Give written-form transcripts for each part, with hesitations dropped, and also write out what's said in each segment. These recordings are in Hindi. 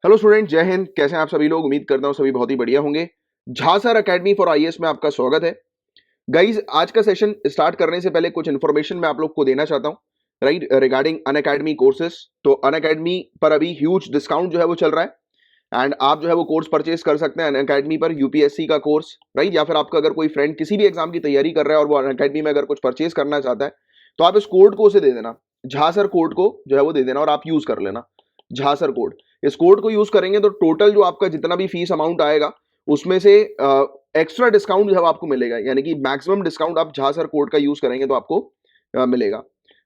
हेलो स्टूडेंट, जय हिंद। कैसे हैं आप सभी लोग? उम्मीद करता हूं सभी बहुत ही बढ़िया होंगे। झांसर एकेडमी फॉर आईएएस में आपका स्वागत है। गाइज, आज का सेशन स्टार्ट करने से पहले कुछ इन्फॉर्मेशन मैं आप लोग को देना चाहता हूं, राइट, रिगार्डिंग अनअकैडमी कोर्सेज। तो अनअकैडमी पर अभी ह्यूज डिस्काउंट जो है वो चल रहा है एंड आप जो है वो कोर्स परचेज कर सकते हैं अनअकैडमी पर, यूपीएससी का कोर्स, राइट। या फिर आपका अगर कोई फ्रेंड किसी भी एग्जाम की तैयारी कर रहा है और वो अनअकैडमी में अगर कुछ परचेज करना चाहता है तो आप इस कोड को उसे दे देना, झासर कोड को जो है वो दे देना और आप यूज कर लेना झासर कोड। इस कोड को यूज करेंगे तो टोटल जो आपका जितना भी फीस अमाउंट आएगा उसमें से एक्स्ट्रा डिस्काउंट जो है आपको मिलेगा, यानी कि मैक्सिमम डिस्काउंट आप झासर कोड का यूज करेंगे तो आपको मिलेगा।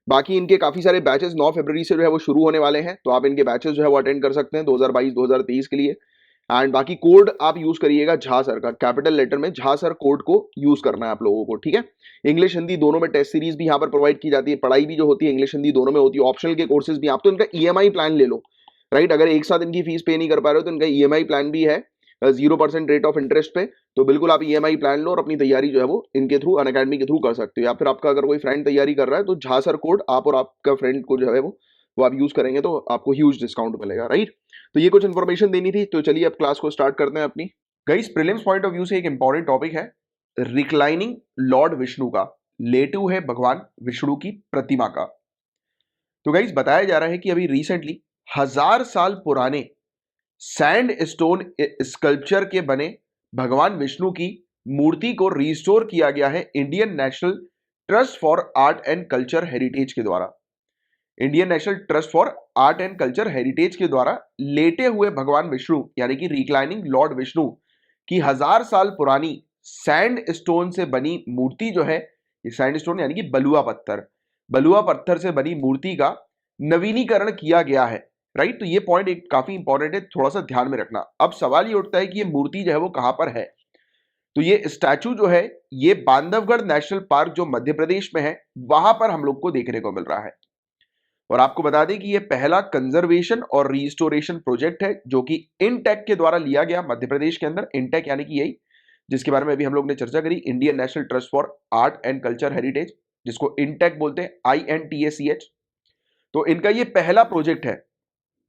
बाकी इनके काफी सारे बैचेस 9 फरवरी से जो है वो शुरू होने वाले हैं, तो आप इनके बैचेस जो है वो अटेंड कर सकते हैं 2022-2023 के लिए। एंड बाकी कोड आप यूज करिएगा झासर का, कैपिटल लेटर में झासर कोड को यूज करना है आप लोगों को, ठीक है। इंग्लिश हिंदी दोनों में टेस्ट सीरीज भी यहाँ पर प्रोवाइड की जाती है, पढ़ाई भी जो होती है इंग्लिश हिंदी दोनों में होती है। ऑप्शनल के कोर्सेज भी, आप तो इनका ईएमआई प्लान ले लो, राइट। अगर एक साथ इनकी फीस पे नहीं कर पा रहे हो तो इनका ईएमआई प्लान भी है 0% रेट ऑफ इंटरेस्ट पे। तो बिल्कुल आप ईएमआई प्लान लो और अपनी तैयारी जो है वो इनके थ्रू, अनअकैडमी के थ्रू कर सकते हो। या फिर आपका अगर कोई फ्रेंड तैयारी कर रहा है तो झासर कोड आप और आपका फ्रेंड को जो है वो आप यूज करेंगे तो आपको ह्यूज डिस्काउंट मिलेगा, राइट। तो ये कुछ इन्फॉर्मेशन देनी थी, तो चलिए अब क्लास को स्टार्ट करते हैं अपनी। Guys, prelims point of view से एक इंपॉर्टेंट टॉपिक है रिक्लाइनिंग लॉर्ड विष्णु का, लेटिव है भगवान विष्णु की प्रतिमा का। तो गाइस, बताया जा रहा है कि अभी रिसेंटली 1000 साल पुराने सैंड स्टोन स्कल्पचर के बने भगवान विष्णु की मूर्ति को रिस्टोर किया गया है Indian national trust for art and culture heritage के द्वारा। Indian national trust for art and culture heritage के द्वारा लेटे हुए भगवान विष्णु यानी कि रिक्लाइनिंग लॉर्ड विष्णु की 1000 साल पुरानी सैंड स्टोन से बनी मूर्ति जो है, ये सैंड स्टोन यानी कि बलुआ पत्थर से बनी मूर्ति का नवीनीकरण किया गया है, राइट। तो ये पॉइंट एक काफी इंपॉर्टेंट है, थोड़ा सा ध्यान में रखना। अब सवाल ये उठता है कि ये मूर्ति जो है वो कहां पर है। तो ये स्टैचू जो है ये बांधवगढ़ नेशनल पार्क जो मध्य प्रदेश में है वहां पर हम लोग को देखने को मिल रहा है। और आपको बता दें कि ये पहला कंजर्वेशन और रिस्टोरेशन प्रोजेक्ट है जो कि इनटेक के द्वारा लिया गया मध्य प्रदेश के अंदर। इनटेक यानी कि यही जिसके बारे में अभी हम लोग ने चर्चा करी, Indian national trust for art and culture heritage, जिसको इनटेक बोलते हैं, INTACH। तो इनका ये पहला प्रोजेक्ट है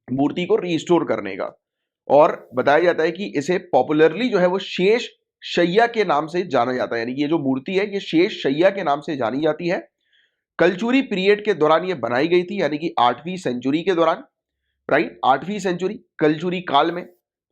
मूर्ति को रिस्टोर करने का। और बताया जाता है कि इसे पॉपुलरली जो है वो शेष शैया के नाम से जाना जाता है, यानी ये जो मूर्ति है ये शेष शैया के नाम से जानी जाती है। कलचुरी पीरियड के दौरान ये बनाई गई थी, यानी कि 8वीं सेंचुरी के दौरान, राइट। 8वीं सेंचुरी कलचुरी काल में,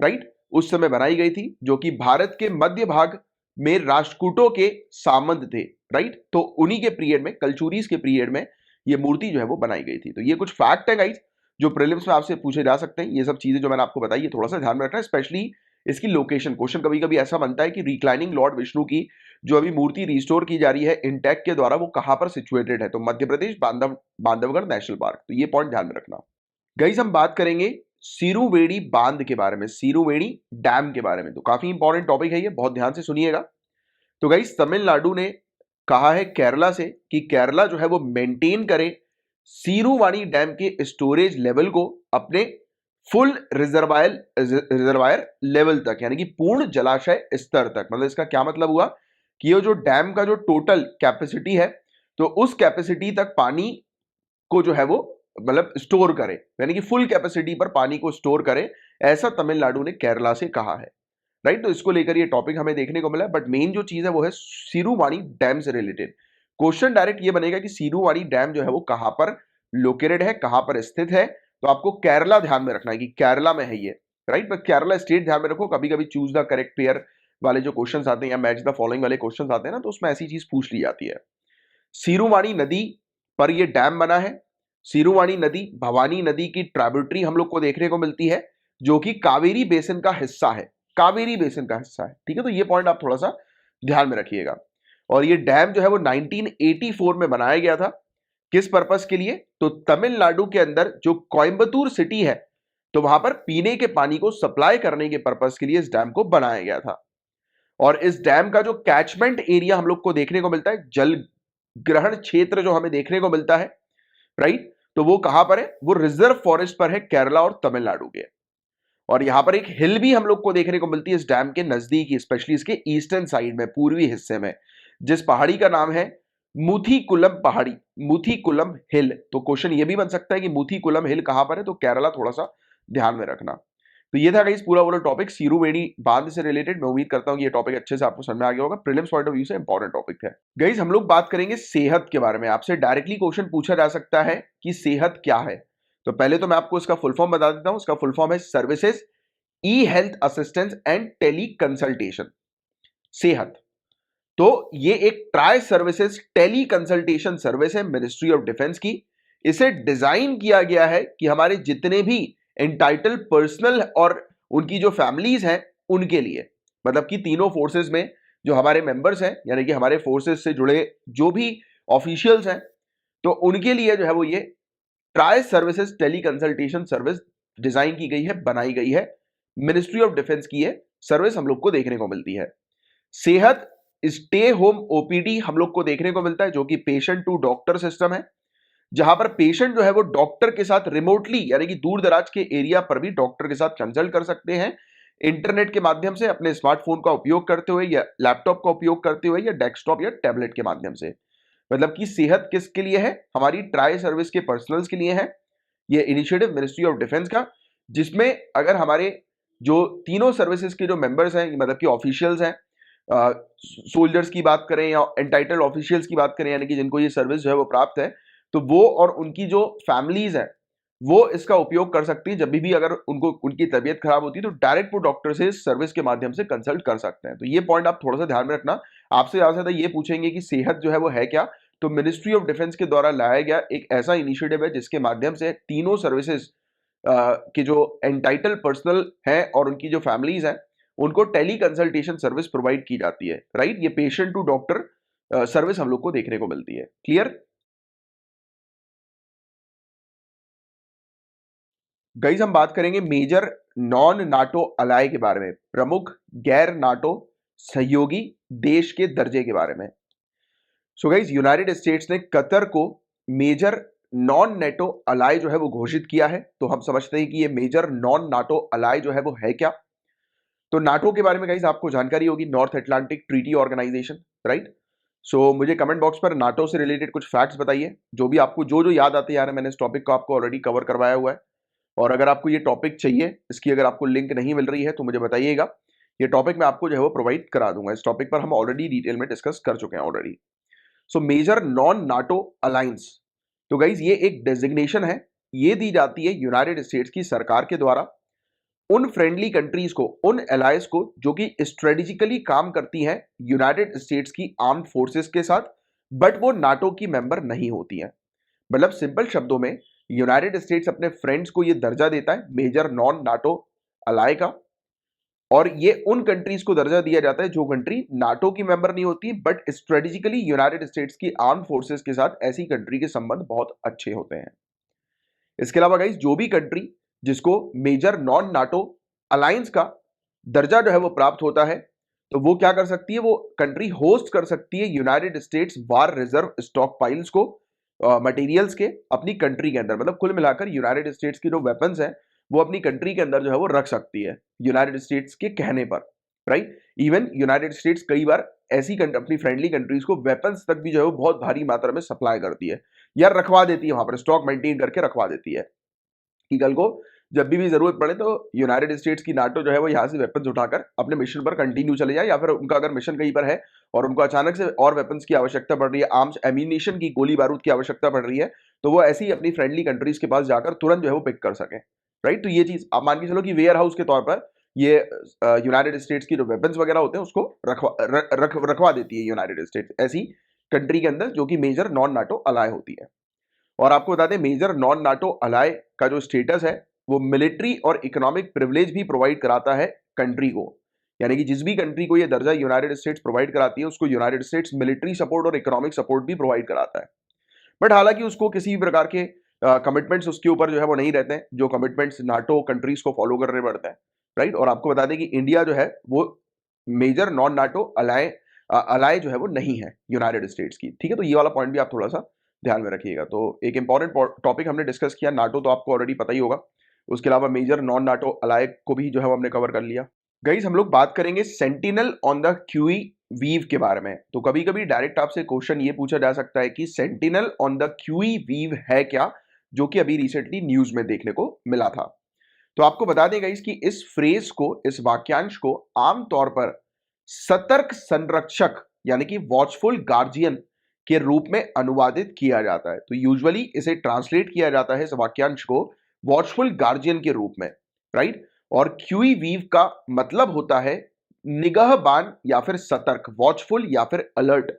राइट, उस समय बनाई गई थी, जो कि भारत के मध्य भाग में राष्ट्रकूटों के सामंत थे, राइट। तो उन्हीं के पीरियड में, कलचुरीज के पीरियड में ये मूर्ति जो है वो बनाई गई थी। तो ये कुछ फैक्ट है गाइस जो प्रीलिम्स में आपसे पूछे जा सकते हैं। ये सब चीजें जो मैंने आपको बताई, ये थोड़ा सा ध्यान में रखना है, स्पेशली इसकी लोकेशन। क्वेश्चन कभी कभी ऐसा बनता है कि रिक्लाइनिंग लॉर्ड विष्णु की जो अभी मूर्ति रिस्टोर की जा रही है इंटेक के द्वारा वो कहां पर सिचुएटेड है, तो मध्य प्रदेश बांधवगढ़ नेशनल पार्क। तो ये पॉइंट ध्यान में रखना। गाइस, हम बात करेंगे सिरुवेड़ी बांध के बारे में, सिरुवेड़ी डैम के बारे में। तो काफी इंपॉर्टेंट टॉपिक है ये, बहुत ध्यान से सुनिएगा। तो गाइस, तमिलनाडु ने कहा है केरला से कि केरला जो है वो मेंटेन करे सिरुवाणी डैम के स्टोरेज लेवल को अपने फुल रिजर्वायर लेवल तक, यानी कि पूर्ण जलाशय स्तर तक। मतलब इसका क्या मतलब हुआ कि ये जो डैम का जो टोटल कैपेसिटी है तो उस कैपेसिटी तक पानी को जो है वो मतलब स्टोर करे, यानी कि फुल कैपेसिटी पर पानी को स्टोर करे, ऐसा तमिलनाडु ने केरला से कहा है, राइट। तो इसको लेकर ये टॉपिक हमें देखने को मिला है, बट मेन जो चीज है वो है सिरुवाणी डैम से रिलेटेड। क्वेश्चन डायरेक्ट ये बनेगा कि सिरुवाणी डैम जो है वो कहां पर लोकेटेड है, कहां पर स्थित है। तो आपको केरला ध्यान में रखना है कि केरला में है ये, राइट। बट केरला स्टेट ध्यान में रखो, कभी कभी चूज द करेक्ट पेयर वाले जो क्वेश्चन आते हैं या मैच द फॉलोइंग वाले क्वेश्चन आते हैं ना, तो उसमें ऐसी चीज पूछ ली जाती है। सिरुवाणी नदी पर ये डैम बना है। सिरुवाणी नदी भवानी नदी की ट्राइब्यूटरी हम लोग को देखने को मिलती है, जो कि कावेरी बेसिन का हिस्सा है, कावेरी बेसिन का हिस्सा है, ठीक है। तो ये पॉइंट आप थोड़ा सा ध्यान में रखिएगा। और ये डैम जो है वो 1984 में बनाया गया था। किस पर्पस के लिए? तो तमिलनाडु के अंदर जो कोयंबटूर सिटी है तो वहां पर पीने के पानी को सप्लाई करने के पर्पस के लिए इस डैम को बनाया गया था। और इस डैम का जो कैचमेंट एरिया हम लोग को देखने को मिलता है, जल ग्रहण क्षेत्र जो हमें देखने को मिलता है, राइट, तो वो कहां पर है? वो रिजर्व फॉरेस्ट पर है, केरला और तमिलनाडु के। और यहां पर एक हिल भी हम लोग को देखने को मिलती है इस डैम के नजदीक ही, स्पेशली इसके ईस्टर्न साइड में, पूर्वी हिस्से में, जिस पहाड़ी का नाम है मुथीकुलम पहाड़ी, मुथीकुलम हिल। तो क्वेश्चन ये भी बन सकता है कि मुथीकुलम हिल कहां पर है, तो केरला, थोड़ा सा ध्यान में रखना। तो ये था गाइस पूरा टॉपिक सीरू-बेनी बांध से रिलेटेड। मैं उम्मीद करता हूँ कि ये टॉपिक अच्छे से आपको समझ में आ गया होगा। प्रीलिम्स पॉइंट ऑफ व्यू से इंपॉर्टेंट टॉपिक है। गाइस हम लोग बात करेंगे सेहत के बारे में। आपसे डायरेक्टली क्वेश्चन पूछा जा सकता है कि सेहत क्या है। तो पहले तो मैं आपको इसका फुल फॉर्म बता देता हूं। इसका फुल फॉर्म है services e health assistance and tele consultation. सेहत तो ये एक tri services tele consultation service है मिनिस्ट्री ऑफ डिफेंस की। इसे डिजाइन किया गया है कि हमारे जितने भी एंटाइटल पर्सनल और उनकी जो फैमिलीज हैं उनके लिए, मतलब कि तीनों फोर्सेस में जो हमारे मेंबर्स हैं, यानी कि हमारे फोर्सेस से जुड़े जो भी ऑफिशियल्स हैं, तो उनके लिए जो है वो ये tri services tele consultation service design की गई है, बनाई गई है। मिनिस्ट्री ऑफ डिफेंस की ये सर्विस हम लोग को देखने को मिलती है। सेहत स्टे होम ओपीडी हम लोग को देखने को मिलता है, जो कि पेशेंट टू डॉक्टर सिस्टम है, जहां पर पेशेंट जो है वो डॉक्टर के साथ रिमोटली यानी कि दूर दराज के एरिया पर भी डॉक्टर के साथ कंसल्ट कर सकते हैं, इंटरनेट के माध्यम से, अपने स्मार्टफोन का उपयोग करते हुए या लैपटॉप का उपयोग करते हुए या डेस्कटॉप या टैबलेट के माध्यम से। मतलब कि सेहत किसके लिए है? हमारी ट्राई सर्विस के पर्सनल्स के लिए है ये इनिशिएटिव मिनिस्ट्री ऑफ डिफेंस का, जिसमें अगर हमारे जो तीनों सर्विसेज के जो मेंबर्स हैं, मतलब कि ऑफिशियल्स हैं, सोल्जर्स की बात करें या एंटाइटल ऑफिशियल्स की बात करें, यानी कि जिनको ये सर्विस जो है वो प्राप्त है, तो वो और उनकी जो फैमिलीज हैं वो इसका उपयोग कर सकती है। जब भी अगर उनको उनकी तबीयत खराब होती है तो डायरेक्ट वो डॉक्टर से इस सर्विस के माध्यम से कंसल्ट कर सकते हैं। तो ये पॉइंट आप थोड़ा सा ध्यान में रखना। आपसे ज्यादा से ज्यादा ये पूछेंगे कि सेहत जो है वो है क्या, तो मिनिस्ट्री ऑफ डिफेंस के द्वारा लाया गया एक ऐसा इनिशिएटिव है जिसके माध्यम से तीनों सर्विसेज के जो एंटाइटल पर्सनल हैं और उनकी जो फैमिलीज हैं उनको टेली कंसल्टेशन सर्विस प्रोवाइड की जाती है। राइट, ये पेशेंट टू डॉक्टर सर्विस हम लोग को देखने को मिलती है। Clear guys? हम बात करेंगे मेजर नॉन नाटो अलाय के बारे में, प्रमुख गैर नाटो सहयोगी देश के दर्जे के बारे में। सो गाइस, यूनाइटेड स्टेट्स ने कतर को मेजर नॉन नेटो अलाय जो है वो घोषित किया है। तो हम समझते हैं कि ये मेजर नॉन नाटो अलाय जो है वो है क्या। तो नाटो के बारे में गाइस आपको जानकारी होगी, North Atlantic Treaty Organization, right. So मुझे कमेंट बॉक्स पर नाटो से रिलेटेड कुछ फैक्ट्स बताइए, जो भी आपको जो याद आते हैं। मैंने इस टॉपिक को आपको ऑलरेडी कवर करवाया हुआ है, और अगर आपको ये टॉपिक चाहिए, इसकी अगर आपको लिंक नहीं मिल रही है तो मुझे बताइएगा। ये टॉपिक मैं आपको जो है वो प्रोवाइड करा दूंगा। इस टॉपिक पर हम ऑलरेडी डिटेल में डिस्कस कर चुके हैं already. So major non NATO alliance, तो गाइज ये एक डेजिग्नेशन है, ये दी जाती है यूनाइटेड स्टेट्स की सरकार के द्वारा उन फ्रेंडली कंट्रीज को, उन एलायंस को जो कि स्ट्रेटेजिकली काम करती हैं यूनाइटेड स्टेट्स की आर्म्ड फोर्सेस के साथ, बट वो नाटो की मेंबर नहीं होती हैं। मतलब सिंपल शब्दों में यूनाइटेड स्टेट्स अपने फ्रेंड्स को ये दर्जा देता है मेजर नॉन नाटो अलाय का, और ये उन कंट्रीज को दर्जा दिया जाता है जो कंट्री नाटो की मेंबर नहीं होती बट स्ट्रेटेजिकली यूनाइटेड स्टेट्स की आर्म फोर्सेस के साथ ऐसी कंट्री के संबंध बहुत अच्छे होते हैं। इसके अलावा गाइस, जो भी कंट्री जिसको मेजर नॉन नाटो अलायंस का दर्जा जो है वो प्राप्त होता है, तो वो क्या कर सकती है? वो कंट्री होस्ट कर सकती है यूनाइटेड स्टेट्स वार रिजर्व स्टॉक पाइल्स को, मटेरियल्स के, अपनी कंट्री के अंदर। मतलब कुल मिलाकर यूनाइटेड स्टेट्स की जो वेपन्स हैं वो अपनी कंट्री के अंदर जो है वो रख सकती है यूनाइटेड स्टेट्स के कहने पर, राइट। इवन यूनाइटेड स्टेट्स कई बार ऐसी अपनी फ्रेंडली कंट्रीज को वेपन्स तक भी जो है वो बहुत भारी मात्रा में सप्लाई करती है या रखवा देती है, वहां पर स्टॉक मेंटेन करके रखवा देती है कि कल को जब भी जरूरत पड़े तो यूनाइटेड स्टेट्स की नाटो जो है वो यहाँ से वेपन्स उठाकर अपने मिशन पर कंटिन्यू चले जाए, या फिर उनका अगर मिशन कहीं पर है और उनको अचानक से और वेपन्स की आवश्यकता पड़ रही है, आर्म्स एम्यूनिशन की, गोली बारूद की आवश्यकता पड़ रही है, तो वो ऐसी अपनी फ्रेंडली कंट्रीज के पास जाकर तुरंत जो है वो पिक कर सके, राइट। तो ये चीज आप मान के चलो कि वेयर हाउस के तौर पर ये यूनाइटेड स्टेट्स की जो वेपन्स वगैरह होते हैं उसको रखवा देती है यूनाइटेड स्टेट्स ऐसी कंट्री के अंदर जो कि मेजर नॉन नाटो अलाय होती है। और आपको बता दें, मेजर नॉन नाटो अलाय का जो स्टेटस है वो मिलिट्री और इकोनॉमिक प्रिविलेज भी प्रोवाइड कराता है कंट्री को। यानी कि जिस भी कंट्री को ये दर्जा यूनाइटेड स्टेट्स प्रोवाइड कराती है उसको यूनाइटेड स्टेट्स मिलिट्री सपोर्ट और इकोनॉमिक सपोर्ट भी प्रोवाइड कराता है। बट हालांकि उसको किसी भी प्रकार के कमिटमेंट्स उसके ऊपर जो है वो नहीं रहते हैं, जो कमिटमेंट्स नाटो कंट्रीज को फॉलो करने पड़ते हैं, राइट। और आपको बता दें कि इंडिया जो है वो मेजर नॉन नाटो अलाय जो है वो नहीं है यूनाइटेड स्टेट्स की, ठीक है। तो ये वाला पॉइंट भी आप थोड़ा सा ध्यान में रखिएगा। तो एक इंपॉर्टेंट टॉपिक हमने डिस्कस किया, नाटो तो आपको ऑलरेडी पता ही होगा, उसके अलावा मेजर नॉन नाटो अलाय को भी जो है वो हमने कवर कर लिया। गाइस, हम लोग बात करेंगे sentinel on the qui vive के बारे में। तो कभी कभी डायरेक्ट आपसे क्वेश्चन ये पूछा जा सकता है कि sentinel on the qui vive है क्या, जो कि अभी रिसेंटली न्यूज में देखने को मिला था। तो आपको बता दें गाइस कि इस फ्रेज को, इस वाक्यांश को आमतौर पर सतर्क संरक्षक यानी कि वॉचफुल गार्जियन के रूप में अनुवादित किया जाता है। तो यूजुअली इसे ट्रांसलेट किया जाता है इस वाक्यांश को वॉचफुल गार्जियन के रूप में, राइट। और क्यूई वीव का मतलब होता है निगाहबान या फिर सतर्क, वॉचफुल या फिर अलर्ट।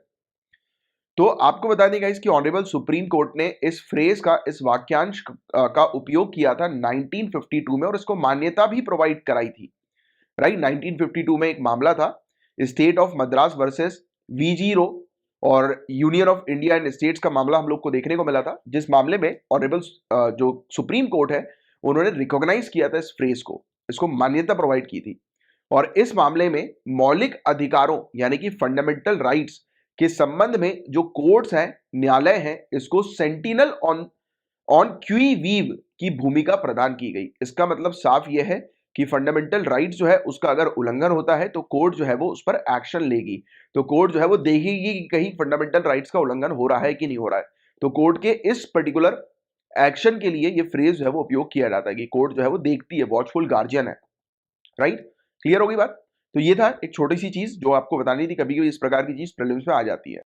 तो आपको बता दें गाइस कि ऑनरेबल सुप्रीम कोर्ट ने इस फ्रेज का, इस वाक्यांश का उपयोग किया था 1952 में और इसको मान्यता भी प्रोवाइड कराई थी, राइट। 1952 में एक मामला था स्टेट ऑफ मद्रास वर्सेस वीजीरो और union of India and states का मामला हम लोग को देखने को मिला था, जिस मामले में ऑनरेबल जो सुप्रीम कोर्ट है उन्होंने रिकॉग्नाइज किया था इस फ्रेज को, इसको मान्यता प्रोवाइड की थी। और इस मामले में मौलिक अधिकारों यानी कि फंडामेंटल राइट्स के संबंध में जो कोर्ट्स हैं, न्यायालय हैं, इसको sentinel on on qui vive की भूमिका प्रदान की गई। इसका मतलब साफ यह है कि फंडामेंटल राइट्स जो है उसका अगर उल्लंघन होता है तो कोर्ट जो है वो उस पर एक्शन लेगी। तो कोर्ट जो है वो देखेगी कि कहीं फंडामेंटल राइट्स का उल्लंघन हो रहा है कि नहीं हो रहा है। तो कोर्ट के इस पर्टिकुलर एक्शन के लिए ये फ्रेज जो है वो उपयोग किया जाता है कि कोर्ट जो है वो देखती है, वॉचफुल गार्जियन है, राइट। क्लियर होगी बात। तो ये था एक छोटी सी चीज जो आपको बतानी थी, कभी कभी इस प्रकार की चीज प्रीलिम्स में आ जाती है।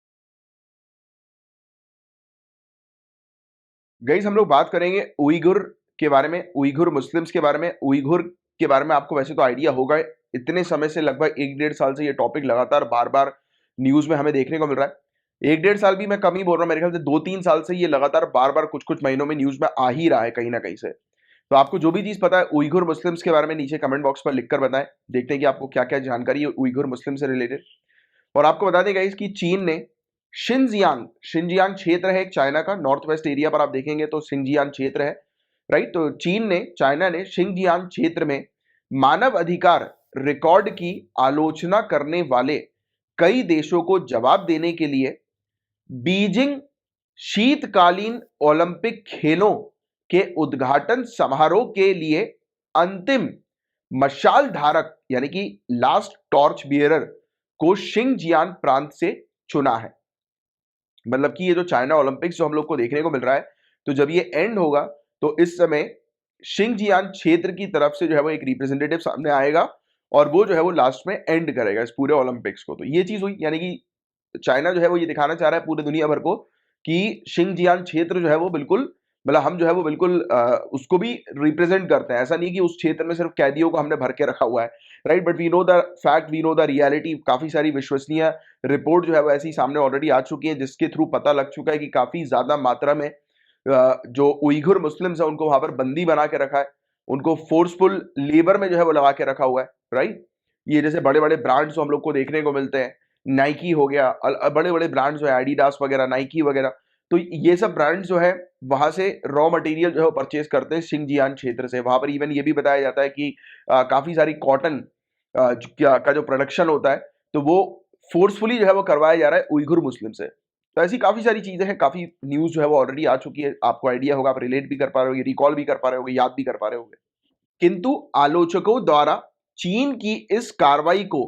गाइस हम लोग बात करेंगे उइगुर के बारे में, उइगुर मुस्लिम्स के बारे में। उइगुर के बारे में आपको वैसे तो आइडिया होगा, इतने समय से लगभग 1-1.5 साल से ये टॉपिक लगातार बार बार न्यूज में हमें देखने को मिल रहा है। 1-1.5 साल भी मैं कम ही बोल रहा हूँ, मेरे ख्याल से 2-3 साल से ये लगातार बार बार कुछ कुछ महीनों में न्यूज में आ ही रहा है कहीं ना कहीं से। तो आपको जो भी चीज पता है उइगुर मुस्लिम्स के बारे में नीचे कमेंट बॉक्स पर लिखकर बताएं, देखते हैं कि आपको क्या क्या जानकारी है उइगुर मुस्लिम से रिलेटेड। और आपको बता दें गाइस कि चीन ने शिनजियांग, शिनजियांग क्षेत्र है एक चाइना का, नॉर्थ वेस्ट एरिया पर आप देखेंगे तो शिनजियांग क्षेत्र है, राइट। तो चीन ने, चाइना ने शिनजियांग क्षेत्र में मानव अधिकार रिकॉर्ड की आलोचना करने वाले कई देशों को जवाब देने के लिए बीजिंग शीतकालीन ओलंपिक खेलों के उद्घाटन समारोह के लिए अंतिम मशाल धारक यानी कि लास्ट टॉर्च बियरर को शिंगजियान प्रांत से चुना है। मतलब कि ये जो चाइना ओलंपिक्स जो हम लोग को देखने को मिल रहा है, तो जब ये एंड होगा तो इस समय शिंगजियान क्षेत्र की तरफ से जो है वो एक रिप्रेजेंटेटिव सामने आएगा और वो जो है वो लास्ट में एंड करेगा इस पूरे ओलंपिक्स को। तो ये चीज हुई, यानी कि चाइना जो है वो ये दिखाना चाह रहा है पूरे दुनिया भर को कि शिंगजियान क्षेत्र जो है वो बिल्कुल, मतलब हम जो है वो बिल्कुल उसको भी रिप्रेजेंट करते हैं। ऐसा नहीं कि उस क्षेत्र में सिर्फ कैदियों को हमने भर के रखा हुआ है, right. But we know the fact, we know the reality. काफी सारी विश्वसनीय रिपोर्ट जो है वो ऐसी सामने ऑलरेडी आ चुकी है जिसके थ्रू पता लग चुका है कि काफी ज्यादा मात्रा में जो उइघुर मुस्लिम्स है उनको वहां पर बंदी बना के रखा है, उनको फोर्सफुल लेबर में जो है वो लगा के रखा हुआ है, राइट। ये जैसे बड़े बड़े ब्रांड्स हम लोग को देखने को मिलते हैं, नाइकी हो गया, बड़े बड़े ब्रांड्स जो है एडिडास वगैरह, नाइकी वगैरह, तो ये सब ब्रांड्स जो है वहां से रॉ मटेरियल जो है परचेज करते हैं शिंगजियान क्षेत्र से। वहां पर इवन ये भी बताया जाता है कि काफी सारी कॉटन का जो प्रोडक्शन होता है तो वो फोर्सफुली जो है वो करवाया जा रहा है उइघुर मुस्लिम से। तो ऐसी काफी सारी चीजें हैं, काफी न्यूज जो है वो ऑलरेडी आ चुकी है, आपको आइडिया होगा, आप रिलेट भी कर पा रहे होगे, रिकॉल भी कर पा रहे होगे, याद भी कर पा रहे होगे। किंतु आलोचकों द्वारा चीन की इस कार्रवाई को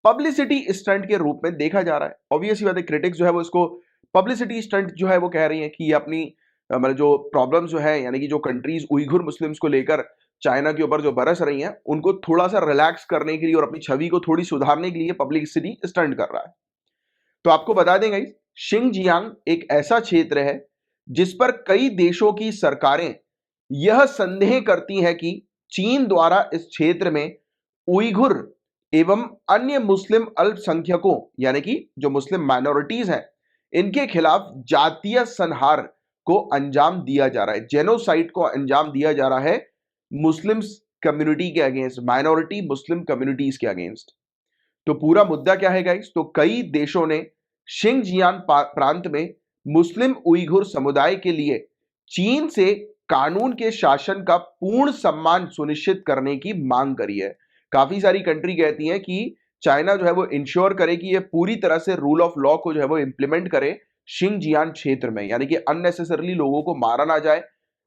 पब्लिसिटी स्टंट के रूप में देखा जा रहा है। ऑब्वियसली बात है, क्रिटिक्स जो है वो इसको पब्लिसिटी स्टंट जो है वो कह रही है कि ये अपनी मतलब जो प्रॉब्लम्स जो है, यानी कि जो कंट्रीज उइघुर मुस्लिम्स को लेकर चाइना के ऊपर जो बरस रही हैं उनको थोड़ा सा रिलैक्स करने के लिए और अपनी छवि को थोड़ी सुधारने के लिए पब्लिसिटी स्टंट कर रहा है। तो आपको बता देंगे शिंगजियांग एक ऐसा क्षेत्र है जिस पर कई देशों की सरकारें यह संदेह करती हैं कि चीन द्वारा इस क्षेत्र में उइघुर एवं अन्य मुस्लिम अल्पसंख्यकों यानी कि जो मुस्लिम माइनॉरिटीज हैं इनके खिलाफ जातीय संहार को अंजाम दिया जा रहा है, जेनोसाइड को अंजाम दिया जा रहा है मुस्लिम कम्युनिटी के अगेंस्ट, माइनॉरिटी मुस्लिम कम्युनिटीज के अगेंस्ट। तो पूरा मुद्दा क्या है गाइस, तो कई देशों ने शिंगजियान प्रांत में मुस्लिम उइघुर समुदाय के लिए चीन से कानून के शासन का पूर्ण सम्मान सुनिश्चित करने की मांग करी है। काफी सारी कंट्री कहती हैं कि चाइना जो है वो इंश्योर करे कि ये पूरी तरह से रूल ऑफ लॉ को जो है वो इंप्लीमेंट करे शिंगजियान क्षेत्र में, यानी कि अननेसेसरली लोगों को मारा ना जाए,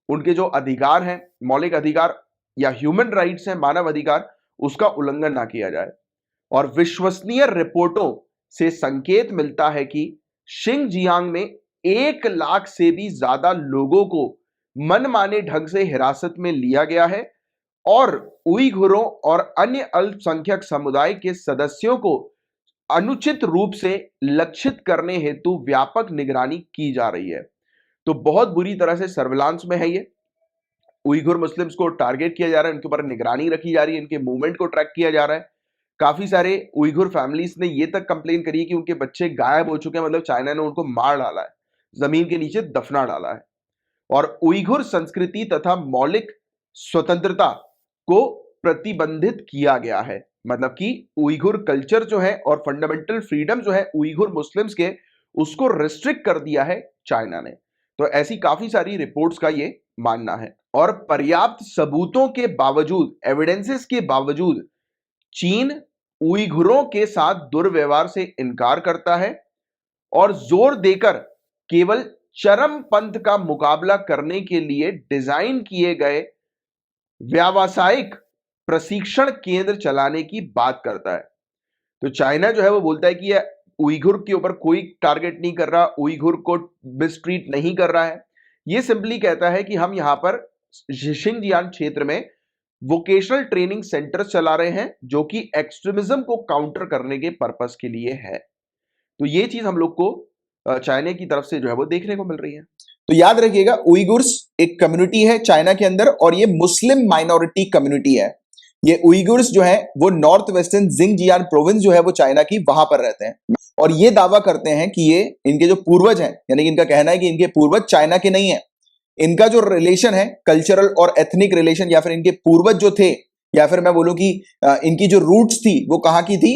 उनके जो अधिकार हैं, मौलिक अधिकार या ह्यूमन राइट्स हैं, मानव अधिकार, उसका उल्लंघन ना किया जाए। और विश्वसनीय रिपोर्टों से संकेत मिलता है कि शिंगजियांग में 1 लाख से भी ज्यादा लोगों को मनमाने ढंग से हिरासत में लिया गया है और उइघुरों और अन्य अल्पसंख्यक समुदाय के सदस्यों को अनुचित रूप से लक्षित करने हेतु व्यापक निगरानी की जा रही है। तो बहुत बुरी तरह से सर्विलांस में है ये। उइघुर मुस्लिम्स को टारगेट किया जा रहा है, उनके ऊपर निगरानी रखी जा रही है, इनके मूवमेंट को ट्रैक किया जा रहा है। काफी सारे उइघुर फैमिलीज ने ये तक कंप्लेन करी है कि उनके बच्चे गायब हो चुके हैं, मतलब चाइना ने उनको मार डाला है, जमीन के नीचे दफना डाला है। और उइघुर संस्कृति तथा मौलिक स्वतंत्रता को प्रतिबंधित किया गया है, मतलब कि उइघुर कल्चर जो है और फंडामेंटल फ्रीडम जो है उइघुर मुस्लिम्स के, उसको रिस्ट्रिक्ट कर दिया है चाइना ने। तो ऐसी काफी सारी रिपोर्ट्स का ये मानना है। और पर्याप्त सबूतों के बावजूद, एविडेंसेस के बावजूद, चीन उइघुरों के साथ दुर्व्यवहार से इनकार करता है और जोर देकर केवल चरमपंथ का मुकाबला करने के लिए डिजाइन किए गए व्यावसायिक प्रशिक्षण केंद्र चलाने की बात करता है। तो चाइना जो है वो बोलता है कि यह उइघुर के ऊपर कोई टारगेट नहीं कर रहा, उइघुर को मिसट्रीट नहीं कर रहा है। ये सिंपली कहता है कि हम यहां पर शिनजियांग क्षेत्र में वोकेशनल ट्रेनिंग सेंटर चला रहे हैं जो कि एक्सट्रीमिज्म को काउंटर करने के पर्पस के लिए है। तो ये चीज हम लोग को चाइना की तरफ से जो है वो देखने को मिल रही है। तो याद रखिएगा, उइगुर्स एक कम्युनिटी है चाइना के अंदर और ये मुस्लिम माइनॉरिटी कम्युनिटी है। ये उइगुर्स जो है वो नॉर्थ वेस्टर्न जिंगजियान प्रोविंस जो है वो चाइना की, वहां पर रहते हैं और ये दावा करते हैं कि ये इनके जो पूर्वज हैं, यानी कि इनका कहना है कि इनके पूर्वज चाइना के नहीं है। इनका जो रिलेशन है कल्चरल और एथनिक रिलेशन, या फिर इनके पूर्वज जो थे, या फिर मैं बोलूं कि इनकी जो रूट्स थी वो कहां की थी,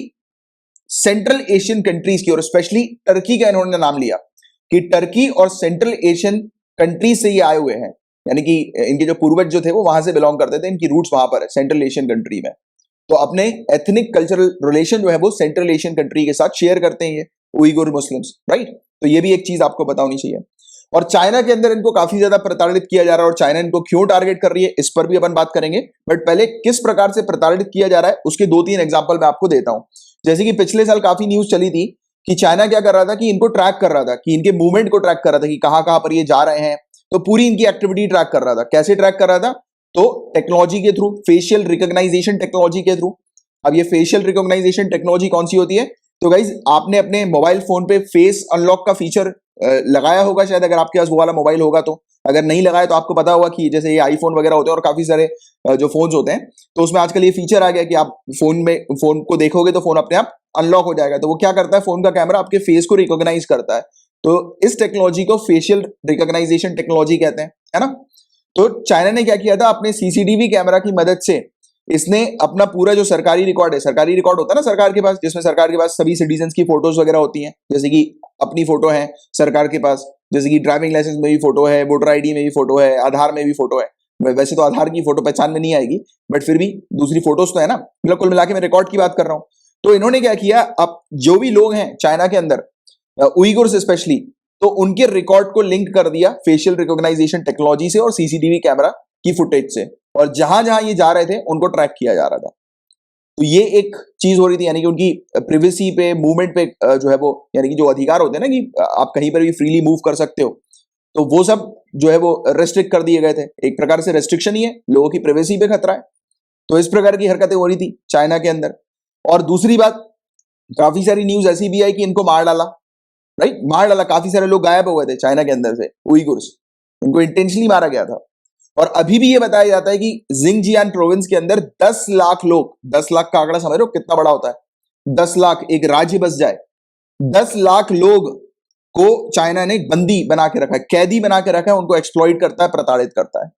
सेंट्रल एशियन कंट्रीज की, और स्पेशली टर्की का इन्होंने नाम लिया कि टर्की और सेंट्रल एशियन कंट्रीज से ये आए हुए हैं, यानी कि इनके जो पूर्वज जो थे वो वहां से बिलोंग करते थे, इनकी रूट्स वहां पर है सेंट्रल एशियन कंट्री में। तो अपने एथनिक कल्चरल रिलेशन जो है वो सेंट्रल एशियन कंट्री के साथ शेयर करते हैं ये उइगुर मुस्लिम्स, राइट। तो ये भी एक चीज आपको पता होनी चाहिए। और चाइना के अंदर इनको काफी ज्यादा प्रताड़ित किया जा रहा है और चाइना इनको क्यों टारगेट कर रही है इस पर भी अपन बात करेंगे। बट पहले किस प्रकार से प्रताड़ित किया जा रहा है उसके 2-3 एग्जांपल मैं आपको देता हूं। जैसे कि पिछले साल काफी न्यूज चली थी कि चाइना क्या कर रहा था कि इनको ट्रैक कर रहा था, कि इनके मूवमेंट को ट्रैक कर रहा था कि कहां कहां पर ये जा रहे हैं। तो पूरी इनकी एक्टिविटी ट्रैक कर रहा था। कैसे ट्रैक कर रहा था? तो टेक्नोलॉजी के थ्रू, फेशियल रिकॉग्नाइजेशन टेक्नोलॉजी के थ्रू। अब ये फेशियल रिकॉग्नाइजेशन टेक्नोलॉजी कौन सी होती है? तो गाइज आपने अपने मोबाइल फोन पे फेस अनलॉक का फीचर लगाया होगा शायद, अगर आपके पास वो वाला मोबाइल होगा तो। अगर नहीं लगाया तो आपको पता होगा कि जैसे ये आईफोन वगैरह होते हैं और काफी सारे जो फोन्स होते हैं, तो उसमें आजकल ये फीचर आ गया कि आप फोन को देखोगे तो फोन अपने आप अनलॉक हो जाएगा। तो वो क्या करता है, फोन का कैमरा आपके फेस को रिकॉग्नाइज करता है। तो इस टेक्नोलॉजी को फेशियल रिकॉग्नाइजेशन टेक्नोलॉजी कहते हैं, है ना। तो चाइना ने क्या किया था, अपने सीसीटीवी कैमरा की मदद से इसने अपना पूरा जो सरकारी रिकॉर्ड है, सरकारी रिकॉर्ड होता है ना सरकार के पास, जिसमें सरकार के पास सभी सिटीजन्स की फोटोज वगैरह होती हैं, जैसे कि अपनी फोटो है सरकार के पास, जैसे कि ड्राइविंग लाइसेंस में भी फोटो है, वोटर आईडी में भी फोटो है, आधार में भी फोटो है। वैसे तो आधार की फोटो पहचान में नहीं आएगी, बट फिर भी दूसरी फोटोज तो है ना। मतलब कुल मिला के मैं रिकॉर्ड की बात कर रहा हूं। तो इन्होंने क्या किया, अब जो भी लोग हैं चाइना के अंदर, उइगुर्स स्पेशली, तो उनके रिकॉर्ड को लिंक कर दिया फेशियल रिकॉग्नाइजेशन टेक्नोलॉजी से और सीसीटीवी कैमरा की फुटेज से, और जहां जहां ये जा रहे थे उनको ट्रैक किया जा रहा था। तो ये एक चीज हो रही थी, यानी कि उनकी प्रिवेसी पे, मूवमेंट पे जो है वो, यानी कि जो अधिकार होते हैं ना कि आप कहीं पर भी फ्रीली मूव कर सकते हो, तो वो सब जो है वो रेस्ट्रिक्ट कर दिए गए थे। एक प्रकार से रेस्ट्रिक्शन ही है, लोगों की प्रिवेसी पे खतरा है। तो इस प्रकार की हरकतें हो रही थी चाइना के अंदर। और दूसरी बात, काफी सारी न्यूज ऐसी भी है कि इनको मार डाला, राइट, मार डाला। काफी सारे लोग गायब हो गए थे चाइना के अंदर से, उइगुर्स, इनको इंटेंशनली मारा गया था। और अभी भी ये बताया जाता है कि जिंगजियान प्रोविंस के अंदर 10 लाख लोग, 10 लाख का आंकड़ा समझ रहे हो कितना बड़ा होता है, 10 लाख एक राज्य बस जाए, 10 लाख लोग को चाइना ने बंदी बना के रखा है, कैदी बना के रखा है, उनको एक्सप्लॉइट करता है, प्रताड़ित करता है।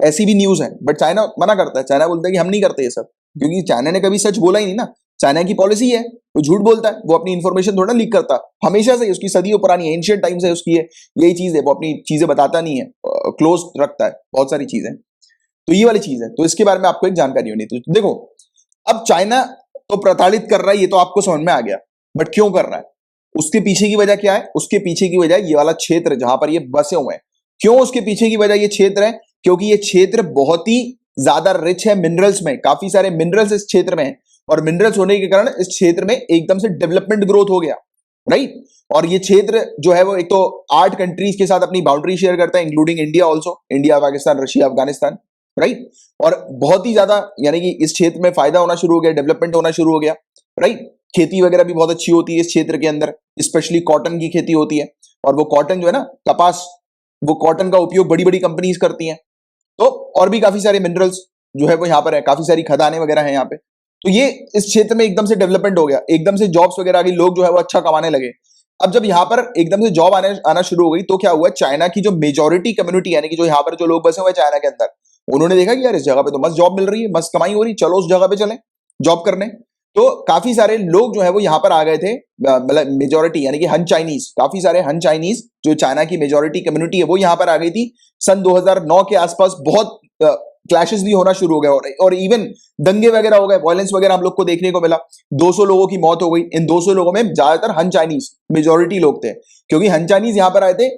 ऐसी भी न्यूज है, बट चाइना मना करता है। चाइना बोलता है कि हम नहीं करते ये सब, क्योंकि चाइना ने कभी सच बोला ही नहीं ना। चाइना की पॉलिसी है, वो झूठ बोलता है, वो अपनी इंफॉर्मेशन थोड़ा लीक करता, हमेशा से उसकी सदियों पुरानी एंशिएंट टाइम से उसकी यही चीज है, वो अपनी चीजें बताता नहीं है, क्लोज रखता है बहुत सारी चीजें। तो ये वाली चीज है, तो इसके बारे में आपको एक जानकारी होनी थी। देखो, अब चाइना तो प्रताड़ित कर रहा है, ये तो आपको समझ में आ गया, बट क्यों कर रहा है, उसके पीछे की वजह क्या है? उसके पीछे की वजह ये वाला क्षेत्र जहां पर ये बसे हुए हैं। क्यों उसके पीछे की वजह ये क्षेत्र है? क्योंकि ये क्षेत्र बहुत ही ज्यादा रिच है मिनरल्स में, काफी सारे मिनरल्स इस क्षेत्र में है, और मिनरल्स होने के कारण इस क्षेत्र में एकदम से डेवलपमेंट ग्रोथ हो गया, राइट। और ये क्षेत्र जो है वो एक तो 8 कंट्रीज के साथ अपनी बाउंड्री शेयर करता है, including India also, India, Pakistan, Russia, Afghanistan. Right. और बहुत ही ज्यादा यानी कि इस क्षेत्र में फायदा होना शुरू हो गया, डेवलपमेंट होना शुरू हो गया, राइट। खेती वगैरह भी बहुत अच्छी होती है इस क्षेत्र के अंदर, स्पेशली कॉटन की खेती होती है, और वो कॉटन जो है ना, कपास, वो कॉटन का उपयोग बड़ी बड़ी कंपनीज करती हैं। तो और भी काफी सारे मिनरल्स जो है वो यहाँ पर है, काफी सारी खदानें वगैरह हैं यहाँ पे। तो ये इस क्षेत्र में एकदम से डेवलपमेंट हो गया, एकदम से जॉब्स वगैरह आ गई, लोग जो है वो अच्छा कमाने लगे। अब जब यहाँ पर एकदम से जॉब आने आना शुरू हो गई, तो क्या हुआ, चाइना की जो मेजोरिटी कम्युनिटी यानी कि जो यहाँ पर जो लोग बसे हुए हैं चाइना के अंदर, उन्होंने देखा कि यार इस जगह पे तो मस्त जॉब मिल रही है, मस्त कमाई हो रही है, चलो उस जगह पे चलें जॉब करने। तो काफी सारे लोग जो है वो यहाँ पर आ गए थे, मतलब मेजोरिटी यानी कि हन चाइनीज, काफी सारे हन चाइनीज जो चाइना की मेजोरिटी कम्युनिटी है वो यहाँ पर आ गई थी। सन 2009 के आसपास बहुत क्लैशेस भी होना शुरू हो गए, और इवन दंगे वगैरह हो गए, वायलेंस वगैरह हम लोग को देखने को मिला। 200 लोगों की मौत हो गई। इन 200 लोगों में ज्यादातर हन चाइनीज मेजोरिटी लोग थे, क्योंकि हन चाइनीज यहाँ पर आए थे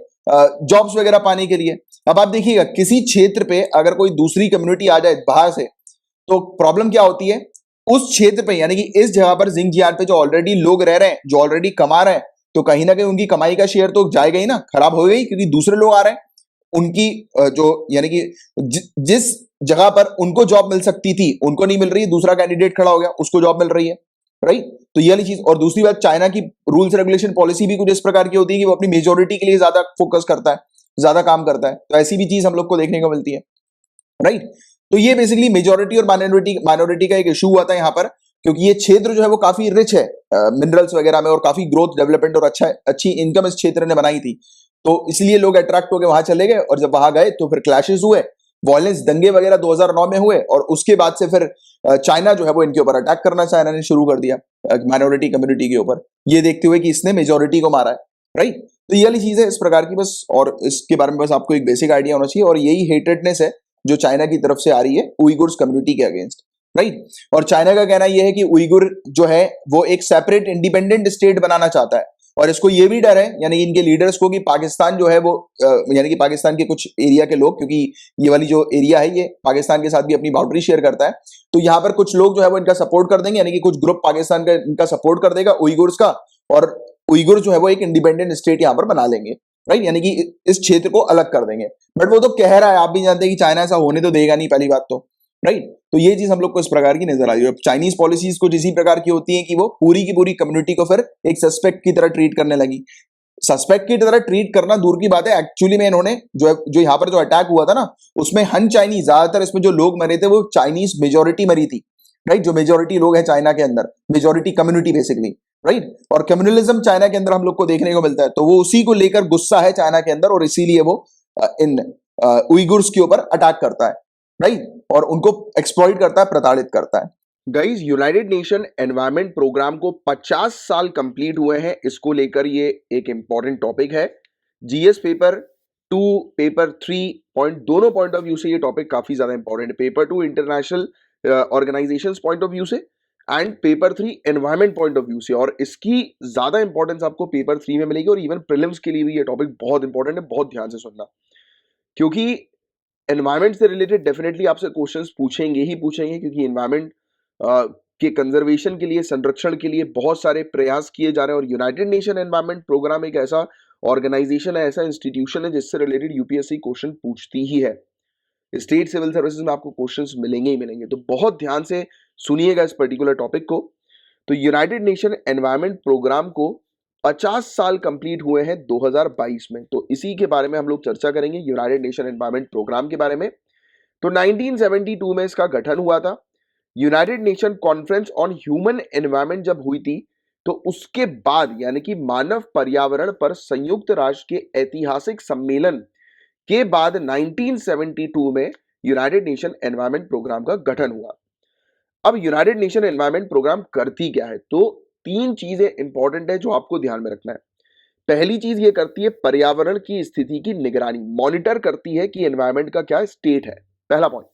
जॉब्स वगैरह पाने के लिए। अब आप देखिएगा, किसी क्षेत्र पे अगर कोई दूसरी कम्युनिटी आ जाए बाहर से, तो प्रॉब्लम क्या होती है, उस क्षेत्र पे यानी कि इस जगह पर जिंगजियान पे जो ऑलरेडी लोग रह रहे हैं, जो ऑलरेडी कमा रहे हैं, तो कहीं ना कहीं उनकी कमाई का शेयर तो जाएगा ही ना, खराब हो गई, क्योंकि दूसरे लोग आ रहे हैं। उनकी जो यानी कि जिस जगह पर उनको जॉब मिल सकती थी उनको नहीं मिल रही है, दूसरा कैंडिडेट खड़ा हो गया, उसको जॉब मिल रही है, राइट। तो ये वाली चीज। और दूसरी बात, चाइना की रूल्स रेगुलेशन पॉलिसी भी कुछ इस प्रकार की होती है कि वो अपनी मेजोरिटी के लिए ज्यादा फोकस करता है, ज्यादा काम करता है। तो ऐसी भी चीज हम लोग को देखने को मिलती है, राइट। तो ये बेसिकली मेजोरिटी और माइनॉरिटी का एक इशू हुआ था यहाँ पर, क्योंकि ये क्षेत्र जो है वो काफी रिच है मिनरल्स वगैरह में, और काफी ग्रोथ, डेवलपमेंट और अच्छी इनकम इस क्षेत्र ने बनाई थी। तो इसलिए लोग अट्रैक्ट होकर वहां चले गए, और जब वहां गए तो फिर क्लैशेस हुए, वायलेंस, दंगे वगैरह 2009 में हुए, और उसके बाद से फिर चाइना जो है वो इनके ऊपर अटैक करना चाइना ने शुरू कर दिया, माइनॉरिटी कम्युनिटी के ऊपर, ये देखते हुए कि इसने मेजोरिटी को मारा है, राइट। तो ये वाली चीज है इस प्रकार की, बस। और इसके बारे में बस आपको एक बेसिक आइडिया होना चाहिए, और यही हेटेडनेस है जो चाइना की तरफ से आ रही है उइगुर्स कम्युनिटी के अगेंस्ट, राइट। और चाइना का कहना यह है कि उइगुर जो है वो एक सेपरेट इंडिपेंडेंट स्टेट बनाना चाहता है, और इसको ये भी डर है, यानी इनके लीडर्स को, कि पाकिस्तान जो है वो यानी कि पाकिस्तान के कुछ एरिया के लोग, क्योंकि ये वाली जो एरिया है ये पाकिस्तान के साथ भी अपनी बाउंड्री शेयर करता है, तो यहाँ पर कुछ लोग जो है वो इनका सपोर्ट कर देंगे, यानी कि कुछ ग्रुप पाकिस्तान का इनका सपोर्ट कर देगा उइगुर्स का, और उइगुर जो है वो एक इंडिपेंडेंट स्टेट यहाँ पर बना लेंगे, राइट, यानी कि इस क्षेत्र को अलग कर देंगे। बट वो तो कह रहा है, आप भी जानते हैं कि चाइना ऐसा होने तो देगा नहीं, पहली बात तो, राइट। तो ये चीज हम लोग को इस प्रकार की नजर आई है। चाइनीज पॉलिसीज कुछ इसी प्रकार की होती है कि वो पूरी की पूरी कम्युनिटी को फिर एक सस्पेक्ट की तरह ट्रीट करने लगी। सस्पेक्ट की तरह ट्रीट करना दूर की बात है, एक्चुअली में इन्होंने जो यहाँ पर जो अटैक हुआ था ना, उसमें हन चाइनीज, ज्यादातर इसमें जो लोग मरे थे वो चाइनीज मेजोरिटी मरी थी, राइट। जो मेजोरिटी लोग हैं चाइना के अंदर, मेजोरिटी कम्युनिटी बेसिकली, राइट। और कम्युनलिज्म चाइना के अंदर हम लोग को देखने को मिलता है, तो वो उसी को लेकर गुस्सा है चाइना के अंदर, और इसीलिए वो इन उइगुर्स के ऊपर अटैक करता है, राइट, और उनको एक्सप्लॉइट करता है, प्रताड़ित करता है। Guys, United Nation environment programme को 50 साल कंप्लीट हुए हैं, इसको लेकर ये एक इंपॉर्टेंट टॉपिक है। जीएस पेपर 2, पेपर 3 पॉइंट, दोनों पॉइंट ऑफ व्यू से ये टॉपिक काफी ज्यादा इंपॉर्टेंट है। Paper 2 international organisations point of view से, and paper 3 environment point of view से, और इसकी ज्यादा इंपॉर्टेंस आपको पेपर 3 में मिलेगी, और इवन प्रीलिम्स के लिए भी ये टॉपिक बहुत इंपॉर्टेंट है, बहुत ध्यान से सुनना, क्योंकि एनवायरमेंट से रिलेटेड डेफिनेटली आपसे क्वेश्चंस पूछेंगे ही पूछेंगे, क्योंकि एनवायरमेंट के कंजर्वेशन के लिए, संरक्षण के लिए बहुत सारे प्रयास किए जा रहे हैं, और यूनाइटेड नेशन एनवायरमेंट प्रोग्राम एक ऐसा ऑर्गेनाइजेशन है, ऐसा इंस्टीट्यूशन है जिससे रिलेटेड यूपीएससी क्वेश्चन पूछती ही है। स्टेट सिविल सर्विसेज में आपको क्वेश्चंस मिलेंगे ही मिलेंगे, तो बहुत ध्यान से सुनिएगा इस पर्टिकुलर टॉपिक को। तो यूनाइटेड नेशन एनवायरमेंट प्रोग्राम को 50 साल कंप्लीट हुए हैं 2022 में, तो इसी के बारे में हम लोग चर्चा करेंगे, यूनाइटेड नेशन एनवायरमेंट प्रोग्राम के बारे में। तो 1972 में इसका गठन हुआ था। United nation conference on human environment जब हुई थी, तो उसके बाद यानी कि मानव पर्यावरण पर संयुक्त राष्ट्र के ऐतिहासिक सम्मेलन के बाद 1972 में यूनाइटेड नेशन एनवायरमेंट प्रोग्राम का गठन हुआ। अब यूनाइटेड नेशन एनवायरमेंट प्रोग्राम करती क्या है, तो 3 चीजें इंपॉर्टेंट है जो आपको ध्यान में रखना है। पहली चीज ये करती है पर्यावरण की स्थिति की निगरानी, मॉनिटर करती है कि एनवायरमेंट का क्या स्टेट है, पहला पॉइंट।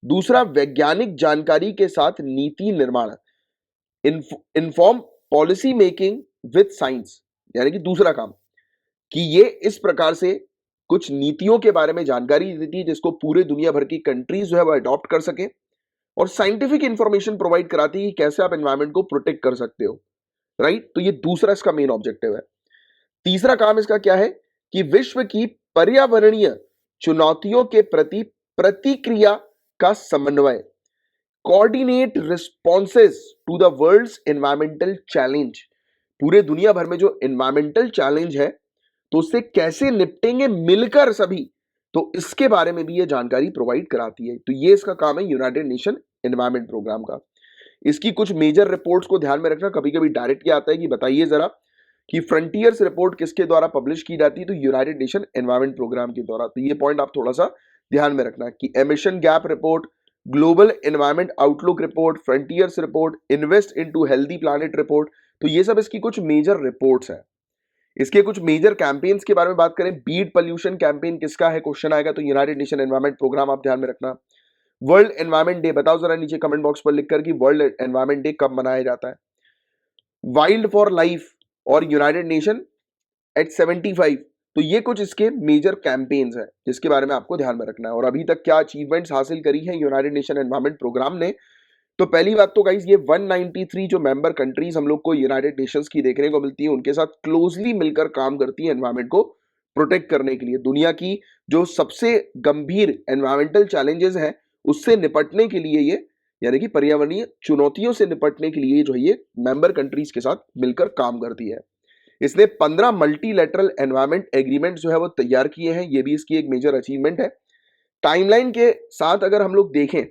दूसरा, वैज्ञानिक जानकारी के साथ नीति निर्माण, inform policy making with science, यानी कि दूसरा काम कि ये इस प्रकार से कुछ नीतियों के बारे में जानकारी देती है जिसको पूरे दुनिया भर की कंट्रीज जो है वो अडॉप्ट कर सके, और साइंटिफिक इंफॉर्मेशन प्रोवाइड कराती है कि कैसे आप एनवायरमेंट को प्रोटेक्ट कर सकते हो, राइट। तो ये दूसरा इसका मेन ऑब्जेक्टिव है। तीसरा काम इसका क्या है कि विश्व की पर्यावरणीय चुनौतियों के प्रति प्रतिक्रिया का समन्वय, coordinate responses to the world's environmental challenge, पूरे दुनिया भर में जो एनवायरमेंटल चैलेंज है तो उससे कैसे निपटेंगे मिलकर सभी, तो इसके बारे में भी ये जानकारी प्रोवाइड कराती है। तो ये इसका काम है यूनाइटेड नेशन एनवायरमेंट प्रोग्राम का। इसकी कुछ मेजर रिपोर्ट्स को ध्यान में रखना, कभी कभी डायरेक्ट क्या आता है कि बताइए जरा कि फ्रंटियर्स रिपोर्ट किसके द्वारा पब्लिश की जाती है, तो यूनाइटेड नेशन एनवायरमेंट प्रोग्राम के द्वारा। तो ये पॉइंट आप थोड़ा सा ध्यान में रखना कि emission gap report, global environment outlook report, frontiers report, invest into healthy planet report, तो ये सब इसकी कुछ मेजर रिपोर्ट्स हैं। इसके कुछ मेजर कैंपेन्स के बारे में बात करें, बीट पोल्यूशन कैंपेन किसका है, क्वेश्चन आएगा, तो यूनाइटेड नेशन एनवायरमेंट प्रोग्राम आप ध्यान में रखना। वर्ल्ड एनवायरमेंट डे, बताओ जरा नीचे कमेंट बॉक्स पर लिखकर कि वर्ल्ड एनवायरमेंट डे कब मनाया जाता है। वाइल्ड फॉर लाइफ और यूनाइटेड नेशन एट 75, तो ये कुछ इसके मेजर कैंपेन्स हैं जिसके बारे में आपको ध्यान में रखना है। और अभी तक क्या अचीवमेंट्स हासिल करी है यूनाइटेड नेशन एनवायरमेंट प्रोग्राम ने, तो पहली बात तो गाइस ये 193 जो मेंबर कंट्रीज हम लोग को यूनाइटेड नेशंस की देखने को मिलती है, उनके साथ क्लोजली मिलकर काम करती है एनवायरमेंट को प्रोटेक्ट करने के लिए। दुनिया की जो सबसे गंभीर एनवायरमेंटल चैलेंजेस हैं उससे निपटने के लिए ये, यानी कि पर्यावरणीय चुनौतियों से निपटने के लिए जो है ये मेंबर कंट्रीज के साथ मिलकर काम करती है। इसने 15 मल्टीलैटरल एनवायरमेंट एग्रीमेंट जो है वो तैयार किए हैं, ये भी इसकी एक मेजर अचीवमेंट है। टाइमलाइन के साथ अगर हम लोग देखें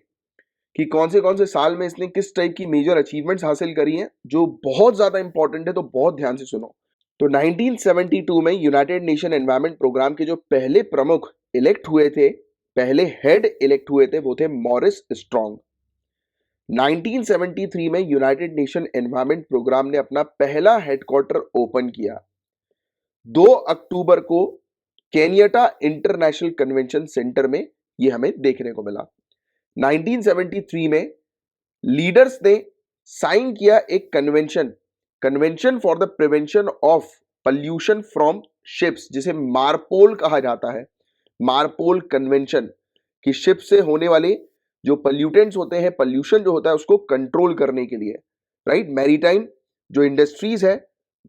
कि कौन से साल में इसने किस टाइप की मेजर अचीवमेंट्स हासिल करी हैं, जो बहुत ज्यादा इंपॉर्टेंट है, तो बहुत ध्यान से सुनो। तो 1972 में यूनाइटेड नेशन एनवायरमेंट प्रोग्राम के जो पहले प्रमुख इलेक्ट हुए थे, पहले हेड इलेक्ट हुए थे, वो थे मॉरिस स्ट्रॉन्ग। 1973 में यूनाइटेड नेशन एनवायरमेंट प्रोग्राम ने अपना पहला हेडक्वार्टर ओपन किया। 2 अक्टूबर को केनियाटा इंटरनेशनल कन्वेंशन सेंटर में ये हमें देखने को मिला। 1973 में लीडर्स ने साइन किया एक convention for the prevention of pollution from ships, जिसे मारपोल कहा जाता है। मारपोल कन्वेंशन कि शिप से होने वाले जो पॉल्यूटेंट्स होते हैं, पॉल्यूशन जो होता है उसको कंट्रोल करने के लिए, राइट। मैरीटाइम जो इंडस्ट्रीज है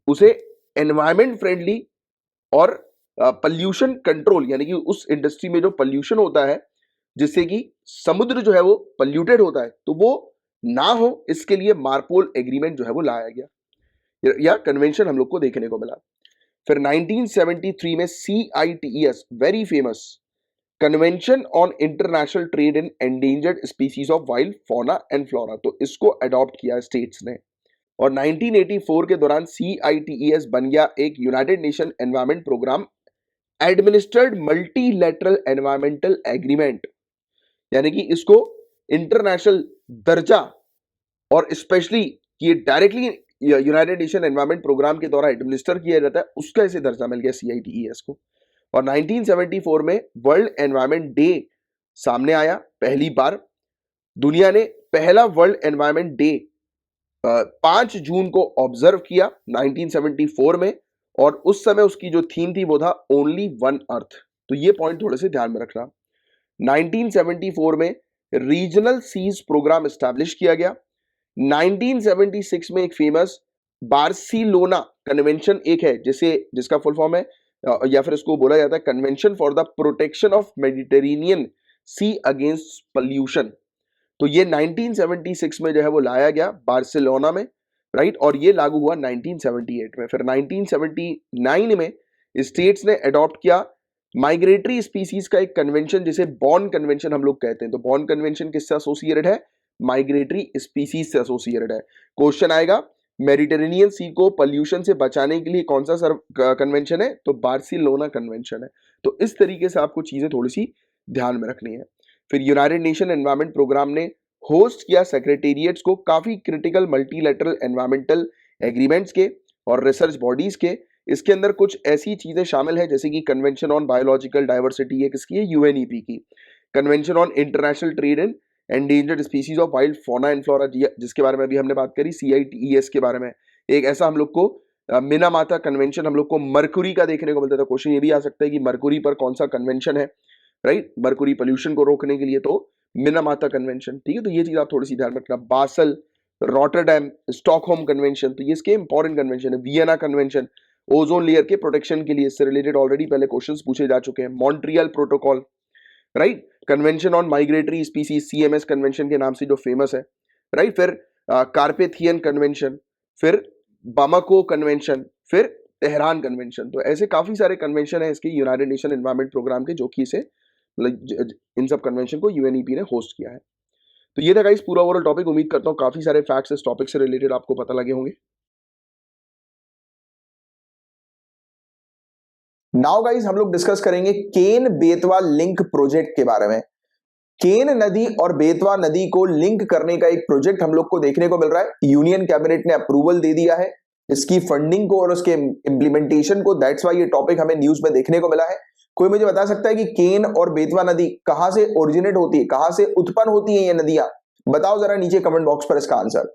उसे एनवायरमेंट फ्रेंडली और पॉल्यूशन कंट्रोल, यानी कि उस इंडस्ट्री में जो पॉल्यूशन होता है जिससे कि समुद्र जो है वो पॉल्यूटेड होता है, तो वो ना हो, इसके लिए मारपोल एग्रीमेंट जो है वो लाया गया या कन्वेंशन हम लोग को देखने को मिला। फिर 1973 में CITES, very famous convention on international trade in endangered species of wild fauna and flora, तो इसको अडॉप्ट किया स्टेट्स ने। और 1984 के दौरान CITES बन गया एक United Nation environment programme administered multilateral environmental agreement, यानी कि इसको इंटरनेशनल दर्जा और स्पेशली ये directly United Nation environment programme के द्वारा एडमिनिस्टर किया जाता है, उसका इसे दर्जा मिल गया CITES को। और 1974 में वर्ल्ड एनवायरमेंट डे सामने आया। पहली बार दुनिया ने पहला वर्ल्ड एनवायरमेंट डे 5 जून को ऑब्जर्व किया 1974 में, और उस समय उसकी जो थीम थी वो था ओनली वन अर्थ। तो ये पॉइंट थोड़े से ध्यान में रखना। 1974 में रीजनल सीज प्रोग्राम एस्टैब्लिश किया गया। 1976 में एक फेमस बार्सिलोना कन्वेंशन एक है जिसका फुल फॉर्म है या फिर इसको बोला जाता है convention for the protection of Mediterranean sea against pollution. तो ये 1976 में जो है वो लाया गया बार्सिलोना में, राइट, और ये लागू हुआ 1978 में। फिर 1979 में स्टेट्स ने अडॉप्ट किया माइग्रेटरी स्पीसीज का एक कन्वेंशन जिसे बॉर्न कन्वेंशन हम लोग कहते हैं। तो बॉर्न कन्वेंशन किससे एसोसिएटेड है? माइग्रेटरी स्पीसीज से एसोसिएटेड है। क्वेश्चन आएगा मेडिटेरेनियन सी को पोल्यूशन से बचाने के लिए कौन सा कन्वेंशन है? तो बार्सिलोना कन्वेंशन है। तो इस तरीके से आपको चीजें थोड़ी सी ध्यान में रखनी है। फिर यूनाइटेड नेशन एनवायरमेंट प्रोग्राम ने होस्ट किया सेक्रेटेरिएट्स को काफी क्रिटिकल मल्टीलैटरल एनवायरमेंटल एग्रीमेंट्स के और रिसर्च बॉडीज के। इसके अंदर कुछ ऐसी चीजें शामिल है जैसे कि कन्वेंशन ऑन बायोलॉजिकल डाइवर्सिटी है किसकी है? UNEP की। Convention on international trade in endangered species of wild fauna and flora जिसके बारे में अभी हमने बात करी, CITES के बारे में। एक ऐसा हम लोग को मिनामाता कन्वेंशन हम लोग को मरकुरी का देखने को मिलता था। क्वेश्चन ये भी आ सकता है कि मरकुरी पर कौन सा कन्वेंशन है, राइट, मरकुरी पोल्यूशन को रोकने के लिए, तो मिनामाता कन्वेंशन, ठीक है। तो ये चीज आप थोड़ी सी ध्यान रखना। बासल, रॉटरडैम, स्टॉकहोम कन्वेंशन, तो ये इसके इंपॉर्टेंट कन्वेंशन है। वियना कन्वेंशन ओजोन लेयर के प्रोटेक्शन के लिए, इससे रिलेटेड ऑलरेडी पहले क्वेश्चंस पूछे जा चुके हैं। Montreal protocol, right. Convention on migratory species, CMS convention के नाम से जो फेमस है, राइट। फिर कार्पेथियन कन्वेंशन, फिर बामाको कन्वेंशन, फिर तेहरान कन्वेंशन। तो ऐसे काफी सारे कन्वेंशन है इसके यूनाइटेड नेशन एनवायरमेंट प्रोग्राम के, जो कि इसे इन सब कन्वेंशन को UNEP ने होस्ट किया है। तो ये था गाइस पूरा ओवरऑल टॉपिक। उम्मीद करता हूँ काफी सारे फैक्ट्स इस टॉपिक से रिलेटेड आपको पता लगे होंगे। नाउ गाइस हम लोग डिस्कस करेंगे केन बेतवा लिंक प्रोजेक्ट के बारे में। केन नदी और बेतवा नदी को लिंक करने का एक प्रोजेक्ट हम लोग को देखने को मिल रहा है। यूनियन कैबिनेट ने अप्रूवल दे दिया है इसकी फंडिंग को और उसके इंप्लीमेंटेशन को। दैट्स वाई ये टॉपिक हमें न्यूज में देखने को मिला है। कोई मुझे बता सकता है कि केन और बेतवा नदी कहां से ओरिजिनेट होती है, कहां से उत्पन्न होती है ये नदियां? बताओ जरा नीचे कमेंट बॉक्स पर इसका आंसर।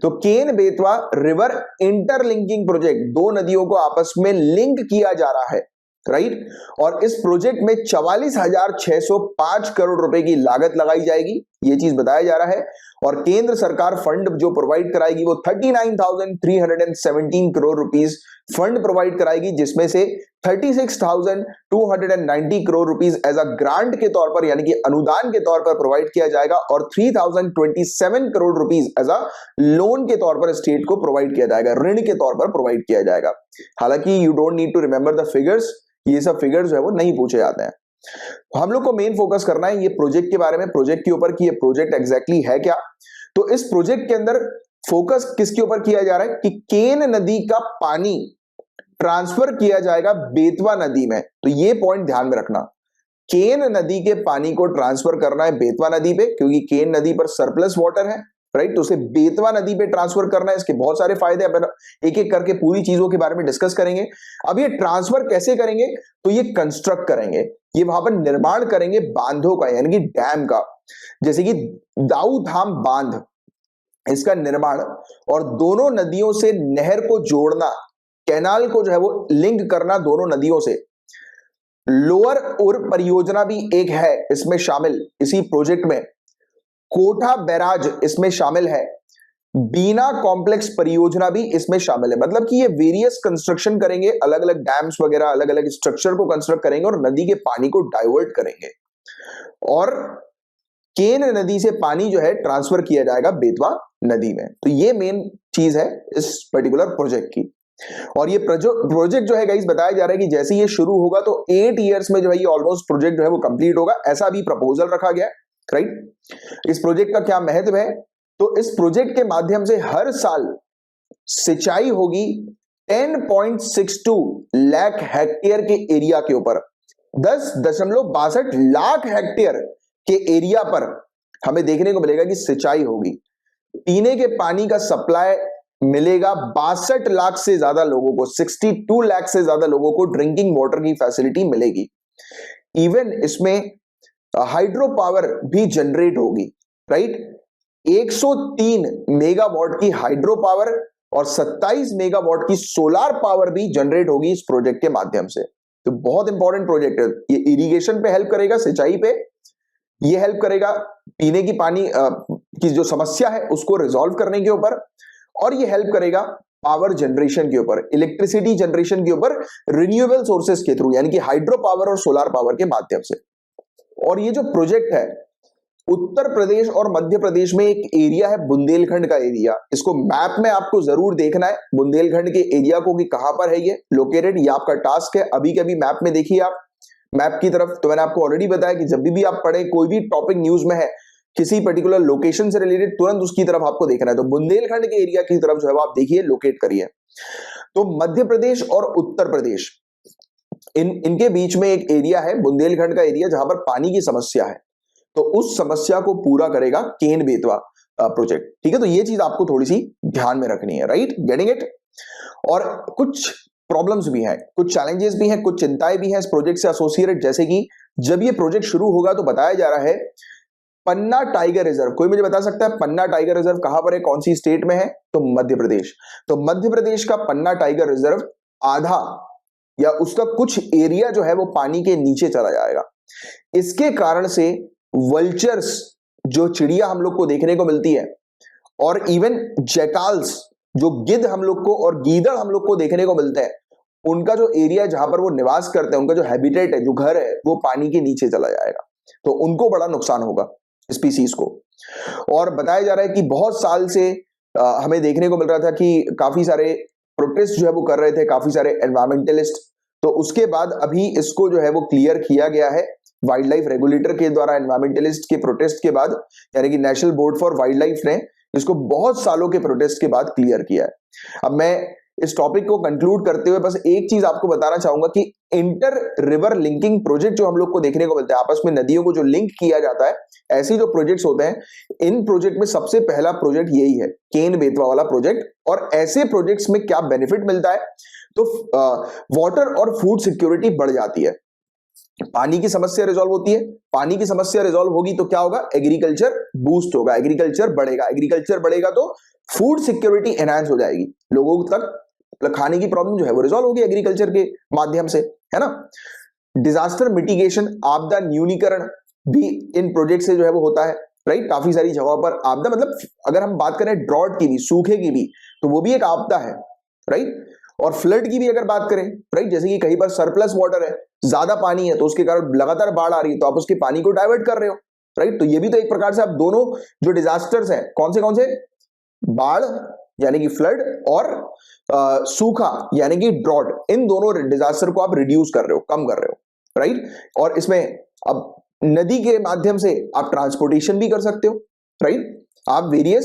तो Ken Betwa river interlinking project, दो नदियों को आपस में लिंक किया जा रहा है, राइट। और इस प्रोजेक्ट में 44,605 करोड़ रुपए की लागत लगाई जाएगी, ये चीज बताया जा रहा है। और केंद्र सरकार फंड जो प्रोवाइड कराएगी वो 39,317 करोड़ रुपीस फंड प्रोवाइड कराएगी, जिसमें से 36,290 crore rupees as a grant के तौर पर यानी कि अनुदान के तौर पर प्रोवाइड किया जाएगा और 3,027 crore rupees as a loan के तौर पर स्टेट को प्रोवाइड किया जाएगा, ऋण के तौर पर प्रोवाइड किया जाएगा। हालांकि you don't need to remember the figures, ये सब फिगर्स जो है वो नहीं पूछे जाते हैं। हम लोग को मेन फोकस करना है ये प्रोजेक्ट के बारे में, प्रोजेक्ट के ऊपर कि ये प्रोजेक्ट एग्जैक्टली है क्या। तो इस प्रोजेक्ट के अंदर फोकस किसके ऊपर किया जा रहा है कि केन नदी का पानी ट्रांसफर किया जाएगा बेतवा नदी में। तो ये पॉइंट ध्यान में रखना, केन नदी के पानी को ट्रांसफर करना है बेतवा नदी पे, क्योंकि केन नदी पर सरप्लस वाटर है, राइट। तो उसे बेतवा नदी पे ट्रांसफर करना है। इसके बहुत सारे फायदे, अपन एक एक करके पूरी चीजों के बारे में डिस्कस करेंगे। अब ये ट्रांसफर कैसे करेंगे? तो ये कंस्ट्रक्ट करेंगे, ये वहां पर निर्माण करेंगे बांधों का यानी कि डैम का, जैसे कि दाऊ धाम बांध, इसका निर्माण और दोनों नदियों से नहर को जोड़ना, कैनाल को जो है वो लिंक करना दोनों नदियों से। लोअर उर परियोजना भी एक है इसमें शामिल, इसी प्रोजेक्ट में। कोठा बैराज इसमें शामिल है, बीना कॉम्प्लेक्स परियोजना भी इसमें शामिल है। मतलब कि ये वेरियस कंस्ट्रक्शन करेंगे, अलग अलग डैम्स वगैरह, अलग अलग स्ट्रक्चर को कंस्ट्रक्ट करेंगे और नदी के पानी को डाइवर्ट करेंगे और केन नदी से पानी जो है ट्रांसफर किया जाएगा बेतवा नदी में। तो ये मेन चीज है इस पर्टिकुलर प्रोजेक्ट की। और ये प्रोजेक्ट जो है गाइस बताया जा रहा है कि जैसे ये शुरू होगा तो 8 इयर्स में जो है ये ऑलमोस्ट प्रोजेक्ट जो है वो कंप्लीट होगा, ऐसा भी प्रपोजल रखा गया है, राइट। इस प्रोजेक्ट का क्या महत्व है? तो इस प्रोजेक्ट के माध्यम से हर साल सिंचाई होगी 10.62 लाख हेक्टेयर के एरिया के ऊपर, 10.62 लाख हेक्टेयर के एरिया पर हमें देखने को मिलेगा कि सिंचाई होगी। पीने के पानी का सप्लाई मिलेगा 62 लाख से ज्यादा लोगों को, 62 लाख से ज्यादा लोगों को ड्रिंकिंग वाटर की फैसिलिटी मिलेगी। इवन इसमें हाइड्रो पावर भी जनरेट होगी, राइट। 103 मेगावाट की हाइड्रो पावर और 27 मेगावाट की सोलार पावर भी जनरेट होगी इस प्रोजेक्ट के माध्यम से। तो बहुत इंपॉर्टेंट प्रोजेक्ट है ये। इरिगेशन पे हेल्प करेगा, सिंचाई पे ये हेल्प करेगा, पीने की पानी की जो समस्या है उसको रिजॉल्व करने के ऊपर, और ये हेल्प करेगा पावर जनरेशन के ऊपर, इलेक्ट्रिसिटी जनरेशन के ऊपर रिन्यूएबल सोर्सेस के थ्रू, यानी कि हाइड्रो पावर और सोलार पावर के माध्यम से। और ये जो प्रोजेक्ट है उत्तर प्रदेश और मध्य प्रदेश में एक एरिया है बुंदेलखंड का एरिया, इसको मैप में आपको जरूर देखना है बुंदेलखंड के एरिया को कि कहां पर है ये लोकेटेड। ये आपका टास्क है, अभी के अभी मैप में देखिए आप मैप की तरफ। तो मैंने आपको ऑलरेडी बताया कि जब भी आप पढ़े कोई भी टॉपिक न्यूज में है किसी पर्टिकुलर लोकेशन से रिलेटेड, तुरंत उसकी तरफ आपको देखना है। तो बुंदेलखंड के एरिया की तरफ जो है आप देखिए, लोकेट करिए। तो मध्य प्रदेश और उत्तर प्रदेश इनके बीच में एक एरिया है बुंदेलखंड का एरिया, जहां पर पानी की समस्या है। तो उस समस्या को पूरा करेगा केन बेतवा प्रोजेक्ट, ठीक है। तो ये चीज आपको थोड़ी सी ध्यान में रखनी है, राइट, गेटिंग इट। और कुछ प्रॉब्लम्स भी हैं, कुछ चैलेंजेस भी हैं, कुछ चिंताएं भी हैं इस प्रोजेक्ट से एसोसिएटेड। जैसे कि जब ये प्रोजेक्ट शुरू होगा तो बताया जा रहा है पन्ना टाइगर रिजर्व, कोई मुझे बता सकता है पन्ना टाइगर रिजर्व कहां पर है, कौन सी स्टेट में है? तो मध्य प्रदेश। तो मध्य प्रदेश का पन्ना टाइगर रिजर्व आधा या उसका कुछ एरिया जो है वो पानी के नीचे चला जाएगा। इसके कारण से वल्चर्स, जो चिड़िया हम लोग को देखने को मिलती है, और इवन जैकाल्स, जो गिद्ध हम लोग को और गीदड़ हम लोग को देखने को मिलते हैं, उनका जो एरिया जहां पर वो निवास करते हैं, उनका जो हैबिटेट है, जो घर है, वो पानी के नीचे चला जाएगा। तो उनको बड़ा नुकसान होगा स्पीसीज को। और बताया जा रहा है कि बहुत साल से हमें देखने को मिल रहा था कि काफी सारे प्रोटेस्ट जो है वो कर रहे थे काफी सारे एनवायरमेंटलिस्ट, तो उसके बाद अभी इसको जो है वो क्लियर किया गया है वाइल्ड लाइफ रेगुलेटर के द्वारा। एनवायरमेंटलिस्ट के प्रोटेस्ट के बाद, यानी कि national board for wild life ने इसको बहुत सालों के प्रोटेस्ट के बाद क्लियर किया है। अब मैं इस टॉपिक को कंक्लूड करते हुए बस एक चीज आपको बताना चाहूंगा कि इंटर रिवर लिंकिंग प्रोजेक्ट जो हम लोग को देखने को मिलता है, आपस में नदियों को जो लिंक किया जाता है, ऐसे जो प्रोजेक्ट्स होते हैं, इन प्रोजेक्ट में सबसे पहला प्रोजेक्ट यही है, केन बेतवा वाला प्रोजेक्ट। और ऐसे प्रोजेक्ट्स में क्या बेनिफिट मिलता है, तो वाटर और फूड सिक्योरिटी बढ़ जाती है, पानी की समस्या रिजॉल्व होती है। पानी की समस्या रिजॉल्व होगी तो क्या होगा, एग्रीकल्चर बूस्ट होगा, एग्रीकल्चर बढ़ेगा, एग्रीकल्चर बढ़ेगा तो फूड सिक्योरिटी एनहांस हो जाएगी, लोगों तक खाने की प्रॉब्लम जो है वो रिजॉल्व होगी एग्रीकल्चर के माध्यम से, है ना। डिजास्टर मिटिगेशन, आपदा न्यूनीकरण भी इन प्रोजेक्ट से जो है वो होता है, राइट। काफी सारी जगहों पर आपदा, मतलब अगर हम बात करें ड्रॉट की भी, सूखे की भी, तो वो भी एक आपदा है, राइट। और फ्लड की भी अगर बात करें, राइट, जैसे कि कहीं पर सरप्लस वाटर है, ज्यादा पानी है, तो उसके कारण लगातार बाढ़ आ रही है, तो आप उसके पानी को डाइवर्ट कर रहे हो, राइट। तो ये भी तो एक प्रकार से आप दोनों जो डिजास्टर्स हैं, कौन से, बाढ़ यानी कि फ्लड और सूखा यानी कि ड्रॉट, इन दोनों डिजास्टर को आप रिड्यूस कर रहे हो, कम कर रहे हो, राइट। और इसमें अब नदी के माध्यम से आप ट्रांसपोर्टेशन भी कर सकते हो, राइट। आप वेरियस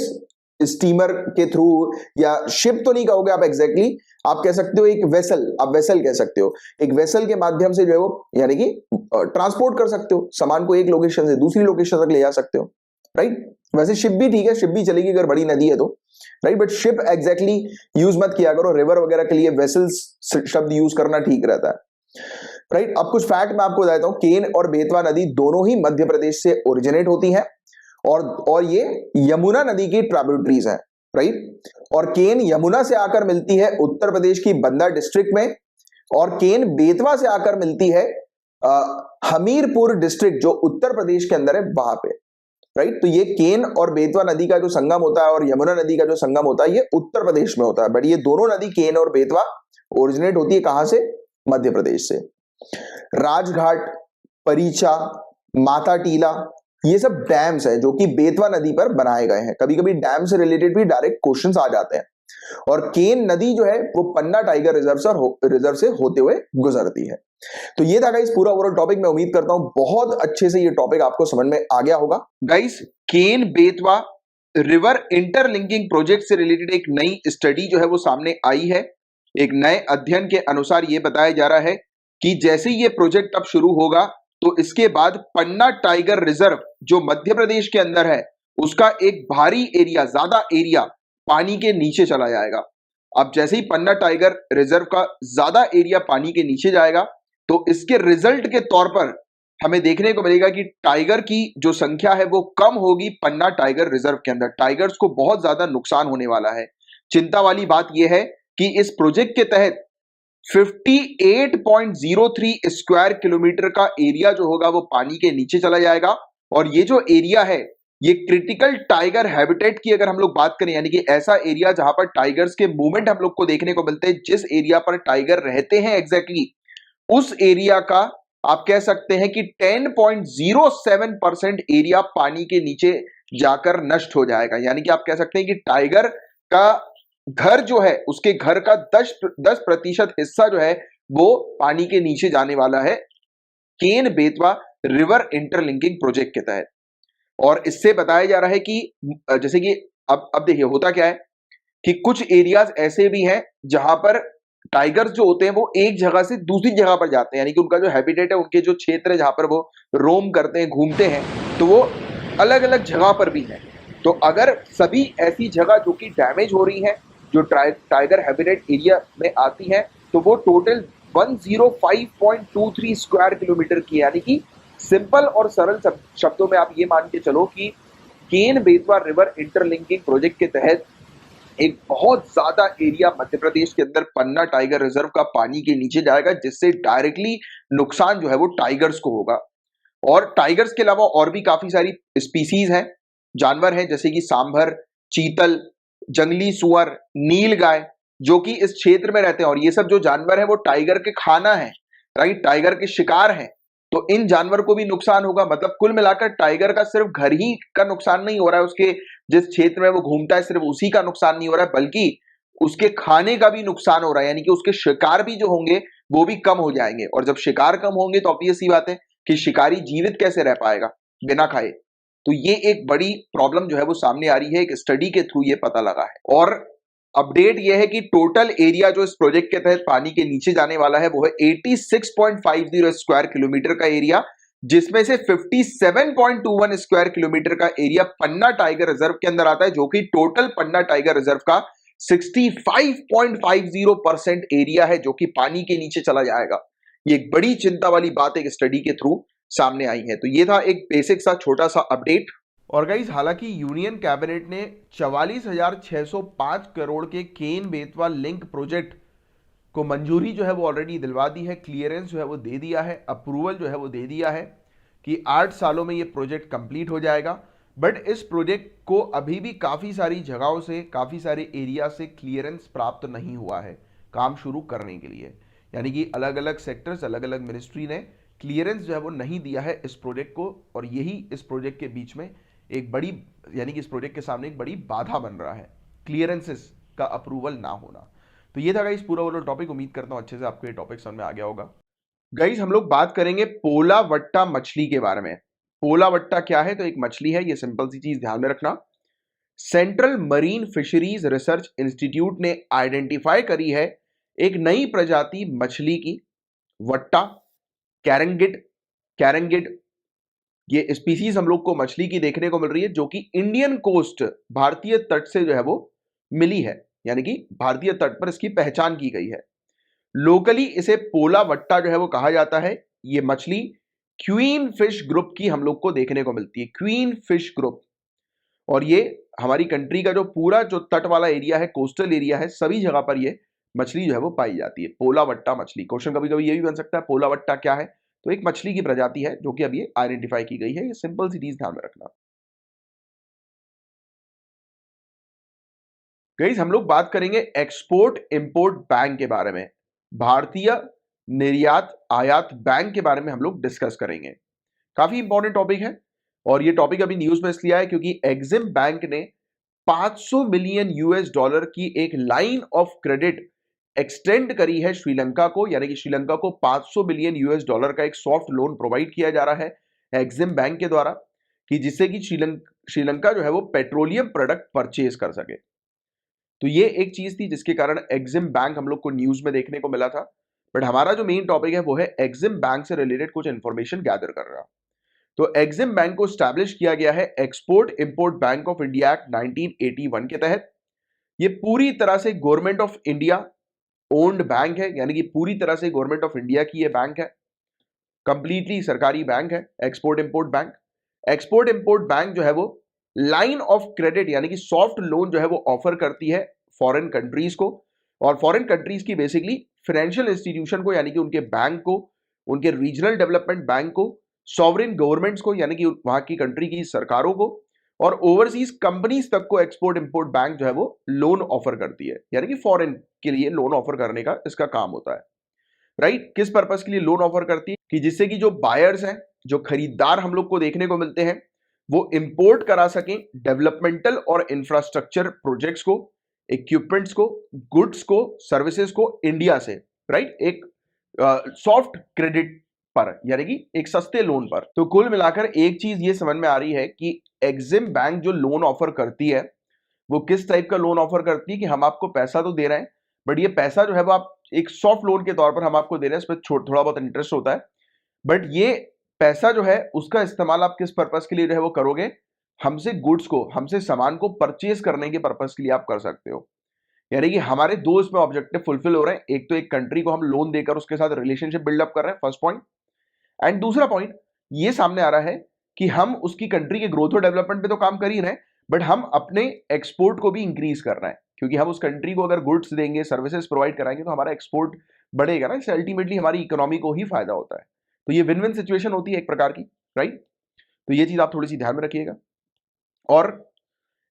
स्टीमर के थ्रू, या शिप तो नहीं कहोगे आप एग्जैक्टली, आप कह सकते हो एक वेसल, आप वेसल कह सकते हो, एक वेसल के माध्यम से जो है वो यानी कि ट्रांसपोर्ट कर सकते हो, सामान को एक लोकेशन से दूसरी लोकेशन तक ले जा सकते हो, राइट। वैसे शिप भी ठीक है, शिप भी चलेगी अगर बड़ी नदी है तो, right, but ship exactly use मत किया करो, रिवर वगैरह के लिए वेसल्स शब्द यूज करना ठीक रहता है, राइट। अब कुछ फैक्ट मैं आपको बताता हूं, केन और बेतवा नदी दोनों ही मध्य प्रदेश से ओरिजिनेट होती हैं, और ये यमुना नदी की ट्रिब्यूटरीज हैं, राइट। और केन यमुना से आकर मिलती है उत्तर प्रदेश की बंदा डिस्ट्रिक्ट में, और केन बेतवा से आकर मिलती है हमीरपुर डिस्ट्रिक्ट जो उत्तर प्रदेश के अंदर है वहां पे, राइट। तो ये केन और बेतवा नदी का जो संगम होता है और यमुना नदी का जो संगम होता है, ये उत्तर प्रदेश में होता है, बट ये दोनों नदी केन और बेतवा ओरिजिनेट होती है कहां से, मध्य प्रदेश से। राजघाट, परीचा, माता टीला, ये सब डैम्स है जो कि बेतवा नदी पर बनाए गए हैं। कभी कभी डैम से रिलेटेड भी डायरेक्ट क्वेश्चंस आ जाते हैं। और केन नदी जो है वो पन्ना टाइगर रिजर्व से होते हुए गुजरती है। तो ये था गाइस पूरा ओवरऑल टॉपिक। मैं उम्मीद करता हूं बहुत अच्छे से ये टॉपिक आपको समझ में आ गया होगा। Guys, Ken Betwa river interlinking project से रिलेटेड एक नई स्टडी जो है वो सामने आई है। एक नए अध्ययन के अनुसार ये बताया जा रहा है कि जैसे ये प्रोजेक्ट अब शुरू होगा तो इसके बाद पन्ना टाइगर रिजर्व जो मध्य प्रदेश के अंदर है उसका एक भारी एरिया, ज्यादा एरिया पानी के नीचे चला जाएगा। अब जैसे ही पन्ना टाइगर रिजर्व का ज्यादा एरिया पानी के नीचे जाएगा तो इसके रिजल्ट के तौर पर हमें देखने को मिलेगा कि टाइगर की जो संख्या है वो कम होगी पन्ना टाइगर रिजर्व के अंदर। टाइगर्स को बहुत ज्यादा नुकसान होने वाला है। चिंता वाली बात यह है कि इस प्रोजेक्ट के तहत 58.03 स्क्वायर किलोमीटर का एरिया जो होगा वो पानी के नीचे चला जाएगा। और ये जो एरिया है ये क्रिटिकल टाइगर हैबिटेट की अगर हम लोग बात करें, यानी कि ऐसा एरिया जहां पर टाइगर्स के मूवमेंट हम लोग को देखने को मिलते हैं, जिस एरिया पर टाइगर रहते हैं एग्जैक्टली उस एरिया का आप कह सकते हैं कि 10.07% एरिया पानी के नीचे जाकर नष्ट हो जाएगा। यानी कि आप कह सकते हैं कि टाइगर का घर जो है उसके घर का 10% हिस्सा जो है वो पानी के नीचे जाने वाला है Ken Betwa river interlinking project के तहत। और इससे बताया जा रहा है कि जैसे कि अब देखिए होता क्या है कि कुछ एरियाज ऐसे भी हैं जहां पर टाइगर्स जो होते हैं वो एक जगह से दूसरी जगह पर जाते हैं, यानी कि उनका जो हैबिटेट है, उनके जो क्षेत्र है जहां पर वो रोम करते हैं, घूमते हैं, तो वो अलग अलग जगह पर भी हैं। तो अगर सभी ऐसी जगह जो कि डैमेज हो रही हैं, जो टाइगर हैबिटेट एरिया में आती हैं, तो वो टोटल 105.23 स्क्वायर किलोमीटर की, यानी कि सिंपल और सरल शब्दों में आप ये मान के चलो कि Ken Betwa river interlinking project के तहत एक बहुत ज्यादा एरिया मध्य प्रदेश के अंदर पन्ना टाइगर रिजर्व का पानी के नीचे जाएगा, जिससे डायरेक्टली नुकसान जो है वो टाइगर्स को होगा। और टाइगर्स के अलावा और भी काफी सारी स्पीसीज हैं, जानवर हैं, जैसे कि सांभर, चीतल, जंगली सुअर, नीलगाय, जो कि इस क्षेत्र में रहते हैं। और ये सब जो जानवर हैं वो टाइगर के खाना है, राइट, टाइगर के शिकार हैं। तो इन जानवर को भी नुकसान होगा। मतलब कुल मिलाकर टाइगर का सिर्फ घर ही का नुकसान नहीं हो रहा है, उसके जिस क्षेत्र में वो घूमता है सिर्फ उसी का नुकसान नहीं हो रहा है, बल्कि उसके खाने का भी नुकसान हो रहा है। यानी कि उसके शिकार भी जो होंगे वो भी कम हो जाएंगे, और जब शिकार कम होंगे तो ऑब्वियस सी बात है कि शिकारी जीवित कैसे रह पाएगा बिना खाए। तो ये एक बड़ी प्रॉब्लम जो है वो सामने आ रही है, एक स्टडी के थ्रू ये पता लगा है। और अपडेट ये है कि टोटल एरिया जो इस प्रोजेक्ट के तहत पानी के नीचे जाने वाला है वो है 86.50 स्क्वायर किलोमीटर का एरिया, जिसमें से 57.21 स्क्वायर किलोमीटर का एरिया पन्ना टाइगर रिजर्व के अंदर आता है, जो कि टोटल पन्ना टाइगर रिजर्व का 65.50% एरिया है जो कि पानी के नीचे चला जाएगा। ये एक बड़ी चिंता वाली बात एक स्टडी के थ्रू सामने आई है। तो ये था एक बेसिक सा छोटा सा अपडेट। और गाइस, हालांकि यूनियन कैबिनेट ने 44,605 करोड़ के केन बेतवा लिंक प्रोजेक्ट को मंजूरी जो है वो ऑलरेडी दिलवा दी है, क्लियरेंस जो है वो दे दिया है, अप्रूवल जो है वो दे दिया है कि 8 सालों में ये प्रोजेक्ट कंप्लीट हो जाएगा। बट इस प्रोजेक्ट को अभी भी काफ़ी सारी जगहों से, काफ़ी सारे एरिया से क्लियरेंस प्राप्त नहीं हुआ है काम शुरू करने के लिए। यानी कि अलग अलग सेक्टर्स, अलग अलग मिनिस्ट्री ने क्लियरेंस जो है वो नहीं दिया है इस प्रोजेक्ट को, और यही इस प्रोजेक्ट के बीच में एक बड़ी, यानी कि इस प्रोजेक्ट के सामने एक बड़ी बाधा बन रहा है, क्लियरेंसेस का अप्रूवल ना होना। तो ये था गाइस पूरा वाला टॉपिक। उम्मीद करता हूं अच्छे से आपको ये टॉपिक समझ में आ गया होगा। गाइस, हम लोग बात करेंगे पोला वट्टा मछली के बारे में। पोला वट्टा क्या है? तो एक मछली है, ये सिंपल सी चीज ध्यान में रखना। Central marine fisheries research institute ने आइडेंटिफाई करी है एक नई प्रजाति मछली की, वट्टा कैरंगिड। कैरंगिड ये स्पीसीज हम लोग को मछली की देखने को मिल रही है, जो कि इंडियन कोस्ट, भारतीय तट से जो है वो मिली है, यानी कि भारतीय तट पर इसकी पहचान की गई है। लोकली इसे पोला वट्टा जो है वो कहा जाता है। ये मछली क्वीन फिश ग्रुप की हम लोग को देखने को मिलती है, क्वीन फिश ग्रुप। और ये हमारी कंट्री का जो पूरा जो तट वाला एरिया है, कोस्टल एरिया है, सभी जगह पर ये मछली जो है वो पाई जाती है, पोला वट्टा मछली। क्वेश्चन कभी कभी ये भी बन सकता है पोला वट्टा क्या है? तो एक मछली की प्रजाति है जो कि अब ये आइडेंटिफाई की गई है। ये सिंपल सी चीज ध्यान में रखना। गाइस, हम लोग बात करेंगे एक्सपोर्ट इंपोर्ट बैंक के बारे में। भारतीय निर्यात आयात बैंक के बारे में हम लोग डिस्कस करेंगे। काफी इंपॉर्टेंट टॉपिक है, और ये टॉपिक अभी न्यूज में इसलिए आया क्योंकि एग्जिम बैंक ने 500 मिलियन यूएस डॉलर की एक लाइन ऑफ क्रेडिट एक्सटेंड करी है श्रीलंका को। यानी कि श्रीलंका को 500 मिलियन यूएस डॉलर का एक सॉफ्ट लोन प्रोवाइड किया जा रहा है एग्जिम बैंक के द्वारा, कि जिससे कि श्रीलंका जो है वो पेट्रोलियम प्रोडक्ट परचेज कर सके। तो ये एक चीज थी जिसके कारण एग्जिम बैंक हम लोग को न्यूज में देखने को मिला था। बट हमारा जो मेन टॉपिक है वो है एग्जिम बैंक से रिलेटेड कुछ इंफॉर्मेशन गैदर कर रहा। तो एग्जिम बैंक को स्टैब्लिश किया गया है export import bank of India act 1981 के तहत। ये पूरी तरह से government of India owned bank है, यानी कि पूरी तरह से गवर्नमेंट ऑफ इंडिया की ये बैंक है, कंप्लीटली सरकारी बैंक है export import bank. Export import bank जो है वो लाइन ऑफ क्रेडिट यानी कि सॉफ्ट लोन जो है वो ऑफर करती है फॉरेन कंट्रीज को, और फॉरेन कंट्रीज की बेसिकली फाइनेंशियल इंस्टीट्यूशन को, यानी कि उनके बैंक को, उनके रीजनल डेवलपमेंट बैंक को, सॉवरेन गवर्नमेंट्स को, यानी कि वहां की कंट्री की सरकारों को, और ओवरसीज कंपनीज तक को एक्सपोर्ट इंपोर्ट बैंक जो है वो लोन ऑफर करती है। यानी कि फॉरेन के लिए लोन ऑफर करने का इसका काम होता है। राइट? किस पर्पस के लिए लोन ऑफर करती है? कि जिससे कि जो बायर्स हैं, जो खरीदार हम लोग को देखने को मिलते हैं, वो इंपोर्ट करा सकें डेवलपमेंटल और इंफ्रास्ट्रक्चर प्रोजेक्ट्स को, इक्विपमेंट्स को, गुड्स को, सर्विसेज को इंडिया से। राइट? एक सॉफ्ट क्रेडिट पर, यानी कि एक सस्ते लोन पर। तो कुल मिलाकर एक चीज ये समझ में आ रही है कि एग्जिम बैंक जो लोन ऑफर करती है वो किस टाइप का लोन ऑफर करती है, कि हम आपको पैसा तो दे रहे हैं, बट ये पैसा जो है वो आप एक सॉफ्ट लोन के तौर पर हम आपको दे रहे हैं, इस पर थोड़ा बहुत इंटरेस्ट होता है, बट ये पैसा जो है उसका इस्तेमाल आप किस पर्पस के लिए जो है वो करोगे? हमसे गुड्स को, हमसे सामान को परचेज करने के पर्पस के लिए आप कर सकते हो। यानी कि हमारे दो इसमें ऑब्जेक्टिव फुलफिल हो रहे हैं। एक तो एक कंट्री को हम लोन देकर उसके साथ रिलेशनशिप बिल्डअप कर रहे हैं, फर्स्ट पॉइंट। एंड दूसरा पॉइंट ये सामने आ रहा है कि हम उसकी कंट्री के ग्रोथ और डेवलपमेंट पे तो काम कर ही रहे हैं, बट हम अपने एक्सपोर्ट को भी इंक्रीज कर रहे हैं, क्योंकि हम उस कंट्री को अगर गुड्स देंगे, सर्विसेज प्रोवाइड कराएंगे, तो हमारा एक्सपोर्ट बढ़ेगा ना। इससे अल्टीमेटली हमारी इकोनॉमी को ही फायदा होता है। तो ये विन विन सिचुएशन होती है एक प्रकार की। राइट? तो ये चीज आप थोड़ी सी ध्यान में रखिएगा। और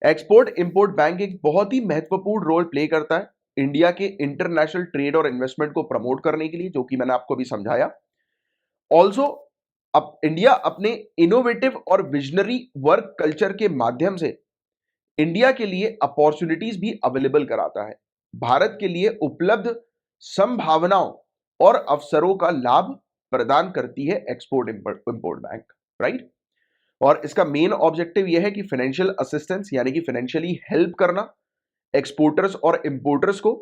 एक्सपोर्ट इंपोर्ट बैंक एक बहुत ही महत्वपूर्ण रोल प्ले करता है इंडिया के इंटरनेशनल ट्रेड और इन्वेस्टमेंट को प्रमोट करने के लिए, जो कि मैंने आपको भी समझाया। ऑल्सो अब इंडिया अपने इनोवेटिव और विजनरी वर्क कल्चर के माध्यम से इंडिया के लिए अपॉर्चुनिटीज भी अवेलेबल कराता है। भारत के लिए उपलब्ध संभावनाओं और अवसरों का लाभ प्रदान करती है एक्सपोर्ट इंपोर्ट बैंक, राइट। और इसका मेन ऑब्जेक्टिव यह है कि फाइनेंशियल असिस्टेंस यानी कि फाइनेंशियली हेल्प करना एक्सपोर्टर्स और इंपोर्टर्स को,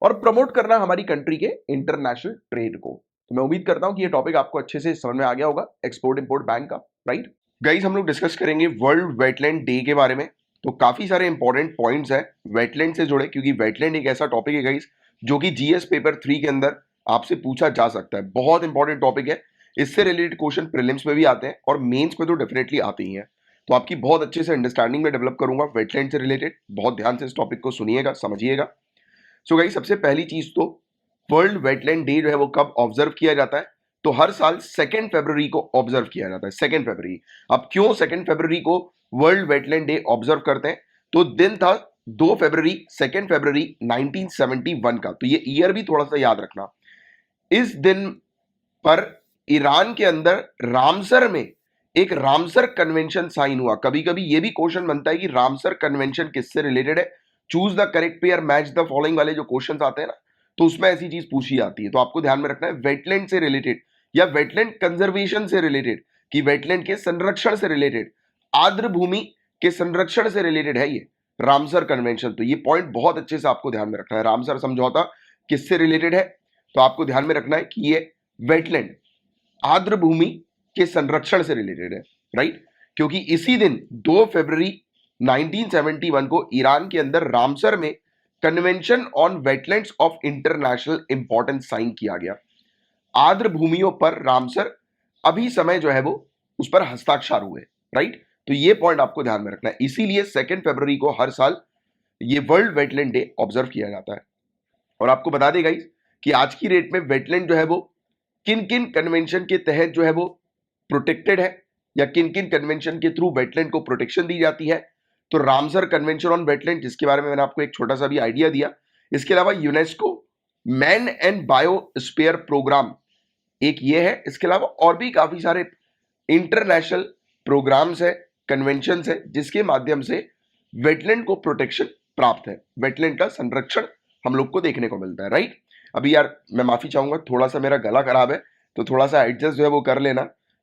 और प्रमोट करना हमारी कंट्री के इंटरनेशनल ट्रेड को। तो मैं उम्मीद करता हूं कि ये टॉपिक आपको अच्छे से समझ में आ गया होगा एक्सपोर्ट इंपोर्ट बैंक का, राइट। गाइस, हम लोग डिस्कस करेंगे वर्ल्ड वेटलैंड डे के बारे में। तो काफी सारे इंपॉर्टेंट पॉइंट्स है वेटलैंड से जुड़े, क्योंकि वेटलैंड एक ऐसा टॉपिक है गाइस जो कि जीएस पेपर 3 के अंदर आपसे पूछा जा सकता है। बहुत इंपॉर्टेंट टॉपिक है, इससे रिलेटेड क्वेश्चन प्रीलिम्स में भी आते हैं और मेंस में तो डेफिनेटली आते ही हैं। तो आपकी बहुत अच्छे से अंडरस्टैंडिंग में डेवलप करूंगा वेटलैंड से रिलेटेड। बहुत ध्यान से इस टॉपिक को सुनिएगा, समझिएगा। सो गाइस, सबसे पहली चीज तो वर्ल्ड वेटलैंड डे जो है वो कब ऑब्जर्व किया जाता है? तो हर साल 2 फरवरी को ऑब्जर्व किया जाता है, 2 फरवरी। अब क्यों 2 फरवरी को वर्ल्ड वेटलैंड डे ऑब्जर्व करते हैं? तो दिन था 2 फरवरी 2 फरवरी 1971 का। तो ये ईयर भी थोड़ा सा याद रखना। इस दिन पर ईरान के अंदर रामसर में एक रामसर कन्वेंशन साइन हुआ। कभी कभी ये भी क्वेश्चन बनता है कि रामसर कन्वेंशन किससे रिलेटेड है? Choose the correct pair match the following वाले जो क्वेश्चंस आते हैं ना, तो उसमें ऐसी चीज पूछी जाती है। तो आपको ध्यान में रखना है वेटलैंड से रिलेटेड या वेटलैंड कंजर्वेशन से रिलेटेड, कि वेटलैंड के संरक्षण से रिलेटेड, आर्द्र भूमि के संरक्षण से रिलेटेड है ये रामसर कन्वेंशन। तो ये पॉइंट बहुत अच्छे से आपको ध्यान में रखना है। रामसर समझौता किससे रिलेटेड है? तो आपको ध्यान में रखना है कि ये वेटलैंड आर्द्र भूमि के संरक्षण से रिलेटेड है, राइट। क्योंकि इसी दिन 2 फरवरी 1971 को ईरान के अंदर रामसर में convention on wetlands of international importance sign किया गया। आर्द्र भूमियों पर रामसर अभी समय जो है वो उस पर हस्ताक्षर हुए, राइट। तो ये पॉइंट आपको ध्यान में रखना है। इसीलिए 2 फरवरी को हर साल ये वर्ल्ड वेटलैंड डे ऑब्जर्व किया जाता है। और आपको बता देगा कि आज की डेट में वेटलैंड जो है वो किन किन कन्वेंशन के तहत जो है वो प्रोटेक्टेड है, या किन किन कन्वेंशन के थ्रू वेटलैंड को प्रोटेक्शन दी जाती है। तो रामसर कन्वेंशन ऑन वेटलैंड, जिसके बारे में मैंने आपको एक छोटा सा भी आइडिया दिया। इसके अलावा UNESCO man and biosphere programme एक ये है। इसके अलावा और भी काफी सारे इंटरनेशनल प्रोग्राम्स है, कन्वेंशन है, जिसके माध्यम से वेटलैंड को प्रोटेक्शन प्राप्त है, वेटलैंड का संरक्षण हम लोग को देखने को मिलता है, राइट। अभी यार मैं माफी चाहूंगा, थोड़ा सा मेरा गला खराब है, तो थोड़ा सा एडजस्ट जो है वो कर लेना।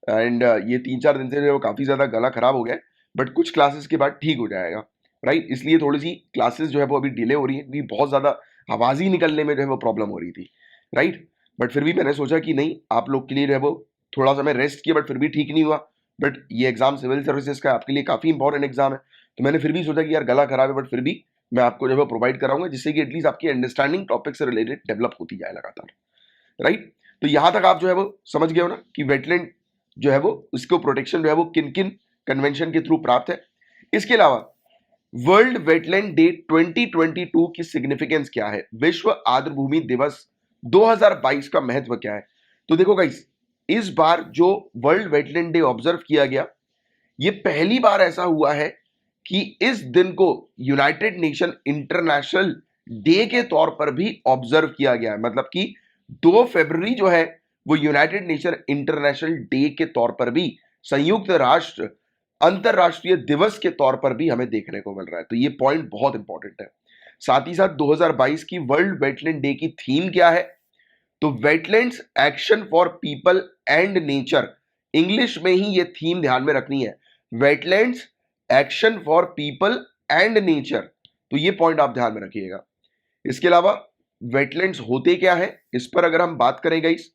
एंड ये 3-4 दिन से जो है वो काफी ज्यादा गला खराब हो गया है, बट कुछ क्लासेस के बाद ठीक हो जाएगा, राइट। इसलिए थोड़ी सी क्लासेस जो है वो अभी डिले हो रही है, क्योंकि बहुत ज्यादा आवाज ही निकलने में जो है वो प्रॉब्लम हो रही थी, राइट। बट फिर भी मैंने सोचा कि नहीं, आप लोग के लिए जो है वो थोड़ा सा मैं रेस्ट किया, बट फिर भी ठीक नहीं हुआ। बट ये एग्जाम सिविल सर्विसेज का आपके लिए काफी इंपॉर्टेंट एग्जाम है, तो मैंने फिर भी सोचा कि यार गला खराब है, बट फिर भी मैं आपको जो है प्रोवाइड कराऊंगा, जिससे कि एटलीस्ट आपकी अंडरस्टैंडिंग टॉपिक से रिलेटेड डेवलप होती जाए लगातार, राइट। तो यहां तक आप जो है वो समझ गए हो ना कि वेटलैंड जो है वो उसको प्रोटेक्शन जो है वो किन किन कन्वेंशन के थ्रू प्राप्त है। इसके अलावा वर्ल्ड वेटलैंड डे 2022 की सिग्निफिकेंस क्या है? विश्व आर्द्र भूमि दिवस 2022 का महत्व क्या है? तो देखो गाइस, इस बार जो वर्ल्ड वेटलैंड डे ऑब्जर्व किया गया, ये पहली बार ऐसा हुआ है कि इस दिन को यूनाइटेड नेशन इंटरनेशनल डे के तौर पर भी ऑब्जर्व किया गया है। मतलब कि 2 फरवरी जो है वो यूनाइटेड नेशन इंटरनेशनल डे के तौर पर भी, संयुक्त राष्ट्र अंतरराष्ट्रीय दिवस के तौर पर भी हमें देखने को मिल रहा है। तो ये पॉइंट बहुत इंपॉर्टेंट है। साथ ही साथ 2022 की वर्ल्ड वेटलैंड डे की थीम क्या है? तो wetlands action for people and nature, English में ही ये थीम ध्यान में रखनी है, wetlands action for people and nature. तो ये पॉइंट आप ध्यान में रखिएगा। इसके अलावा वेटलैंड्स होते क्या है, इस पर अगर हम बात करें गाइस,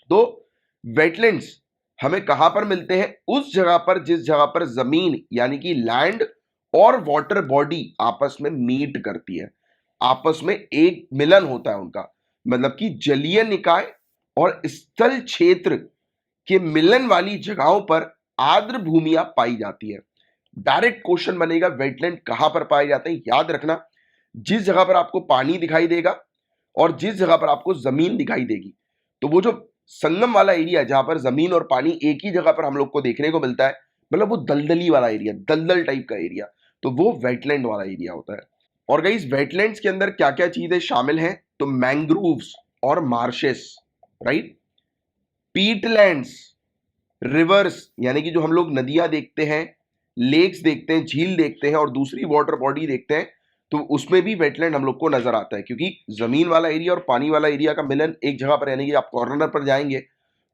तो वेटलैंड्स हमें कहां पर मिलते हैं? उस जगह पर जिस जगह पर जमीन यानी कि लैंड और वाटर बॉडी आपस में मीट करती है, आपस में एक मिलन होता है उनका। मतलब कि जलीय निकाय और स्थल क्षेत्र के मिलन वाली जगहों पर आर्द्र भूमियां पाई जाती है। डायरेक्ट क्वेश्चन बनेगा वेटलैंड कहां पर पाए जाते हैं? याद रखना, जिस जगह पर आपको पानी दिखाई देगा और जिस जगह पर आपको जमीन दिखाई देगी, तो वो जो संगम वाला एरिया जहां पर जमीन और पानी एक ही जगह पर हम लोग को देखने को मिलता है, मतलब वो दलदली वाला एरिया, दलदल टाइप का एरिया, तो वो वेटलैंड वाला एरिया होता है। और गाइस, वेटलैंड्स के अंदर क्या क्या चीजें शामिल हैं? तो मैंग्रोव्स और मार्शेस, राइट, पीटलैंड्स, रिवर्स यानी कि जो हम लोग नदियां देखते हैं, लेक्स देखते हैं, झील देखते हैं और दूसरी वाटर बॉडी देखते हैं, तो उसमें भी वेटलैंड हम लोग को नजर आता है, क्योंकि जमीन वाला एरिया और पानी वाला एरिया का मिलन एक जगह पर, यानी कि आप कॉर्नर पर जाएंगे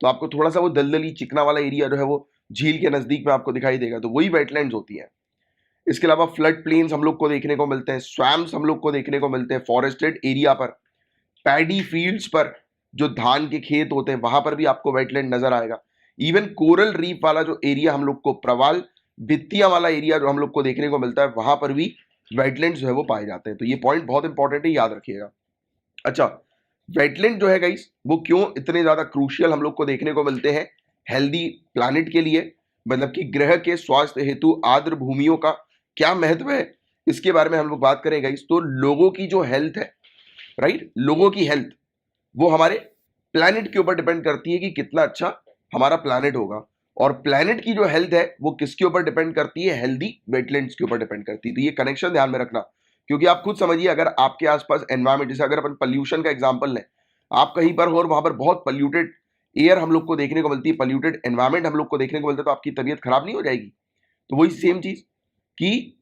तो आपको थोड़ा सा वो दलदली चिकना वाला एरिया जो है वो झील के नजदीक में आपको दिखाई देगा, तो वही वेटलैंड्स होती है। इसके अलावा फ्लड प्लेन्स हम लोग को देखने को मिलते हैं, स्वैम्स हम लोग को देखने को मिलते हैं फॉरेस्टेड एरिया पर, पैडी फील्ड्स पर, जो धान के खेत होते हैं वहां पर भी आपको वेटलैंड नजर आएगा। इवन कोरल रीफ वाला जो एरिया हम लोग को, प्रवाल भित्तियां वाला एरिया जो हम लोग को देखने को मिलता है, वहां पर भी वेटलैंड जो है वो पाए जाते हैं। तो ये पॉइंट बहुत इंपॉर्टेंट है, याद रखिएगा। अच्छा, वेटलैंड जो है गाइस वो क्यों इतने ज्यादा क्रूशियल हम लोग को देखने को मिलते हैं हेल्दी प्लैनेट के लिए, मतलब कि ग्रह के स्वास्थ्य हेतु आर्द्र भूमियों का क्या महत्व है, इसके बारे में हम लोग बात करें गाइस। तो लोगों की जो हेल्थ है, राइट, लोगों की हेल्थ वो हमारे प्लैनेट के ऊपर डिपेंड करती है कि कितना अच्छा हमारा प्लैनेट होगा, और प्लैनेट की जो हेल्थ है वो किसके ऊपर डिपेंड करती है, हेल्दी वेटलैंड्स के ऊपर डिपेंड करती है। तो ये कनेक्शन ध्यान में रखना, क्योंकि आप खुद समझिए, अगर आपके आसपास एनवायरमेंट, जैसे अगर अपन पोल्यूशन का एग्जांपल लें, आप कहीं पर हो और वहां पर बहुत पोल्यूटेड एयर हम लोग को देखने को मिलती है, पोल्यूटेड एनवायरमेंट हम लोग को देखने को मिलता है, तो आपकी तबीयत खराब नहीं हो जाएगी। तो वही सेम चीज कि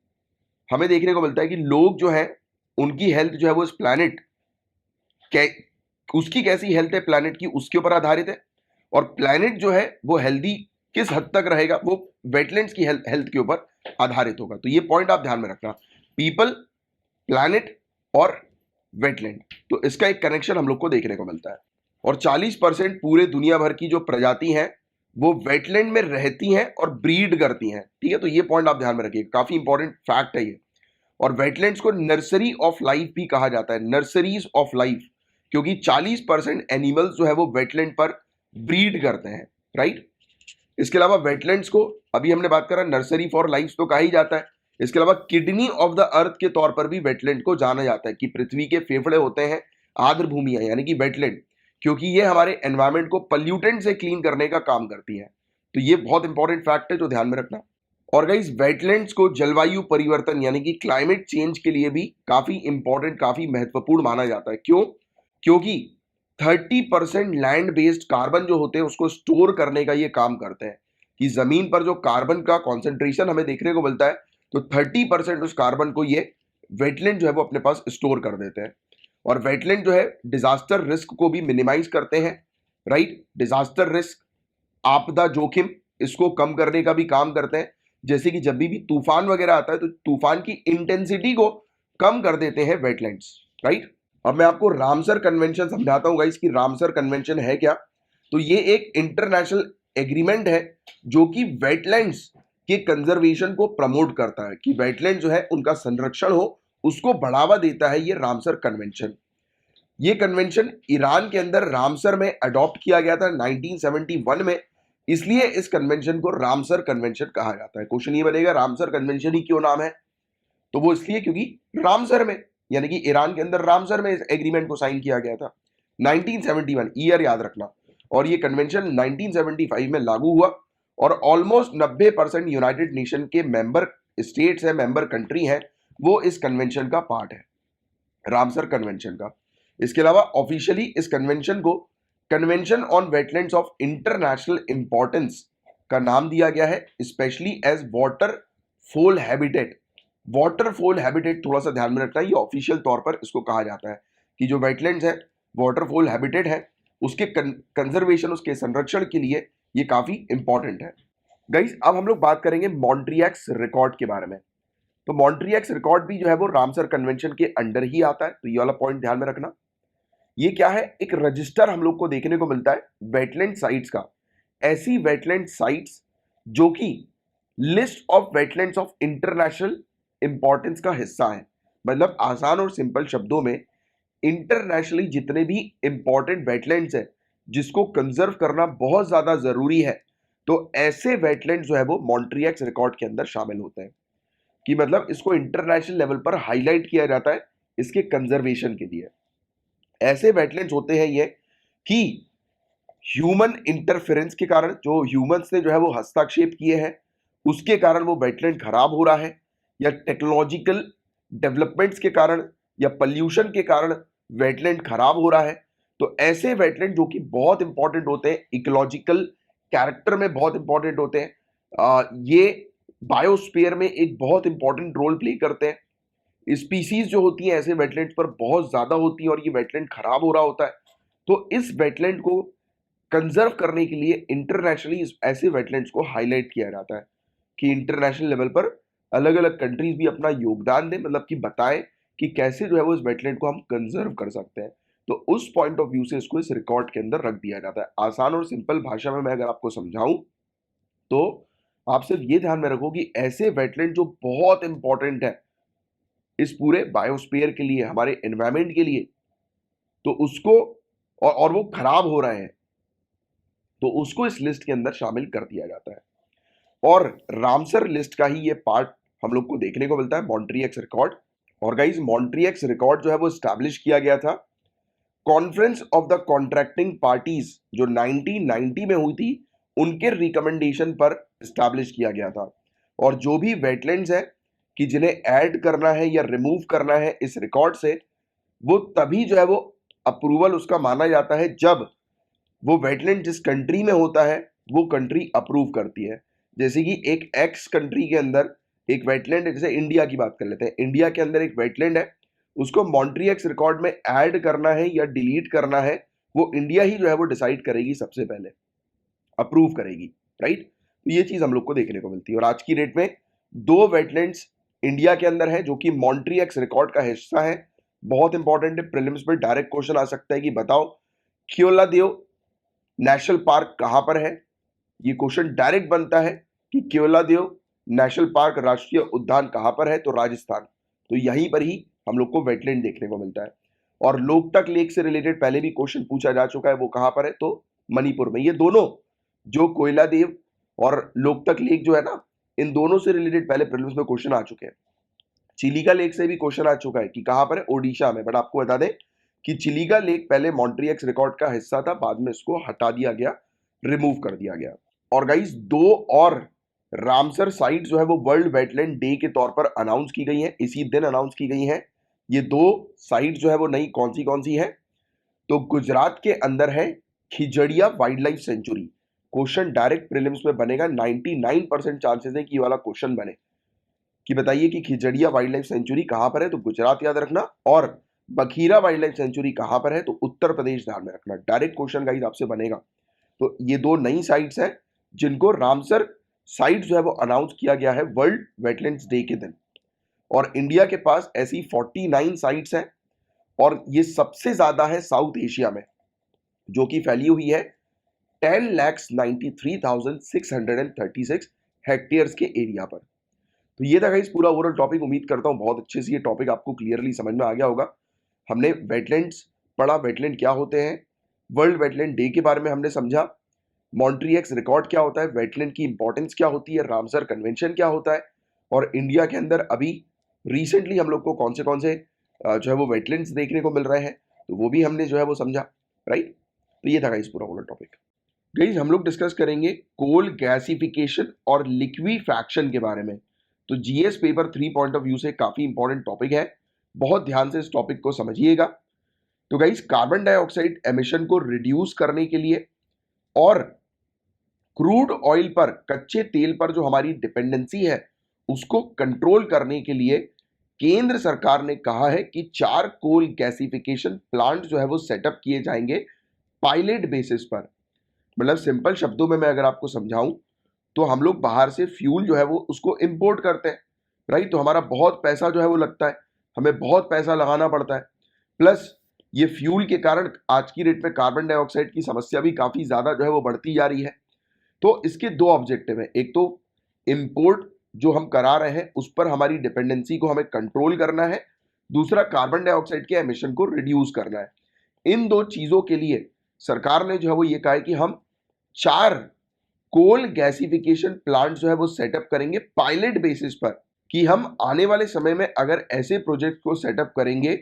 हमें देखने को मिलता है कि लोग जो है उनकी हेल्थ जो है वो इस प्लैनेट, उसकी कैसी हेल्थ है प्लैनेट की, उसके ऊपर आधारित है। और प्लैनेट जो है वो हेल्दी किस हद तक रहेगा, वो वेटलैंड्स की हेल्थ के ऊपर आधारित होगा। तो ये पॉइंट आप ध्यान में रखना, पीपल, प्लैनेट और वेटलैंड, तो इसका एक कनेक्शन हम लोग को देखने को मिलता है। और 40% पूरे दुनिया भर की जो प्रजाति हैं वो वेटलैंड में रहती हैं और ब्रीड करती हैं, ठीक है। तो ये पॉइंट आप ध्यान में रखिए, काफी इंपॉर्टेंट फैक्ट है ये। और वेटलैंड्स को नर्सरी ऑफ लाइफ भी कहा जाता है, नर्सरीज ऑफ लाइफ, क्योंकि 40% एनिमल्स जो है वो वेटलैंड पर ब्रीड करते हैं, राइट। इसके अलावा वेटलैंड्स को, अभी हमने बात करा नर्सरी फॉर लाइफ तो कहा ही जाता है, इसके अलावा किडनी ऑफ द अर्थ के तौर पर भी वेटलैंड को जाना जाता है, कि पृथ्वी के फेफड़े होते हैं आर्द्र भूमियां यानी कि वेटलैंड, क्योंकि ये हमारे एनवायरमेंट को पल्यूटेंट से क्लीन करने का काम करती है। तो ये बहुत इंपॉर्टेंट फैक्ट है जो ध्यान में रखना। और गाइस, वेटलैंड्स को जलवायु परिवर्तन यानी कि क्लाइमेट चेंज के लिए भी काफी इंपॉर्टेंट, काफी महत्वपूर्ण माना जाता है। क्यों? क्योंकि 30% लैंड बेस्ड कार्बन जो होते हैं उसको स्टोर करने का ये काम करते हैं, कि जमीन पर जो कार्बन का कॉन्सेंट्रेशन हमें देखने को मिलता है, तो 30% उस कार्बन को ये वेटलैंड जो है वो अपने पास स्टोर कर देते हैं। और वेटलैंड जो है डिजास्टर रिस्क को भी मिनिमाइज करते हैं, राइट। डिजास्टर रिस्क, आपदा जोखिम, इसको कम करने का भी काम करते हैं। जैसे कि जब भी तूफान वगैरह आता है तो तूफान की इंटेंसिटी को कम कर देते हैं वेटलैंड्स, राइट। अब मैं आपको रामसर कन्वेंशन समझाता हूं गाइस कि रामसर कन्वेंशन है क्या। तो ये एक इंटरनेशनल एग्रीमेंट है जो कि वेटलैंड्स के कंजर्वेशन को प्रमोट करता है, कि वेटलैंड जो है उनका संरक्षण हो, उसको बढ़ावा देता है ये रामसर कन्वेंशन। ये कन्वेंशन ईरान के अंदर रामसर में अडॉप्ट किया गया था 1971 में, इसलिए इस कन्वेंशन को रामसर कन्वेंशन कहा जाता है। क्वेश्चन ये बनेगा रामसर कन्वेंशन ही क्यों नाम है, तो वो इसलिए क्योंकि रामसर में, यानी कि ईरान के अंदर रामसर में इस एग्रीमेंट को साइन किया गया था 1971, ईयर याद रखना। और ये कन्वेंशन 1975 में लागू हुआ, और ऑलमोस्ट 90% यूनाइटेड नेशन के मेंबर स्टेट्स है, मेंबर कंट्री है, वो इस कन्वेंशन का पार्ट है, रामसर कन्वेंशन का। इसके अलावा ऑफिशियली इस कन्वेंशन को convention on wetlands of international importance का नाम दिया गया है, स्पेशली एज वाटर फोल हैबिटेट। वाटर फोल हैबिटेट थोड़ा सा ध्यान में रखना, ये ऑफिशियल तौर पर इसको कहा जाता है कि जो वेटलैंड्स है वाटर फोल हैबिटेट है, उसके कंजर्वेशन, उसके संरक्षण के लिए ये काफी इंपॉर्टेंट है। गाइस, अब हम लोग बात करेंगे मॉन्ट्रियक्स रिकॉर्ड के बारे में। तो मॉन्ट्रियक्स रिकॉर्ड भी जो है वो रामसर कन्वेंशन के अंडर ही आता है, तो ये वाला पॉइंट ध्यान में रखना। ये क्या है, एक रजिस्टर हम लोग को देखने को मिलता है वेटलैंड साइट्स का, ऐसी वेटलैंड साइट्स जो कि list of wetlands of international importance का हिस्सा है। मतलब आसान और सिंपल शब्दों में, इंटरनेशनली जितने भी इंपॉर्टेंट वेटलैंड्स हैं जिसको कंजर्व करना बहुत ज्यादा जरूरी है, तो ऐसे वेटलैंड जो है वो मॉन्ट्रियक्स रिकॉर्ड के अंदर शामिल होते हैं, कि मतलब इसको इंटरनेशनल लेवल पर हाईलाइट किया जाता है इसके कंजर्वेशन के लिए। ऐसे वेटलैंड्स होते हैं ये कि ह्यूमन इंटरफेरेंस के कारण, जो ह्यूमंस ने जो है वो हस्तक्षेप किए हैं, उसके कारण वो वेटलैंड खराब हो रहा है, या टेक्नोलॉजिकल डेवलपमेंट्स के कारण या पॉल्यूशन के कारण वेटलैंड खराब हो रहा है। तो ऐसे वेटलैंड जो कि बहुत इंपॉर्टेंट होते हैं इकोलॉजिकल कैरेक्टर में बहुत इंपॉर्टेंट होते हैं। ये बायोस्फीयर में एक बहुत इंपॉर्टेंट रोल प्ले करते हैं। स्पीसीज जो होती हैं ऐसे वेटलैंड पर बहुत ज्यादा होती है और ये वेटलैंड खराब हो रहा होता है। तो इस वेटलैंड को कंजर्व करने के लिए इंटरनेशनली ऐसे वेटलैंड्स को हाईलाइट किया जाता है कि इंटरनेशनल लेवल पर अलग अलग कंट्रीज भी अपना योगदान दें, मतलब कि बताएं कि कैसे जो है वो इस वेटलैंड को हम कंजर्व कर सकते हैं। तो उस पॉइंट ऑफ व्यू से इसको इस रिकॉर्ड के अंदर रख दिया जाता है। आसान और सिंपल भाषा में मैं अगर आपको समझाऊं तो आप सिर्फ ये ध्यान में रखो कि ऐसे वेटलैंड जो बहुत इंपॉर्टेंट है इस पूरे बायोस्फीयर के लिए, हमारे एनवायरमेंट के लिए, तो उसको और वो खराब हो रहे हैं तो उसको इस लिस्ट के अंदर शामिल कर दिया जाता है। और रामसर लिस्ट का ही ये पार्ट हम लोग को देखने को मिलता है, मॉन्ट्रियक्स रिकॉर्ड। और गाइस मॉन्ट्रियक्स रिकॉर्ड जो है वो स्टैब्लिश किया गया था conference of the contracting parties जो 1990 में हुई थी उनके रिकमेंडेशन पर स्टैब्लिश किया गया था। और जो भी वेटलैंड्स है कि जिन्हें ऐड करना है या रिमूव करना है इस रिकॉर्ड से, वो तभी जो है वो अप्रूवल उसका माना जाता है जब वो वेटलैंड जिस कंट्री में होता है वो कंट्री अप्रूव करती है। जैसे कि एक एक्स कंट्री के अंदर एक वेटलैंड है, जैसे इंडिया की बात कर लेते हैं, इंडिया के अंदर एक वेटलैंड है, उसको मॉन्ट्रियक्स रिकॉर्ड में ऐड करना है या डिलीट करना है, वो इंडिया ही जो है वो डिसाइड करेगी, सबसे पहले अप्रूव करेगी, राइट। तो ये चीज हम लोग को देखने को मिलती है। और आज की डेट में 2 वेटलैंड्स इंडिया के अंदर है जो कि मॉन्ट्रियक्स रिकॉर्ड का हिस्सा है। बहुत इंपॉर्टेंट है, प्रीलिम्स में डायरेक्ट क्वेश्चन आ सकता है कि बताओ केओलादेव नेशनल पार्क कहां पर है। ये क्वेश्चन डायरेक्ट बनता है कि केओलादेव नेशनल पार्क राष्ट्रीय उद्यान कहां पर है, तो राजस्थान। तो यहीं पर ही हम लोग को वेटलैंड देखने को मिलता है। और लोकटक लेक से रिलेटेड पहले भी क्वेश्चन पूछा जा चुका है, वो कहां पर है, तो मणिपुर में। ये दोनों जो कोयलादेव और लोकटक लेक जो है ना, इन दोनों से रिलेटेड पहले प्रीलिम्स में क्वेश्चन आ चुके हैं। चिलिका लेक से भी क्वेश्चन आ चुका है कि कहां पर है, ओडिशा में। बट आपको बता दें कि चिलिका लेक पहले मॉन्ट्रियक्स रिकॉर्ड का हिस्सा था, बाद में इसको हटा दिया गया, रिमूव कर दिया गया। और गाइस 2 और रामसर साइट जो है वो वर्ल्ड वेटलैंड डे के तौर पर अनाउंस की गई हैं, इसी दिन अनाउंस की गई हैं। ये 2 साइट जो है वो नई कौन सी है, तो गुजरात के अंदर है Khijadiya wild life sanctuary. Question direct prelims में बनेगा, 99% चांसेस है कि ये वाला क्वेश्चन बने कि बताइए कि खिजड़िया वाइल्ड लाइफ सेंचुरी कहां पर है, तो गुजरात याद रखना। और बखीरा वाइल्ड लाइफ सेंचुरी कहां पर है, तो उत्तर प्रदेश ध्यान में रखना। डायरेक्ट क्वेश्चन गाइस आपसे बनेगा। तो ये 2 नई साइट्स हैं जिनको रामसर साइट जो है वो अनाउंस किया गया है वर्ल्ड वेटलैंड्स डे के दिन। और इंडिया के पास ऐसी 49 साइट्स हैं और ये सबसे ज्यादा है साउथ एशिया में, जो कि फैली हुई है 10,93,636 हेक्टेयर्स के एरिया पर। तो ये था गाइस पूरा ओवरऑल टॉपिक। उम्मीद करता हूँ बहुत अच्छे से ये टॉपिक आपको क्लियरली समझ में आ गया होगा। हमने वेटलैंड्स पढ़ा, वेटलैंड क्या होते हैं, वर्ल्ड वेटलैंड डे के बारे में हमने समझा, मॉन्ट्रियक्स रिकॉर्ड क्या होता है, वेटलैंड की इंपॉर्टेंस क्या होती है, रामसर कन्वेंशन क्या होता है, और इंडिया के अंदर अभी रिसेंटली हम लोग को कौन से जो है वो वेटलैंड्स देखने को मिल रहे हैं, तो वो भी हमने जो है वो समझा, राइट। तो ये था गाइस पूरा ओवरऑल टॉपिक। गाइस हम लोग डिस्कस करेंगे कोल गैसिफिकेशन और लिक्विफैक्शन के बारे में। तो GS paper 3 point of view से काफी इंपॉर्टेंट टॉपिक है, बहुत ध्यान से इस टॉपिक को समझिएगा। तो गाइस कार्बन डाइऑक्साइड एमिशन को रिड्यूस करने के लिए और क्रूड ऑयल पर, कच्चे तेल पर जो हमारी डिपेंडेंसी है उसको कंट्रोल करने के लिए केंद्र सरकार ने कहा है कि 4 कोल गैसिफिकेशन प्लांट जो है वो सेटअप किए जाएंगे पायलट बेसिस पर। मतलब सिंपल शब्दों में मैं अगर आपको समझाऊं तो हम लोग बाहर से फ्यूल जो है वो उसको इंपोर्ट करते हैं, राइट। तो हमारा बहुत पैसा जो है वो लगता है, हमें बहुत पैसा लगाना पड़ता है। प्लस ये फ्यूल के कारण आज की डेट में कार्बन डाइऑक्साइड की समस्या भी काफी ज्यादा जो है वो बढ़ती जा रही है। तो इसके 2 ऑब्जेक्टिव है, एक तो इंपोर्ट जो हम करा रहे हैं उस पर हमारी डिपेंडेंसी को हमें कंट्रोल करना है, दूसरा कार्बन डाइऑक्साइड के एमिशन को रिड्यूस करना है। इन 2 चीजों के लिए सरकार ने जो है वो ये कहा है कि हम 4 कोल गैसिफिकेशन प्लांट जो है वो सेटअप करेंगे पायलट बेसिस पर, कि हम आने वाले समय में अगर ऐसे प्रोजेक्ट को सेटअप करेंगे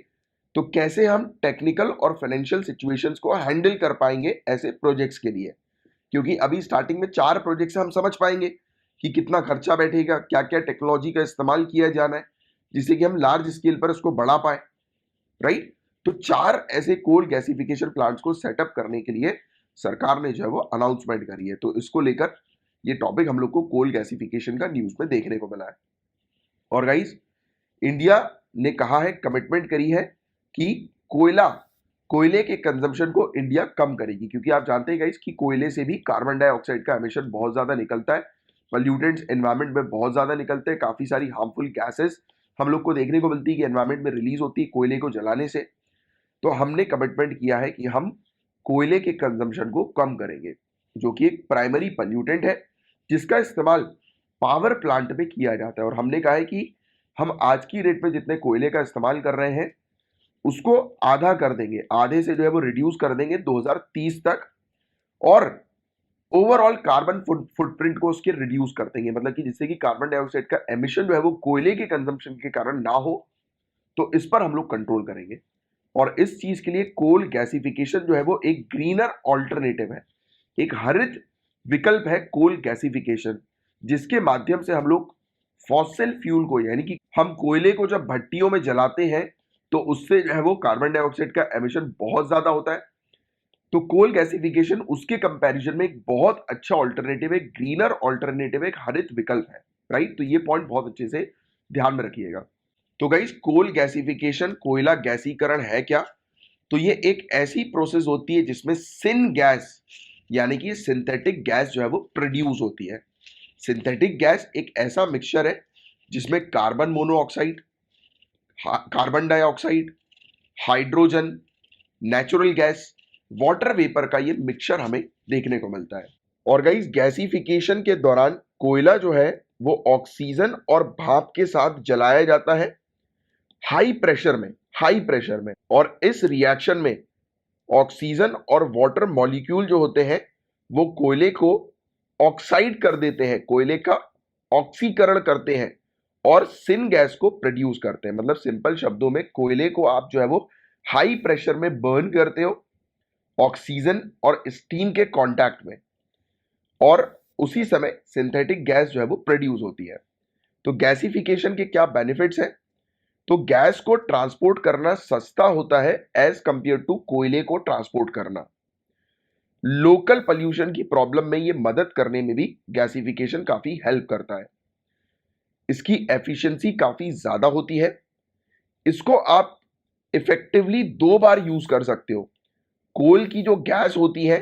तो कैसे हम टेक्निकल और फाइनेंशियल सिचुएशंस को हैंडल कर पाएंगे ऐसे प्रोजेक्ट्स के लिए। क्योंकि अभी स्टार्टिंग में 4 प्रोजेक्ट से हम समझ पाएंगे कि कितना खर्चा बैठेगा, क्या क्या टेक्नोलॉजी का इस्तेमाल किया जाना है जिससे कि हम लार्ज स्केल पर उसको बढ़ा पाए, राइट। तो 4 ऐसे कोल गैसिफिकेशन प्लांट्स को सेटअप करने के लिए सरकार ने जो है वो अनाउंसमेंट करी है। तो इसको लेकर ये टॉपिक हम लोग को कोल गैसिफिकेशन का न्यूज में देखने को मिला है। और गाइस, इंडिया ने कहा है, कमिटमेंट करी है कि कोयले के कंजम्पशन को इंडिया कम करेगी, क्योंकि आप जानते हैं गाइस कि कोयले से भी कार्बन डाइऑक्साइड का एमिशन बहुत ज्यादा निकलता है, पॉल्यूटेंट्स एनवायरनमेंट में बहुत ज्यादा निकलते हैं, काफी सारी हार्मफुल गैसेस हम लोग को देखने को मिलती है कि एनवायरनमेंट में रिलीज होती है कोयले को जलाने से। तो हमने कमिटमेंट किया है कि हम कोयले के कंजम्पशन को कम करेंगे, जो कि एक प्राइमरी पॉल्यूटेंट है जिसका इस्तेमाल पावर प्लांट में किया जाता है। और हमने कहा है कि हम आज की रेट में जितने कोयले का इस्तेमाल कर रहे हैं उसको आधा कर देंगे, आधे से जो है वो रिड्यूस कर देंगे 2030 तक, और ओवरऑल कार्बन फुटप्रिंट को उसके रिड्यूस कर देंगे, मतलब कि जिससे कि कार्बन डाइऑक्साइड का एमिशन जो है वो कोयले के कंजम्पशन के कारण ना हो। तो इस पर हम लोग कंट्रोल करेंगे, और इस चीज के लिए कोल गैसिफिकेशन जो है वो एक ग्रीनर ऑल्टरनेटिव है, एक हरित विकल्प है कोल गैसिफिकेशन, जिसके माध्यम से हम लोग फॉसिल फ्यूल को, यानी कि हम कोयले को जब भट्टियों में जलाते हैं तो उससे जो है वो कार्बन डाइऑक्साइड का एमिशन बहुत ज्यादा होता है। तो कोल गैसिफिकेशन उसके कंपैरिजन में एक बहुत अच्छा ऑल्टरनेटिव है, ग्रीनर ऑल्टरनेटिव, एक हरित विकल्प है, राइट। तो ये पॉइंट बहुत अच्छे से ध्यान में रखिएगा। तो गाइस, कोल गैसिफिकेशन, कोयला गैसीकरण है क्या? तो ये एक ऐसी प्रोसेस होती है जिसमें सिन गैस, यानी कि सिंथेटिक गैस जो है वो प्रोड्यूस होती है। सिंथेटिक गैस एक ऐसा मिक्सचर है जिसमें carbon monoxide, carbon dioxide, hydrogen, natural gas, water vapour का ये मिक्सचर हमें देखने को मिलता है। और गाइस, गैसिफिकेशन के दौरान कोयला जो है वो ऑक्सीजन और भाप के साथ जलाया जाता है हाई प्रेशर में, और इस रिएक्शन में ऑक्सीजन और वाटर मॉलिक्यूल जो होते हैं वो कोयले को ऑक्साइड कर देते हैं, कोयले का ऑक्सीकरण करते हैं और सिन गैस को प्रोड्यूस करते हैं। मतलब सिंपल शब्दों में, कोयले को आप जो है वो हाई प्रेशर में बर्न करते हो ऑक्सीजन और स्टीम के कांटेक्ट में, और उसी समय सिंथेटिक गैस जो है वो प्रोड्यूस होती है। तो गैसिफिकेशन के क्या बेनिफिट्स हैं? तो गैस को ट्रांसपोर्ट करना सस्ता होता है एज कंपेयर टू कोयले को ट्रांसपोर्ट करना। लोकल पोल्यूशन की प्रॉब्लम में ये मदद करने में भी गैसिफिकेशन काफी हेल्प करता है। इसकी एफिशिएंसी काफी ज्यादा होती है। इसको आप इफेक्टिवली 2 बार यूज कर सकते हो। कोल की जो गैस होती है,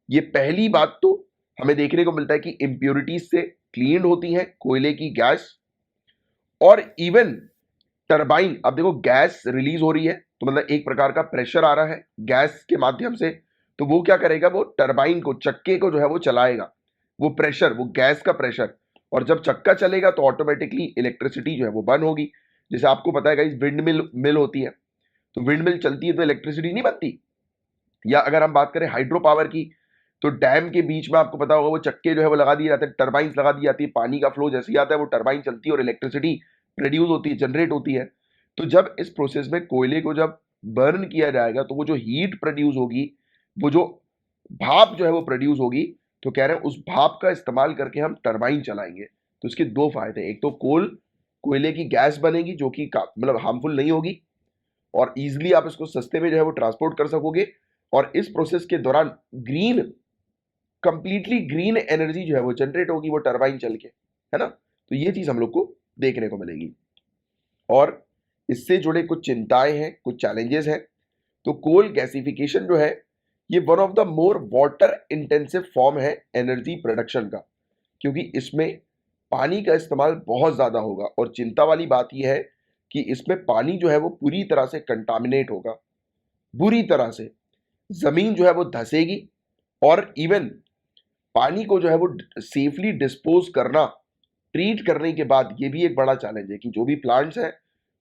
ये पहली बात तो हमें देखने को मिलता है कि इंप्योरिटीज से क्लीन होती है कोयले की गैस, और इवन टरबाइन, अब देखो गैस रिलीज हो रही है तो मतलब एक प्रकार का प्रेशर आ रहा है गैस के माध्यम से, तो वो क्या करेगा, वो टरबाइन को, चक्के को जो है वो चलाएगा, वो प्रेशर, वो गैस का प्रेशर, और जब चक्का चलेगा तो ऑटोमेटिकली इलेक्ट्रिसिटी जो है वो बर्न होगी। जैसे आपको पता है गाइस, विंड मिल होती है, तो विंड मिल चलती है तो इलेक्ट्रिसिटी नहीं बनती। या अगर हम बात करें हाइड्रो पावर की, तो डैम के बीच में आपको पता होगा वो चक्के जो है वो लगा दिए जाते हैं, टरबाइंस लगा दी जाती है, पानी का फ्लो जैसे ही आता है वो टरबाइन चलती है और इलेक्ट्रिसिटी प्रोड्यूस होती है, जनरेट होती है। तो जब इस प्रोसेस में कोयले को जब बर्न किया जाएगा तो वो जो हीट प्रोड्यूस होगी, वो जो भाप जो है वो प्रोड्यूस होगी, तो कह रहे हैं उस भाप का इस्तेमाल करके हम टरबाइन चलाएंगे। तो इसके 2 फायदे, एक तो कोयले की गैस बनेगी जो कि मतलब हार्मफुल नहीं होगी, और इजिली आप इसको सस्ते में जो है वो ट्रांसपोर्ट कर सकोगे, और इस प्रोसेस के दौरान कंप्लीटली ग्रीन एनर्जी जो है वो जनरेट होगी, वो टरबाइन चल के, है ना। तो ये चीज हम लोग को देखने को मिलेगी। और इससे जुड़े कुछ चिंताएं हैं, कुछ चैलेंजेस हैं। तो कोल गैसिफिकेशन जो है ये one of the more water intensive form है एनर्जी प्रोडक्शन का, क्योंकि इसमें पानी का इस्तेमाल बहुत ज्यादा होगा, और चिंता वाली बात यह है कि इसमें पानी जो है वो पूरी तरह से कंटामिनेट होगा, बुरी तरह से जमीन जो है वो धसेगी, और इवन पानी को जो है वो सेफली डिस्पोज करना, ट्रीट करने के बाद, ये भी एक बड़ा चैलेंज है कि जो भी प्लांट्स हैं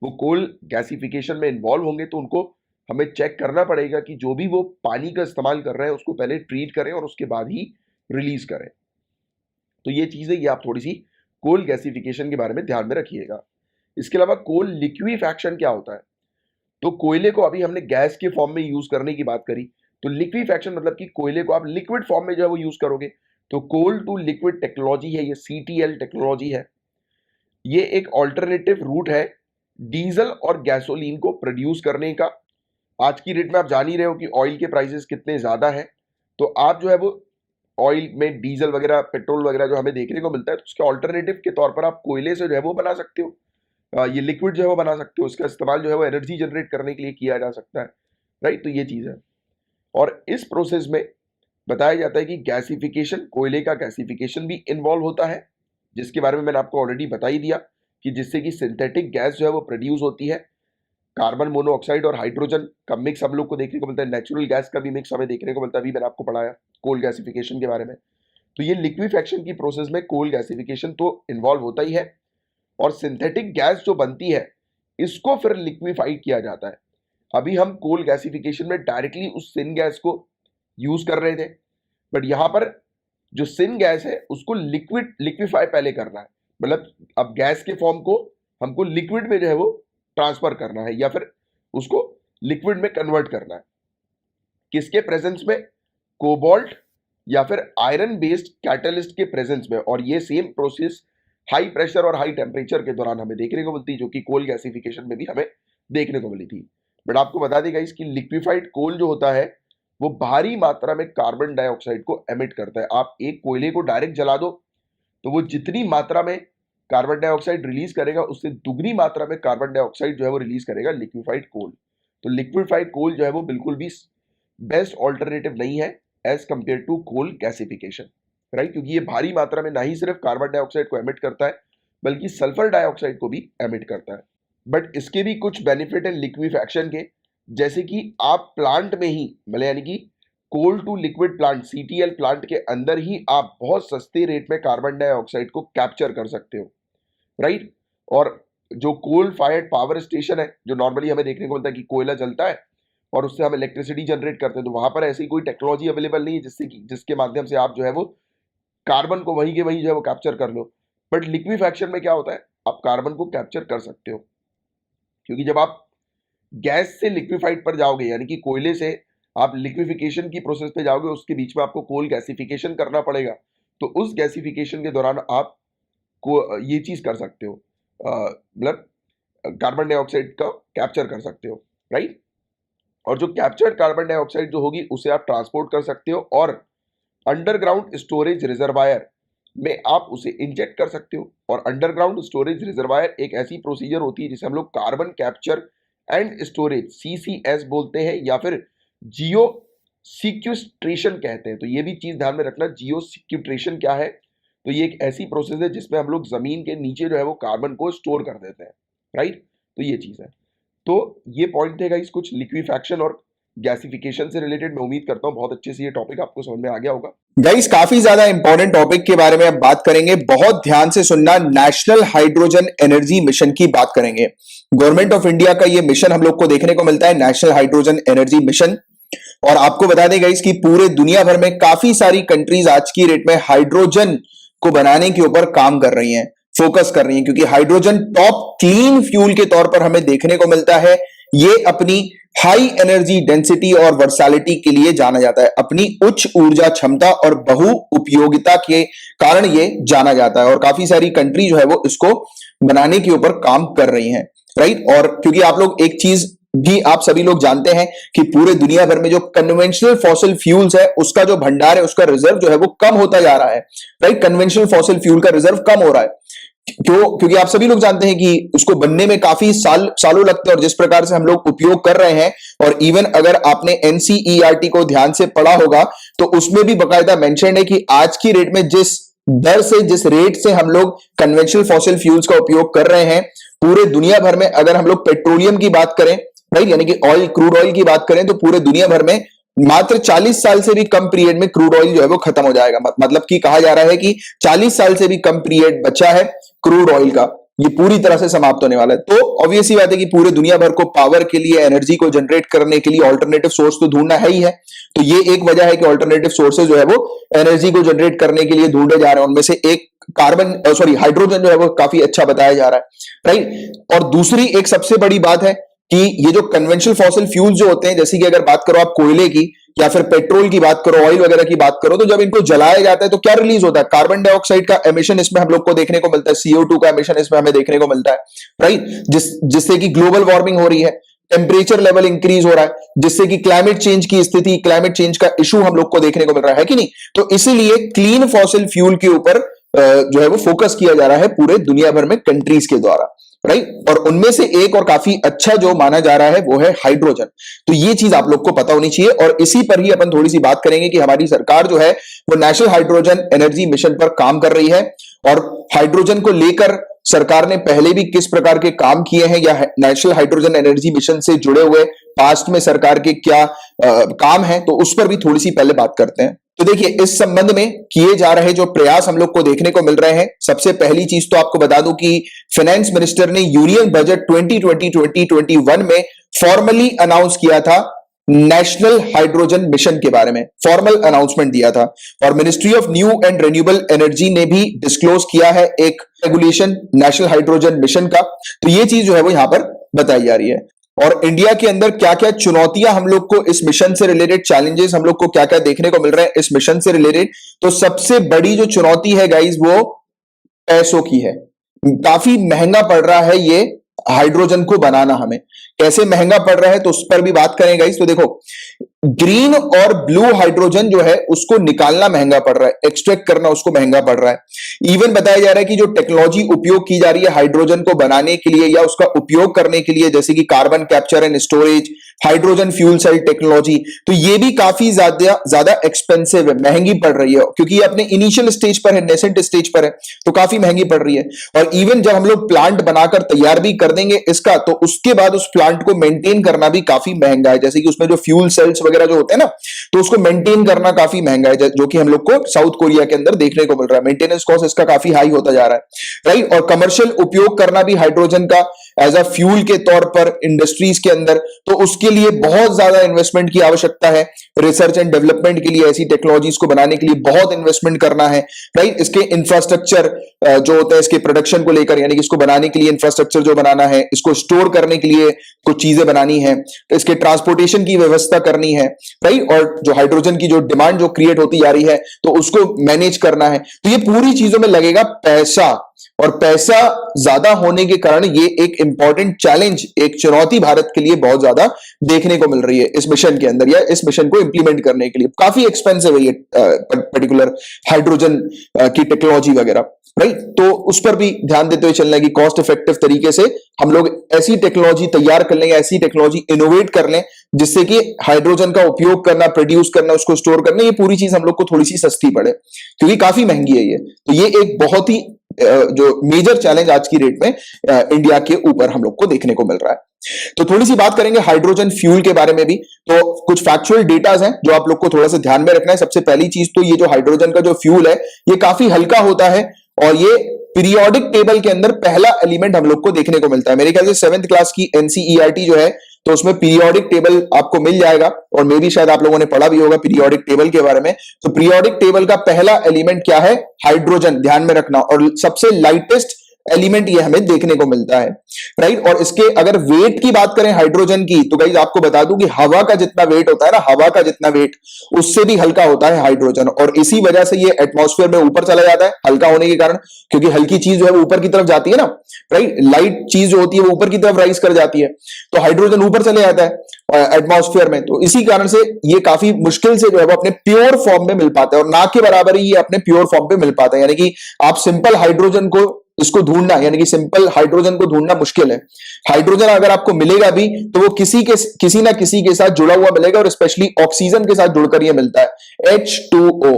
वो कोल गैसिफिकेशन में इन्वॉल्व होंगे तो उनको हमें चेक करना पड़ेगा कि जो भी वो पानी का इस्तेमाल कर रहे हैं उसको पहले ट्रीट करें और उसके बाद ही रिलीज करें। तो ये चीजें, ये आप थोड़ी सी कोल गैसिफिकेशन के बारे में ध्यान में रखिएगा। इसके अलावा कोल लिक्विफैक्शन क्या होता है? तो कोयले को अभी हमने गैस के फॉर्म में यूज करने की बात करी, तो लिक्विफैक्शन मतलब कि कोयले को आप लिक्विड फॉर्म में जो है वो यूज करोगे। तो कोल टू लिक्विड टेक्नोलॉजी है, ये CTL टेक्नोलॉजी है। ये एक ऑल्टरनेटिव रूट है डीजल और गैसोलीन को प्रोड्यूस करने का। आज की डेट में आप जान ही रहे हो कि ऑयल के प्राइसेस कितने ज्यादा हैं, तो आप जो है वो ऑयल में डीजल वगैरह पेट्रोल वगैरह जो हमें देखने को मिलता है, तो उसके ऑल्टरनेटिव के तौर पर आप कोयले से जो है वो बना सकते हो, ये लिक्विड जो है वो बना सकते हो, उसका इस्तेमाल जो है वो एनर्जी जनरेट करने के लिए किया जा सकता है, राइट। तो ये चीज़ है। और इस प्रोसेस में बताया जाता है कि गैसिफिकेशन, कोयले का गैसिफिकेशन भी इन्वॉल्व होता है, जिसके बारे में मैंने आपको ऑलरेडी बता ही दिया कि जिससे कि सिंथेटिक गैस जो है वो प्रोड्यूस होती है। कार्बन मोनोऑक्साइड और हाइड्रोजन का मिक्स हम लोग को देखने को मिलता है, नेचुरल गैस का भी मिक्स हमें देखने को मिलता है, अभी मैंने आपको पढ़ाया कोल गैसिफिकेशन के बारे में। तो ये लिक्विफैक्शन की प्रोसेस में कोल गैसिफिकेशन तो इन्वॉल्व होता ही है, और सिंथेटिक गैस जो बनती है इसको फिर लिक्विफाइड किया जाता है। अभी हम कोल गैसिफिकेशन में डायरेक्टली उस सिन गैस को यूज कर रहे थे, बट यहां पर जो सिन गैस है उसको लिक्विफाई पहले करना है, मतलब अब गैस के फॉर्म को हमको लिक्विड में जो है वो ट्रांसफर करना है, या फिर उसको लिक्विड में कन्वर्ट करना है। किसके प्रेजेंस में? कोबाल्ट या फिर आयरन बेस्ड कैटलिस्ट के प्रेजेंस में। और ये सेम प्रोसेस हाई प्रेशर और हाई टेम्परेचर के दौरान हमें देखने को मिलती है, जो कि कोल गैसिफिकेशन में भी हमें देखने को मिली थी। बट आपको बता देगा इसकी लिक्विफाइड कोल जो होता है वो भारी मात्रा में कार्बन डाइऑक्साइड को एमिट करता है। आप एक कोयले को डायरेक्ट जला दो तो वो जितनी मात्रा में कार्बन डाइऑक्साइड रिलीज करेगा उससे दुगनी मात्रा में कार्बन डाइऑक्साइड जो है वो रिलीज करेगा लिक्विफाइड कोल। तो लिक्विफाइड कोल जो है वो बिल्कुल भी बेस्ट ऑल्टरनेटिव नहीं है as compare to coal gasification, right, क्योंकि ये भारी मात्रा में ना ही सिर्फ कार्बन डाइऑक्साइड को एमिट करता है बल्कि सल्फर डाइऑक्साइड को भी एमिट करता है। बट इसके भी कुछ बेनिफिट है लिक्विफैक्शन के, जैसे कि आप प्लांट में ही, मतलब यानी कि coal to liquid plant CTL plant के अंदर ही आप बहुत सस्ते रेट में कार्बन डाइऑक्साइड को कैप्चर कर सकते हो, राइट। और जो कोल फायर्ड पावर स्टेशन है, जो नॉर्मली हमें देखने को मिलता है कि कोयला जलता है और उससे हम इलेक्ट्रिसिटी जनरेट करते हैं, तो वहां पर ऐसी कोई टेक्नोलॉजी अवेलेबल नहीं है जिसके माध्यम से आप जो है वो कार्बन को वहीं के वहीं जो है वो कैप्चर कर लो। बट लिक्विफैक्शन में क्या होता है, आप कार्बन को कैप्चर कर सकते हो, क्योंकि जब आप गैस से लिक्विफाइड पर जाओगे, यानी कि कोयले से आप लिक्विफिकेशन की प्रोसेस पे जाओगे, उसके बीच में आपको कोल गैसिफिकेशन करना पड़ेगा। तो उस गैसिफिकेशन के दौरान आप को ये चीज कर सकते हो, मतलब कार्बन डाइऑक्साइड का कैप्चर कर सकते हो, राइट। और जो कैप्चर्ड कार्बन डाइऑक्साइड जो होगी उसे आप ट्रांसपोर्ट कर सकते हो और अंडरग्राउंड स्टोरेज रिजर्वायर में आप उसे इंजेक्ट कर सकते हो। और अंडरग्राउंड स्टोरेज रिजर्वायर एक ऐसी प्रोसीजर होती है जिसे हम लोग carbon capture and storage CCS बोलते हैं, या फिर जियो सिक्वेस्ट्रेशन कहते हैं। तो ये भी चीज ध्यान में रखना, जियो सिक्वेस्ट्रेशन क्या है, तो ये एक ऐसी प्रोसेस है जिसमें हम लोग जमीन के नीचे जो है वो कार्बन को स्टोर कर देते हैं, राइट। तो ये चीज है। तो ये पॉइंट थे गाइस कुछ लिक्विफैक्शन और गैसिफिकेशन से रिलेटेड। मैं उम्मीद करता हूं बहुत अच्छे से ये टॉपिक आपको समझ में आ गया होगा। गाइस काफी ज्यादा इंपॉर्टेंट टॉपिक के बारे में अब बात करेंगे, बहुत ध्यान से सुनना। नेशनल हाइड्रोजन एनर्जी मिशन की बात करेंगे। गवर्नमेंट ऑफ इंडिया का ये मिशन हम लोग को देखने को मिलता है, नेशनल हाइड्रोजन एनर्जी मिशन। और आपको बता दें गाइस कि पूरे दुनिया भर में काफी सारी कंट्रीज आज की डेट में हाइड्रोजन को बनाने के ऊपर काम कर रही हैं, फोकस कर रही हैं, क्योंकि हाइड्रोजन टॉप क्लीन फ्यूल के तौर पर हमें देखने को मिलता है। ये अपनी हाई एनर्जी डेंसिटी और वर्सैलिटी के लिए जाना जाता है, अपनी उच्च ऊर्जा क्षमता और बहु उपयोगिता के कारण ये जाना जाता है। और काफी सारी कंट्री जो है वो इसको बनाने के ऊपर काम कर रही हैं, राइट। और क्योंकि आप लोग एक चीज भी आप सभी लोग जानते हैं कि पूरे दुनिया भर में जो कन्वेंशनल फॉसिल फ्यूल्स है उसका जो भंडार है, उसका रिजर्व जो है वो कम होता जा रहा है, राइट। कन्वेंशनल फॉसिल फ्यूल का रिजर्व कम हो रहा है, क्यों? क्योंकि आप सभी लोग जानते हैं कि उसको बनने में काफी सालों लगते हैं, और जिस प्रकार से हम लोग उपयोग कर रहे हैं, और इवन अगर आपने NCERT को ध्यान से पढ़ा होगा तो उसमें भी बकायदा मेंशन है कि आज की रेट में जिस दर से, जिस रेट से हम लोग कन्वेंशनल फॉसिल फ्यूल्स का उपयोग कर रहे हैं पूरे दुनिया भर में, अगर हम लोग पेट्रोलियम की बात करें, राइट, यानी कि ऑयल, क्रूड ऑयल की बात करें, तो पूरे दुनिया भर में मात्र 40 साल से भी कम पीरियड में क्रूड ऑयल जो है वो खत्म हो जाएगा। मतलब कि कहा जा रहा है कि 40 साल से भी कम पीरियड बचा है क्रूड ऑयल का, ये पूरी तरह से समाप्त होने वाला है। तो ऑब्वियस ही बात है कि पूरे दुनिया भर को पावर के लिए, एनर्जी को जनरेट करने के लिए ऑल्टरनेटिव सोर्स तो ढूंढना है ही है। तो ये एक वजह है कि ऑल्टरनेटिव सोर्सेज जो है वो एनर्जी को जनरेट करने के लिए ढूंढे जा रहे हैं। उनमें से एक हाइड्रोजन जो है वो काफी अच्छा बताया जा रहा है, राइट। और दूसरी एक सबसे बड़ी बात है कि ये जो कन्वेंशनल फॉसिल फ्यूल्स जो होते हैं, जैसे कि अगर बात करो आप कोयले की या फिर पेट्रोल की बात करो, ऑयल वगैरह की बात करो, तो जब इनको जलाया जाता है तो क्या रिलीज होता है? कार्बन डाइऑक्साइड का एमिशन इसमें हम लोग को देखने को मिलता है, CO2 का एमिशन इसमें हमें देखने को मिलता है, राइट, जिससे कि ग्लोबल वार्मिंग हो रही है। टेम्परेचर लेवल इंक्रीज हो रहा है, जिससे कि क्लाइमेट चेंज की स्थिति, क्लाइमेट चेंज का इशू हम लोग को देखने को मिल रहा है कि नहीं। तो इसीलिए क्लीन फॉसिल फ्यूल के ऊपर जो है वो फोकस किया जा रहा है पूरे दुनिया भर में कंट्रीज के द्वारा, राइट। और उनमें से एक और काफी अच्छा जो माना जा रहा है वो है हाइड्रोजन। तो ये चीज आप लोग को पता होनी चाहिए, और इसी पर ही अपन थोड़ी सी बात करेंगे कि हमारी सरकार जो है वो नेशनल हाइड्रोजन एनर्जी मिशन पर काम कर रही है, और हाइड्रोजन को लेकर सरकार ने पहले भी किस प्रकार के काम किए हैं, या नेशनल हाइड्रोजन एनर्जी मिशन से जुड़े हुए पास्ट में सरकार के क्या काम है, तो उस पर भी थोड़ी सी पहले बात करते हैं। तो देखिए, इस संबंध में किए जा रहे जो प्रयास हम लोग को देखने को मिल रहे हैं, सबसे पहली चीज तो आपको बता दूं कि फाइनेंस मिनिस्टर ने यूनियन बजट 2020-2021 में फॉर्मली अनाउंस किया था नेशनल हाइड्रोजन मिशन के बारे में, फॉर्मल अनाउंसमेंट दिया था। और ministry of new and renewable energy ने भी डिस्क्लोज किया है एक रेगुलेशन नेशनल हाइड्रोजन मिशन का। तो ये चीज जो है वो यहां पर बताई जा रही है। और इंडिया के अंदर क्या क्या चुनौतियां हम लोग को इस मिशन से रिलेटेड, चैलेंजेस हम लोग को क्या क्या देखने को मिल रहे हैं इस मिशन से रिलेटेड, तो सबसे बड़ी जो चुनौती है गाइज वो पैसों की है। काफी महंगा पड़ रहा है ये हाइड्रोजन को बनाना। हमें कैसे महंगा पड़ रहा है तो उस पर भी बात करें गाइस। तो देखो, ग्रीन और ब्लू हाइड्रोजन जो है उसको निकालना महंगा पड़ रहा है, एक्सट्रैक्ट करना उसको महंगा पड़ रहा है। इवन बताया जा रहा है कि जो टेक्नोलॉजी उपयोग की जा रही है हाइड्रोजन को बनाने के लिए या उसका उपयोग करने के लिए, जैसे कि carbon capture and storage, hydrogen fuel cell technology, तो ये भी काफी ज्यादा एक्सपेंसिव है, महंगी पड़ रही है, क्योंकि ये अपने इनिशियल स्टेज पर है, नेसेंट स्टेज पर है, तो काफी महंगी पड़ रही है। और इवन जब हम लोग प्लांट बनाकर तैयार भी कर देंगे इसका, तो उसके बाद उस प्लांट को मेंटेन करना भी काफी महंगा है। जैसे कि उसमें जो फ्यूल सेल्स वगैरह जो होते हैं ना, तो उसको मेंटेन करना काफी महंगा है, जो कि हम लोग को साउथ कोरिया के अंदर देखने को मिल रहा है। मेंटेनेंस कॉस्ट इसका काफी हाई होता जा रहा है, राइट। और कमर्शियल उपयोग करना भी हाइड्रोजन का एज अ फ्यूल के तौर पर इंडस्ट्रीज के अंदर, तो उसके लिए बहुत ज्यादा इन्वेस्टमेंट की आवश्यकता है। रिसर्च एंड डेवलपमेंट के लिए, ऐसी टेक्नोलॉजीज को बनाने के लिए बहुत इन्वेस्टमेंट करना है, राइट। इसके इंफ्रास्ट्रक्चर जो होता है इसके प्रोडक्शन को लेकर, यानी कि इसको बनाने के लिए इंफ्रास्ट्रक्चर जो बनाना है, इसको स्टोर करने के लिए कुछ चीजें बनानी है, तो इसके ट्रांसपोर्टेशन की व्यवस्था करनी है, राइट। और जो हाइड्रोजन की जो डिमांड जो क्रिएट होती जा रही है, तो उसको मैनेज करना है। तो ये पूरी चीजों में लगेगा पैसा, और पैसा ज्यादा होने के कारण ये एक इंपॉर्टेंट चैलेंज, एक चुनौती भारत के लिए बहुत ज्यादा देखने को मिल रही है इस मिशन के अंदर, या इस मिशन को इंप्लीमेंट करने के लिए। काफी एक्सपेंसिव है ये पर्टिकुलर हाइड्रोजन की टेक्नोलॉजी वगैरह, राइट। तो उस पर भी ध्यान देते हुए चलना है कि कॉस्ट इफेक्टिव तरीके से हम लोग ऐसी टेक्नोलॉजी तैयार कर लें या ऐसी टेक्नोलॉजी इनोवेट कर लें जिससे कि हाइड्रोजन का उपयोग करना, प्रोड्यूस करना, उसको स्टोर करना, ये पूरी चीज हम लोग को थोड़ी सी सस्ती पड़े, क्योंकि काफी महंगी है ये। तो ये एक बहुत ही जो मेजर चैलेंज आज की डेट में इंडिया के ऊपर हम लोग को देखने को मिल रहा है। तो थोड़ी सी बात करेंगे हाइड्रोजन फ्यूल के बारे में भी। तो कुछ फैक्चुअल डेटाज हैं जो आप लोग को थोड़ा सा ध्यान में रखना है। सबसे पहली चीज तो ये जो हाइड्रोजन का जो फ्यूल है ये काफी हल्का होता है, और ये पीरियोडिक टेबल के अंदर पहला एलिमेंट हम लोग को देखने को मिलता है। मेरे ख्याल से 7th क्लास की एनसीईआरटी जो है, तो उसमें पीरियोडिक टेबल आपको मिल जाएगा, और मे भी शायद आप लोगों ने पढ़ा भी होगा पीरियोडिक टेबल के बारे में। तो पीरियोडिक टेबल का पहला एलिमेंट क्या है? हाइड्रोजन, ध्यान में रखना। और सबसे लाइटेस्ट एलिमेंट ये हमें देखने को मिलता है, राइट। और इसके अगर वेट की बात करें हाइड्रोजन की, तो गाइस आपको बता दूं कि हवा का जितना वेट होता है ना, हवा का जितना वेट, उससे भी हल्का होता है हाइड्रोजन। और इसी वजह से ये एटमॉस्फेयर में ऊपर चला जाता है हल्का होने के कारण, क्योंकि हल्की चीज जो है वो ऊपर की तरफ जाती है ना, राइट। लाइट चीज जो होती है वो ऊपर की तरफ राइज कर जाती है, तो हाइड्रोजन ऊपर चले जाता है एटमॉस्फेयर में। तो इसी कारण से ये काफी मुश्किल से जो है वो अपने प्योर फॉर्म में मिल पाता है, और ना के बराबर ही ये अपने प्योर फॉर्म पे मिल पाता है। यानी कि आप सिंपल हाइड्रोजन को इसको ढूंढना, यानी कि सिंपल हाइड्रोजन को ढूंढना मुश्किल है। हाइड्रोजन अगर आपको मिलेगा भी तो वो किसी ना किसी के साथ जुड़ा हुआ मिलेगा, और स्पेशली ऑक्सीजन के साथ जुड़कर ये मिलता है, H2O।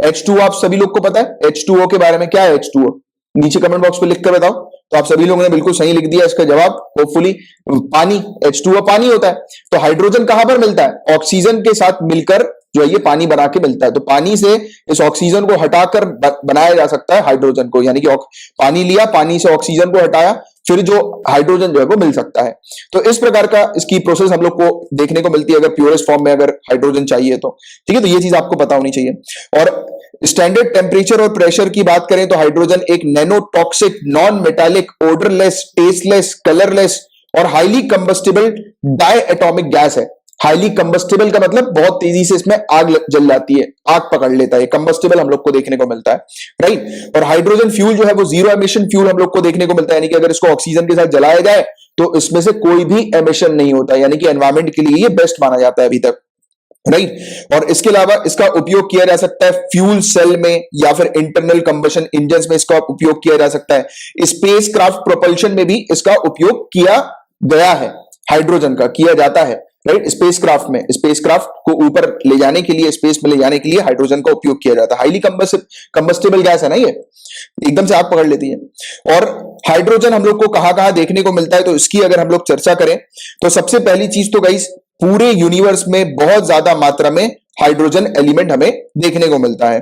H2O आप सभी लोग को पता है H2O के बारे में, क्या है H2O? नीचे कमेंट बॉक्स पे लिख कर बताओ। तो आप सभी लोगों ने बिल्कुल सही लिख दिया इसका जवाब, होपफुली पानी। H2O पानी होता है। तो हाइड्रोजन कहां पर मिलता है? ऑक्सीजन के साथ मिलकर जो है ये पानी बना के मिलता है। तो पानी से इस ऑक्सीजन को हटाकर बनाया जा सकता है हाइड्रोजन को, यानी कि पानी लिया, पानी से ऑक्सीजन को हटाया, फिर जो हाइड्रोजन जो है वो मिल सकता है। तो इस प्रकार का इसकी प्रोसेस हम लोग को देखने को मिलती है, अगर प्योरेस्ट फॉर्म में अगर हाइड्रोजन चाहिए तो, ठीक है। तो ये चीज आपको पता होनी चाहिए। और स्टैंडर्ड टेम्परेचर और प्रेशर की बात करें तो हाइड्रोजन एक nontoxic, non metallic, odourless, tasteless, colourless और हाईली कंबस्टिबल डायएटॉमिक गैस है। हाईली कंबस्टिबल का मतलब बहुत तेजी से इसमें आग जल जाती है, आग पकड़ लेता है। कंबस्टिबल हम लोग को देखने को मिलता है, राइट। और हाइड्रोजन फ्यूल जो है वो जीरो एमिशन फ्यूल हम लोग को देखने को मिलता है, यानी कि अगर इसको ऑक्सीजन के साथ जलाया जाए तो इसमें से कोई भी एमिशन नहीं होता, यानी कि एनवायरमेंट के लिए ये बेस्ट माना जाता है अभी तक, राइट। और इसके अलावा इसका उपयोग किया जा सकता है फ्यूल सेल में या फिर इंटरनल कंबशन इंजन में इसका उपयोग किया जा सकता है। स्पेसक्राफ्ट प्रोपल्शन में भी इसका उपयोग किया गया है, हाइड्रोजन का किया जाता है, राइट। स्पेसक्राफ्ट में, स्पेसक्राफ्ट को ऊपर ले जाने के लिए, स्पेस में ले जाने के लिए हाइड्रोजन का उपयोग किया जाता है। हाईली कंबस्टेबल गैस है ना, ये एकदम से आग पकड़ लेती है। और हाइड्रोजन हम लोग को कहां कहां देखने को मिलता है, तो इसकी अगर हम लोग चर्चा करें तो सबसे पहली चीज तो गाइस पूरे यूनिवर्स में बहुत ज्यादा मात्रा में हाइड्रोजन एलिमेंट हमें देखने को मिलता है।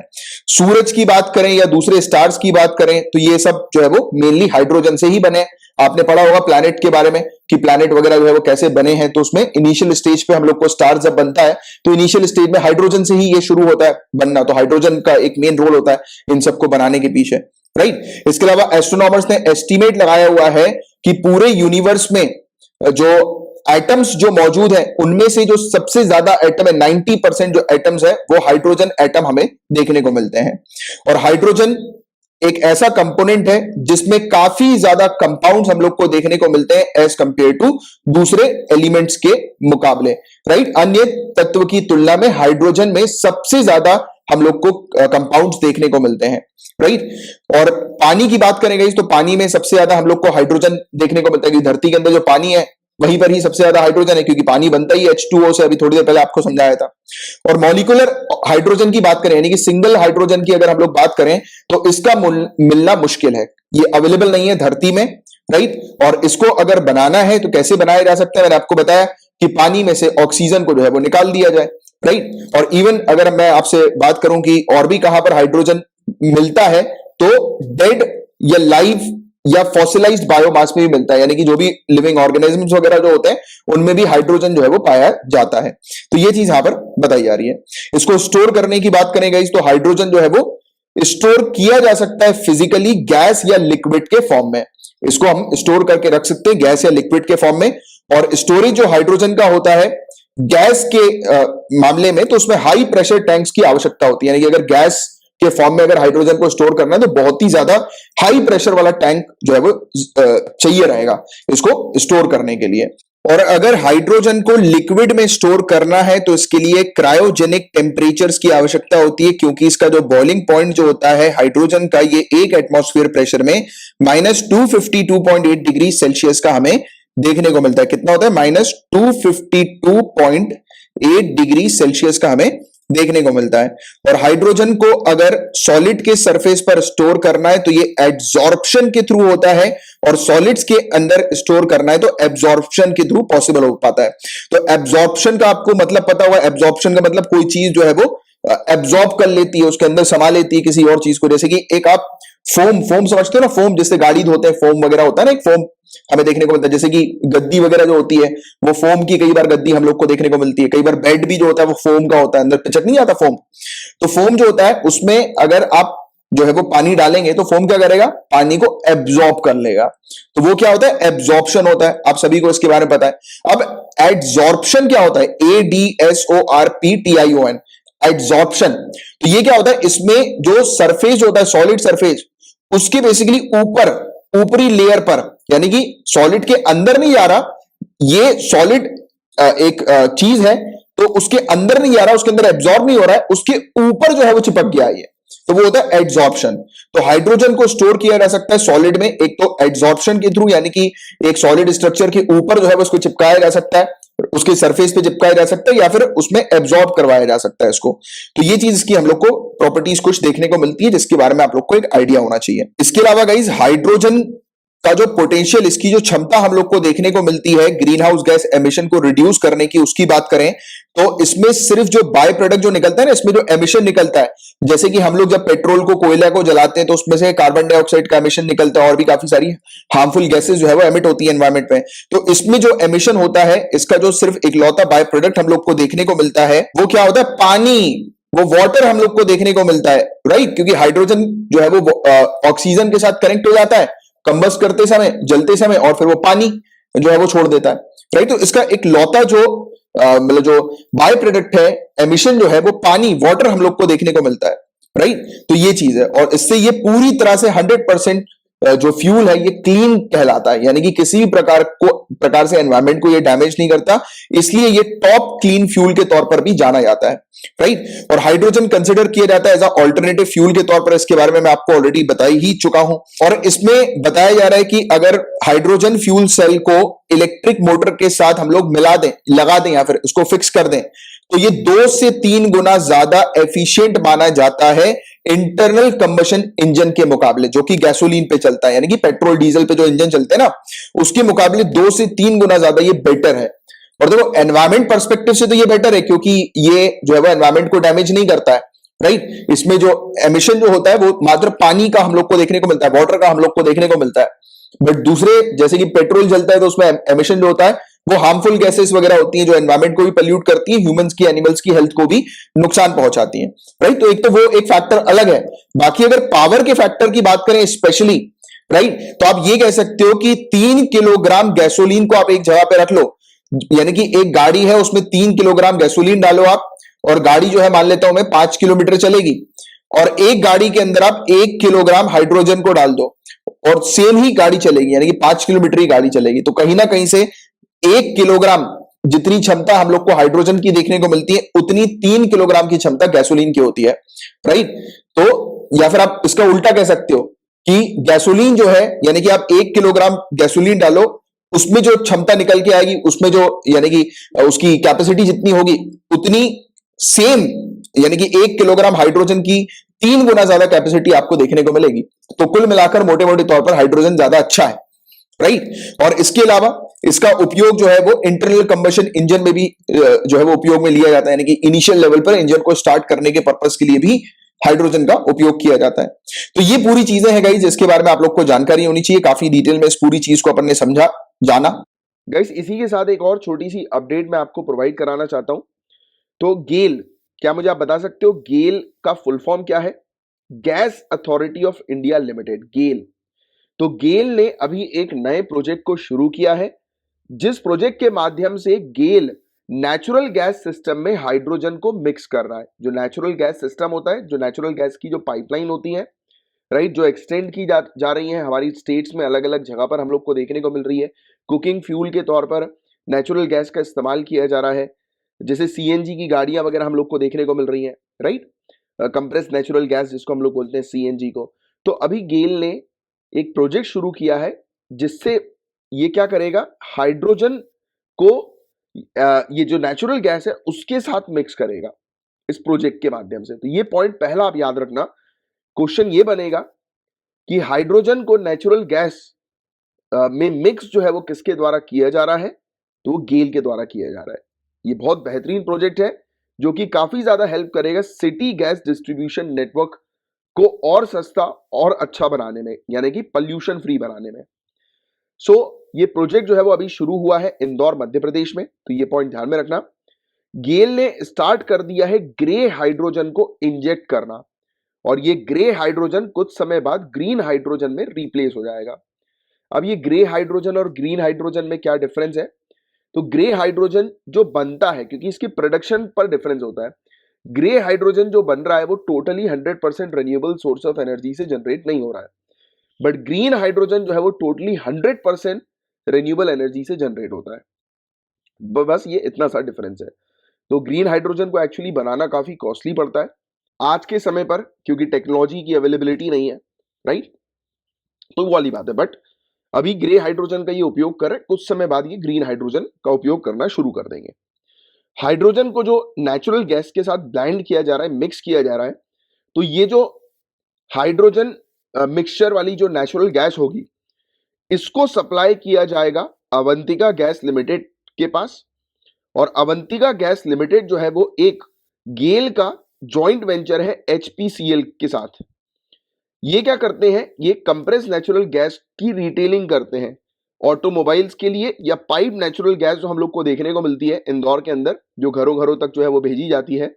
सूरज की बात करें या दूसरे स्टार्स की बात करें तो ये सब जो है वो मेनली हाइड्रोजन से ही बने। आपने पढ़ा होगा प्लैनेट के बारे में कि प्लैनेट वगैरह जो है वो कैसे बने हैं, तो उसमें इनिशियल स्टेज पे हम लोग को स्टार जब बनता है तो इनिशियल स्टेज में हाइड्रोजन से ही ये शुरू होता है बनना, तो हाइड्रोजन का एक मेन रोल होता है इन सबको बनाने के पीछे, राइट। इसके अलावा एस्ट्रोनॉमर्स ने एस्टिमेट लगाया हुआ है कि पूरे यूनिवर्स में जो एटम्स जो मौजूद है उनमें से जो सबसे ज्यादा एटम है, 90% जो एटम्स है वो हाइड्रोजन एटम हमें देखने को मिलते हैं। और हाइड्रोजन एक ऐसा कंपोनेंट है जिसमें काफी ज्यादा कंपाउंड्स हम लोग को देखने को मिलते हैं एज कंपेयर टू दूसरे एलिमेंट्स के मुकाबले, राइट। अन्य तत्व की तुलना में हाइड्रोजन में सबसे ज्यादा हम लोग को कंपाउंड्स देखने को मिलते हैं, राइट। और पानी की बात करेंगे तो पानी में सबसे ज्यादा हम लोग को हाइड्रोजन देखने को मिलता है कि धरती के अंदर जो पानी है वहीं पर ही सबसे ज्यादा हाइड्रोजन है, क्योंकि पानी बनता ही H2O से, अभी थोड़ी देर पहले आपको समझाया था। और मॉलिक्यूलर हाइड्रोजन की बात करें, यानी कि सिंगल हाइड्रोजन की अगर हम लोग बात करें तो इसका मिलना मुश्किल है, ये अवेलेबल नहीं है धरती में, राइट। और इसको अगर बनाना है तो कैसे बनाया जा सकता है, मैंने आपको बताया कि पानी में से ऑक्सीजन को जो है वो निकाल दिया जाए, राइट। और इवन अगर मैं आपसे बात करूं कि और भी कहां पर हाइड्रोजन मिलता है, तो डेड या लाइव या फॉसिलाइज्ड बायोमास में भी मिलता है, यानी कि जो भी लिविंग ऑर्गेनिजम्स वगैरह जो होते हैं उनमें भी हाइड्रोजन जो है वो पाया जाता है। तो ये चीज यहां पर बताई जा रही है। इसको स्टोर करने की बात करें गाइस तो हाइड्रोजन जो है वो स्टोर किया जा सकता है फिजिकली गैस या लिक्विड के फॉर्म में। इसको हम स्टोर करके रख सकते हैं गैस या लिक्विड के फॉर्म में। और स्टोरेज जो हाइड्रोजन का होता है गैस के मामले में, तो उसमें हाई प्रेशर टैंक्स की आवश्यकता होती है, यानी कि अगर गैस के फॉर्म में अगर हाइड्रोजन को स्टोर करना है तो बहुत ही ज्यादा हाई प्रेशर वाला टैंक जो है वो चाहिए रहेगा इसको स्टोर करने के लिए। और अगर हाइड्रोजन को लिक्विड में स्टोर करना है तो इसके लिए क्रायोजेनिक टेम्परेचर्स की आवश्यकता होती है, क्योंकि इसका जो बॉइलिंग पॉइंट जो होता है हाइड्रोजन का, ये 1 एटमॉस्फेयर प्रेशर में -252.8 डिग्री सेल्सियस का हमें देखने को मिलता है। कितना होता है? -252.8 डिग्री सेल्सियस का हमें देखने को मिलता है। और हाइड्रोजन को अगर सॉलिड के सरफेस पर स्टोर करना है तो ये एड्सॉर्प्शन के थ्रू होता है, और सॉलिड्स के अंदर स्टोर करना है तो एब्जॉर्प्शन के थ्रू पॉसिबल हो पाता है। तो एब्जॉर्प्शन का आपको मतलब पता होगा, एब्जॉर्प्शन का मतलब कोई चीज जो है वो एब्जॉर्ब कर लेती है, उसके अंदर समा लेती है किसी और चीज को। जैसे कि एक आप फोम समझते हो ना, फोम जिससे गाड़ी धोते हैं, फोम वगैरह होता है ना, एक फोम हमें देखने को मिलता है। जैसे कि गद्दी वगैरह जो होती है वो फोम की, कई बार गद्दी हम लोग को देखने को मिलती है, कई बार बेड भी जो होता है वो फोम का होता है, अंदर पिचक नहीं आता फोम। तो फोम जो होता है उसमें अगर आप जो है वो पानी डालेंगे तो फोम क्या करेगा? पानी को एब्जॉर्ब कर लेगा। तो वो क्या होता है? एब्जॉर्प्शन होता है। आप सभी को इसके बारे में पता है। अब एड्सॉर्प्शन क्या होता है? ADSORPTION, adsorption. तो ये क्या होता है? इसमें जो सरफेस होता है, सॉलिड सरफेस, उसके बेसिकली ऊपरी लेयर पर, यानी कि सॉलिड के अंदर नहीं जा रहा, ये सॉलिड एक चीज है तो उसके अंदर नहीं जा रहा, उसके अंदर एब्जॉर्ब नहीं हो रहा है, उसके ऊपर जो है वो चिपक गया है, तो वो होता है एड्सॉर्प्शन। तो हाइड्रोजन को स्टोर किया जा सकता है सॉलिड में, एक तो एड्सॉर्प्शन के थ्रू, यानी कि एक सॉलिड स्ट्रक्चर के ऊपर जो है वो उसको चिपकाया जा सकता है, उसके सरफेस पे चिपकाया जा सकता है, या फिर उसमें एब्जॉर्ब करवाया जा सकता है इसको। तो ये चीज की हम लोग को प्रॉपर्टीज कुछ देखने को मिलती है, जिसके बारे में आप लोग को एक आइडिया होना चाहिए। इसके अलावा गाइस हाइड्रोजन का जो पोटेंशियल, इसकी जो क्षमता हम लोग को देखने को मिलती है ग्रीन हाउस गैस एमिशन को रिड्यूस करने की, उसकी बात करें तो इसमें सिर्फ जो बाय प्रोडक्ट जो निकलता है ना, इसमें जो एमिशन निकलता है, जैसे कि हम लोग जब पेट्रोल को, कोयला को जलाते हैं तो उसमें से कार्बन डाइऑक्साइड का एमिशन निकलता है, और भी काफी सारी हार्मफुल गैसेस जो है वो एमिट होती है एनवायरमेंट में। तो इसमें जो एमिशन होता है, इसका जो सिर्फ इकलौता बाय प्रोडक्ट हम लोग को देखने को मिलता है वो क्या होता है? पानी, वो वाटर हम लोग को देखने को मिलता है, राइट। क्योंकि हाइड्रोजन जो है वो ऑक्सीजन के साथ कनेक्ट हो जाता है कंबस्ट करते समय, जलते समय, और फिर वो पानी जो है वो छोड़ देता है, राइट। तो इसका एक लौता जो मतलब जो बाय प्रोडक्ट है, एमिशन जो है वो पानी, वाटर हम लोग को देखने को मिलता है, राइट। तो ये चीज है, और इससे ये पूरी तरह से 100% जो फ्यूल है ये क्लीन कहलाता है, यानी कि किसी भी प्रकार से एनवायरमेंट को ये डैमेज नहीं करता, इसलिए ये टॉप क्लीन फ्यूल के तौर पर भी जाना जाता है, राइट। और हाइड्रोजन कंसिडर किया जाता है एज अ ऑल्टरनेटिव फ्यूल के तौर पर, इसके बारे में मैं आपको ऑलरेडी बता ही चुका हूं। और इसमें बताया जा रहा है कि अगर हाइड्रोजन फ्यूल सेल को इलेक्ट्रिक मोटर के साथ हम लोग मिला दें, लगा दें या फिर उसको फिक्स कर दें, तो ये 2 से 3 गुना ज्यादा एफिशिएंट माना जाता है इंटरनल कंबशन इंजन के मुकाबले, जो कि गैसोलीन पे चलता है, यानी कि पेट्रोल डीजल पे जो इंजन चलते हैं ना, उसके मुकाबले 2 से 3 गुना ज्यादा ये बेटर है। और देखो एनवायरमेंट पर्सपेक्टिव से तो ये बेटर है, क्योंकि ये जो है वो एनवायरमेंट को डैमेज नहीं करता है, राइट। इसमें जो एमिशन जो होता है वो मात्र पानी का हम लोग को देखने को मिलता है, वाटर का हम लोग को देखने को मिलता है। बट दूसरे जैसे कि पेट्रोल जलता है तो उसमें एमिशन जो होता है वो हार्मफुल गैसेस वगैरह होती हैं, जो एनवायरमेंट को भी पल्यूट करती हैं, ह्यूमंस की, एनिमल्स की हेल्थ को भी नुकसान पहुंचाती हैं, राइट। तो एक तो वो एक फैक्टर अलग है। बाकी अगर पावर के फैक्टर की बात करें स्पेशली, राइट, तो आप ये कह सकते हो कि 3 किलोग्राम गैसोलीन को आप एक जगह पे रख लो, यानी कि एक गाड़ी है उसमें 3 किलोग्राम गैसोलीन डालो आप, और गाड़ी जो है मान लेता हूं मैं 5 किलोमीटर चलेगी, और एक गाड़ी के अंदर आप 1 किलोग्राम हाइड्रोजन को डाल दो और सेम ही गाड़ी चलेगी, यानी कि 5 किलोमीटर ही गाड़ी चलेगी। तो कहीं ना कहीं से 1 किलोग्राम जितनी क्षमता हम लोग को हाइड्रोजन की देखने को मिलती है, उतनी 3 किलोग्राम की क्षमता गैसोलीन की होती है, राइट। तो या फिर आप इसका उल्टा कह सकते हो कि गैसोलीन जो है, यानी कि आप 1 किलोग्राम गैसोलीन डालो, उसमें जो क्षमता निकल के आएगी, उसमें जो यानी कि उसकी कैपेसिटी जितनी होगी उतनी सेम, यानी कि 1 किलोग्राम हाइड्रोजन की 3 गुना ज्यादा कैपेसिटी आपको देखने को मिलेगी। तो कुल मिलाकर मोटे मोटे तौर पर हाइड्रोजन ज्यादा अच्छा है, राइट। और इसके अलावा इसका उपयोग जो है वो इंटरनल कंबशन इंजन में भी जो है वो उपयोग में लिया जाता है, यानी कि इनिशियल लेवल पर इंजन को स्टार्ट करने के पर्पस के लिए भी हाइड्रोजन का उपयोग किया जाता है। तो ये पूरी चीजें हैं गाइस, जिसके बारे में आप लोग को जानकारी होनी चाहिए। काफी डिटेल में इस पूरी चीज को अपन ने समझा, जाना। गाइस इसी के साथ एक और छोटी सी अपडेट मैं आपको प्रोवाइड कराना चाहता हूं। तो गेल, क्या मुझे आप बता सकते हो गेल का फुल फॉर्म क्या है? Gas Authority of India Limited, GAIL. तो गेल ने अभी एक नए प्रोजेक्ट को शुरू किया है, जिस प्रोजेक्ट के माध्यम से गेल नेचुरल गैस सिस्टम में हाइड्रोजन को मिक्स कर रहा है। जो नेचुरल गैस सिस्टम होता है, जो नेचुरल गैस की जो पाइपलाइन होती है, राइट, जो एक्सटेंड की जा रही है हमारी स्टेट्स में, अलग अलग जगह पर हम लोग को देखने को मिल रही है। कुकिंग फ्यूल के तौर पर नेचुरल गैस का इस्तेमाल किया जा रहा है, जैसे सीएनजी की गाड़ियां वगैरह हम लोग को देखने को मिल रही हैं, राइट, कंप्रेस्ड नेचुरल गैस जिसको हम लोग बोलते हैं, सीएनजी को। तो अभी गेल ने एक प्रोजेक्ट शुरू किया है, जिससे ये क्या करेगा, हाइड्रोजन को ये जो नेचुरल गैस है उसके साथ मिक्स करेगा इस प्रोजेक्ट के माध्यम से। तो ये पॉइंट पहला आप याद रखना। क्वेश्चन ये बनेगा कि हाइड्रोजन को नेचुरल गैस में मिक्स जो है वो किसके द्वारा किया जा रहा है? तो वो गेल के द्वारा किया जा रहा है। ये बहुत बेहतरीन प्रोजेक्ट है, जो कि काफी ज्यादा हेल्प करेगा सिटी गैस डिस्ट्रीब्यूशन नेटवर्क को और सस्ता और अच्छा बनाने में, यानी कि पॉल्यूशन फ्री बनाने में। सो ये प्रोजेक्ट जो है वो अभी शुरू हुआ है इंदौर मध्य प्रदेश में, तो ये पॉइंट ध्यान में रखना। गेल ने स्टार्ट कर दिया है ग्रे हाइड्रोजन को इंजेक्ट करना, और ये ग्रे हाइड्रोजन कुछ समय बाद ग्रीन हाइड्रोजन में रिप्लेस हो जाएगा। अब ये ग्रे हाइड्रोजन और ग्रीन हाइड्रोजन में क्या डिफरेंस है? तो ग्रे हाइड्रोजन जो बनता है, क्योंकि इसकी प्रोडक्शन पर डिफरेंस होता है, ग्रे हाइड्रोजन जो बन रहा है वो totally 100% renewable source of energy से जनरेट नहीं हो रहा है, बट ग्रीन हाइड्रोजन जो है वो टोटली 100% रिन्यूएबल एनर्जी से जनरेट होता है। बस ये इतना सा डिफरेंस है। तो ग्रीन हाइड्रोजन को एक्चुअली बनाना काफी कॉस्टली पड़ता है आज के समय पर, क्योंकि टेक्नोलॉजी की अवेलेबिलिटी नहीं है, राइट। तो वो वाली बात है। बट अभी ग्रे हाइड्रोजन का ये उपयोग कर रहे हैं, कुछ समय बाद ये ग्रीन हाइड्रोजन का उपयोग करना शुरू कर देंगे। हाइड्रोजन को जो नेचुरल गैस के साथ ब्लेंड किया जा रहा है, मिक्स किया जा रहा है, तो ये जो हाइड्रोजन मिक्सचर वाली जो नेचुरल गैस होगी, इसको सप्लाई किया जाएगा अवंतिका गैस लिमिटेड के पास। और अवंतिका गैस लिमिटेड जो है वो एक गेल का जॉइंट वेंचर है एचपीसीएल के साथ। ये क्या करते हैं, ये कंप्रेस नेचुरल गैस की रिटेलिंग करते हैं ऑटोमोबाइल्स के लिए, या पाइप नेचुरल गैस जो हम लोग को देखने को मिलती है इंदौर के अंदर, जो घरों घरों तक जो है वो भेजी जाती है।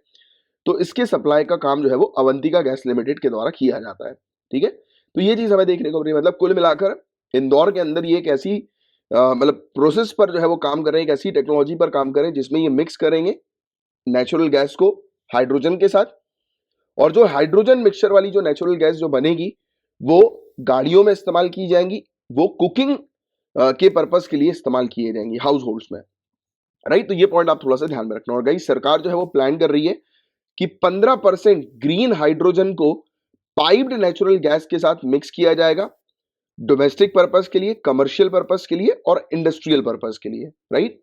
तो इसके सप्लाई का काम जो है वो अवंतिका गैस लिमिटेड के द्वारा किया जाता है, ठीक है। तो ये चीज हमें देखने को मिल रही है। मतलब कुल मिलाकर इंदौर के अंदर ये एक ऐसी मतलब प्रोसेस पर जो है वो काम कर रहे हैं, एक ऐसी टेक्नोलॉजी पर काम कर रहे हैं जिसमें ये मिक्स करेंगे नेचुरल गैस को हाइड्रोजन के साथ, और जो हाइड्रोजन मिक्सचर वाली जो नेचुरल गैस जो बनेगी वो गाड़ियों में इस्तेमाल की जाएंगी, वो कुकिंग के पर्पस के लिए इस्तेमाल किए जाएंगी हाउस होल्ड्स में, राइट। तो ये पॉइंट आप थोड़ा सा ध्यान में रखना। और गाइस सरकार जो है वो प्लान कर रही है कि 15% ग्रीन हाइड्रोजन को पाइप्ड नेचुरल गैस के साथ मिक्स किया जाएगा, डोमेस्टिक पर्पस के लिए, कमर्शियल पर्पस के लिए और इंडस्ट्रियल पर्पस के लिए, राइट।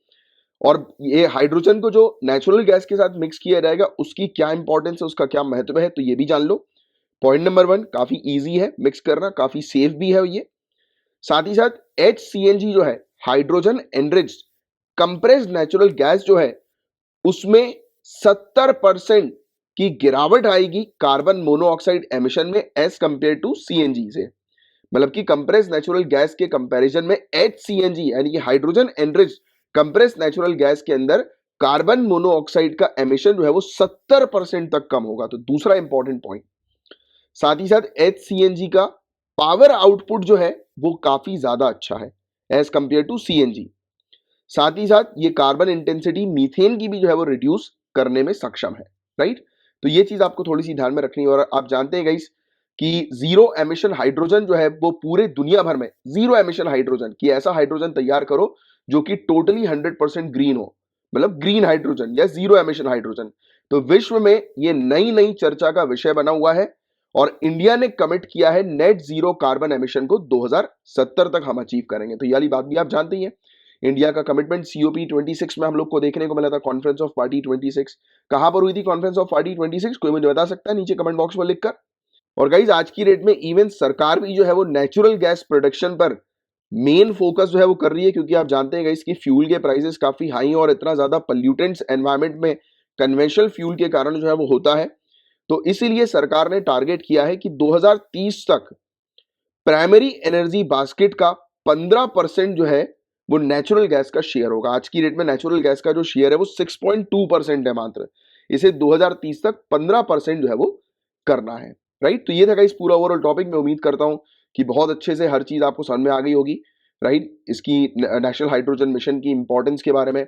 और ये हाइड्रोजन को जो नेचुरल गैस के साथ मिक्स किया जाएगा उसकी क्या इंपॉर्टेंस है, उसका क्या महत्व है, तो ये भी जान लो। पॉइंट नंबर 1, काफी इजी है मिक्स करना, काफी सेफ भी है ये। साथ ही साथ HCNG जो है, hydrogen enriched compressed natural gas जो है, उसमें 70% की गिरावट आएगी कार्बन मोनोऑक्साइड एमिशन में एज कंपेयर टू CNG से। मतलब कि कंप्रेस नेचुरल गैस के कंपैरिजन में HCNG यानी कि hydrogen enriched compress natural gas के अंदर कार्बन मोनोऑक्साइड का एमिशन जो है वो 70% तक कम होगा। तो दूसरा इंपॉर्टेंट पॉइंट। साथ ही साथ HCNG का पावर आउटपुट जो है वो काफी ज्यादा अच्छा है एज कंपेयर टू CNG। साथ ही साथ ये कार्बन इंटेंसिटी मीथेन की भी जो है वो रिड्यूस करने में सक्षम है, राइट। तो ये चीज आपको थोड़ी सी ध्यान में रखनी है। और आप जानते हैं गाइस कि जीरो एमिशन हाइड्रोजन जो है वो पूरे दुनिया भर में जीरो एमिशन हाइड्रोजन की ऐसा हाइड्रोजन तैयार करो जो कि टोटली 100% ग्रीन हो, मतलब ग्रीन हाइड्रोजन या जीरो एमिशन हाइड्रोजन। तो विश्व में ये नई नई चर्चा का विषय बना हुआ है और इंडिया ने कमिट किया है नेट जीरो कार्बन एमिशन को 2070 तक हम अचीव करेंगे। तो ये वाली बात भी आप जानते ही हैं। इंडिया का कमिटमेंट COP26 में हम लोग को देखने को मिला था, कॉन्फ्रेंस ऑफ पार्टी 26। कहां पर हुई थी कॉन्फ्रेंस ऑफ पार्टी 26? कोई मुझे बता सकता है नीचे कमेंट बॉक्स में लिखकर। और गाइज आज की डेट में इवन सरकार भी जो है वो नेचुरल गैस प्रोडक्शन पर मेन फोकस जो है वो कर रही है, क्योंकि आप जानते हैं गाइज कि फ्यूल के प्राइसेस काफी हाई और इतना ज्यादा पॉल्यूटेंट्स एनवायरमेंट में कन्वेंशनल फ्यूल के कारण जो है वो होता है। तो इसीलिए सरकार ने टारगेट किया है कि 2030 तक प्राइमरी एनर्जी बास्केट का 15% जो है वो नेचुरल गैस का शेयर होगा। आज की डेट में नेचुरल गैस का जो शेयर है वो 6.2% है मात्र। इसे 2030 तक 15% जो है वो करना है, राइट। तो ये था गाइस पूरा ओवरऑल टॉपिक। मैं उम्मीद करता हूं कि बहुत अच्छे से हर चीज आपको समझ में आ गई होगी, राइट। इसकी नेशनल हाइड्रोजन मिशन की इंपॉर्टेंस के बारे में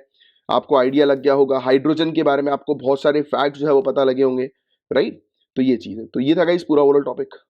आपको आइडिया लग गया होगा, हाइड्रोजन के बारे में आपको बहुत सारे फैक्ट्स जो है वो पता लगे होंगे, राइट। तो ये चीज है। तो ये था गाइस पूरा ओवरऑल टॉपिक।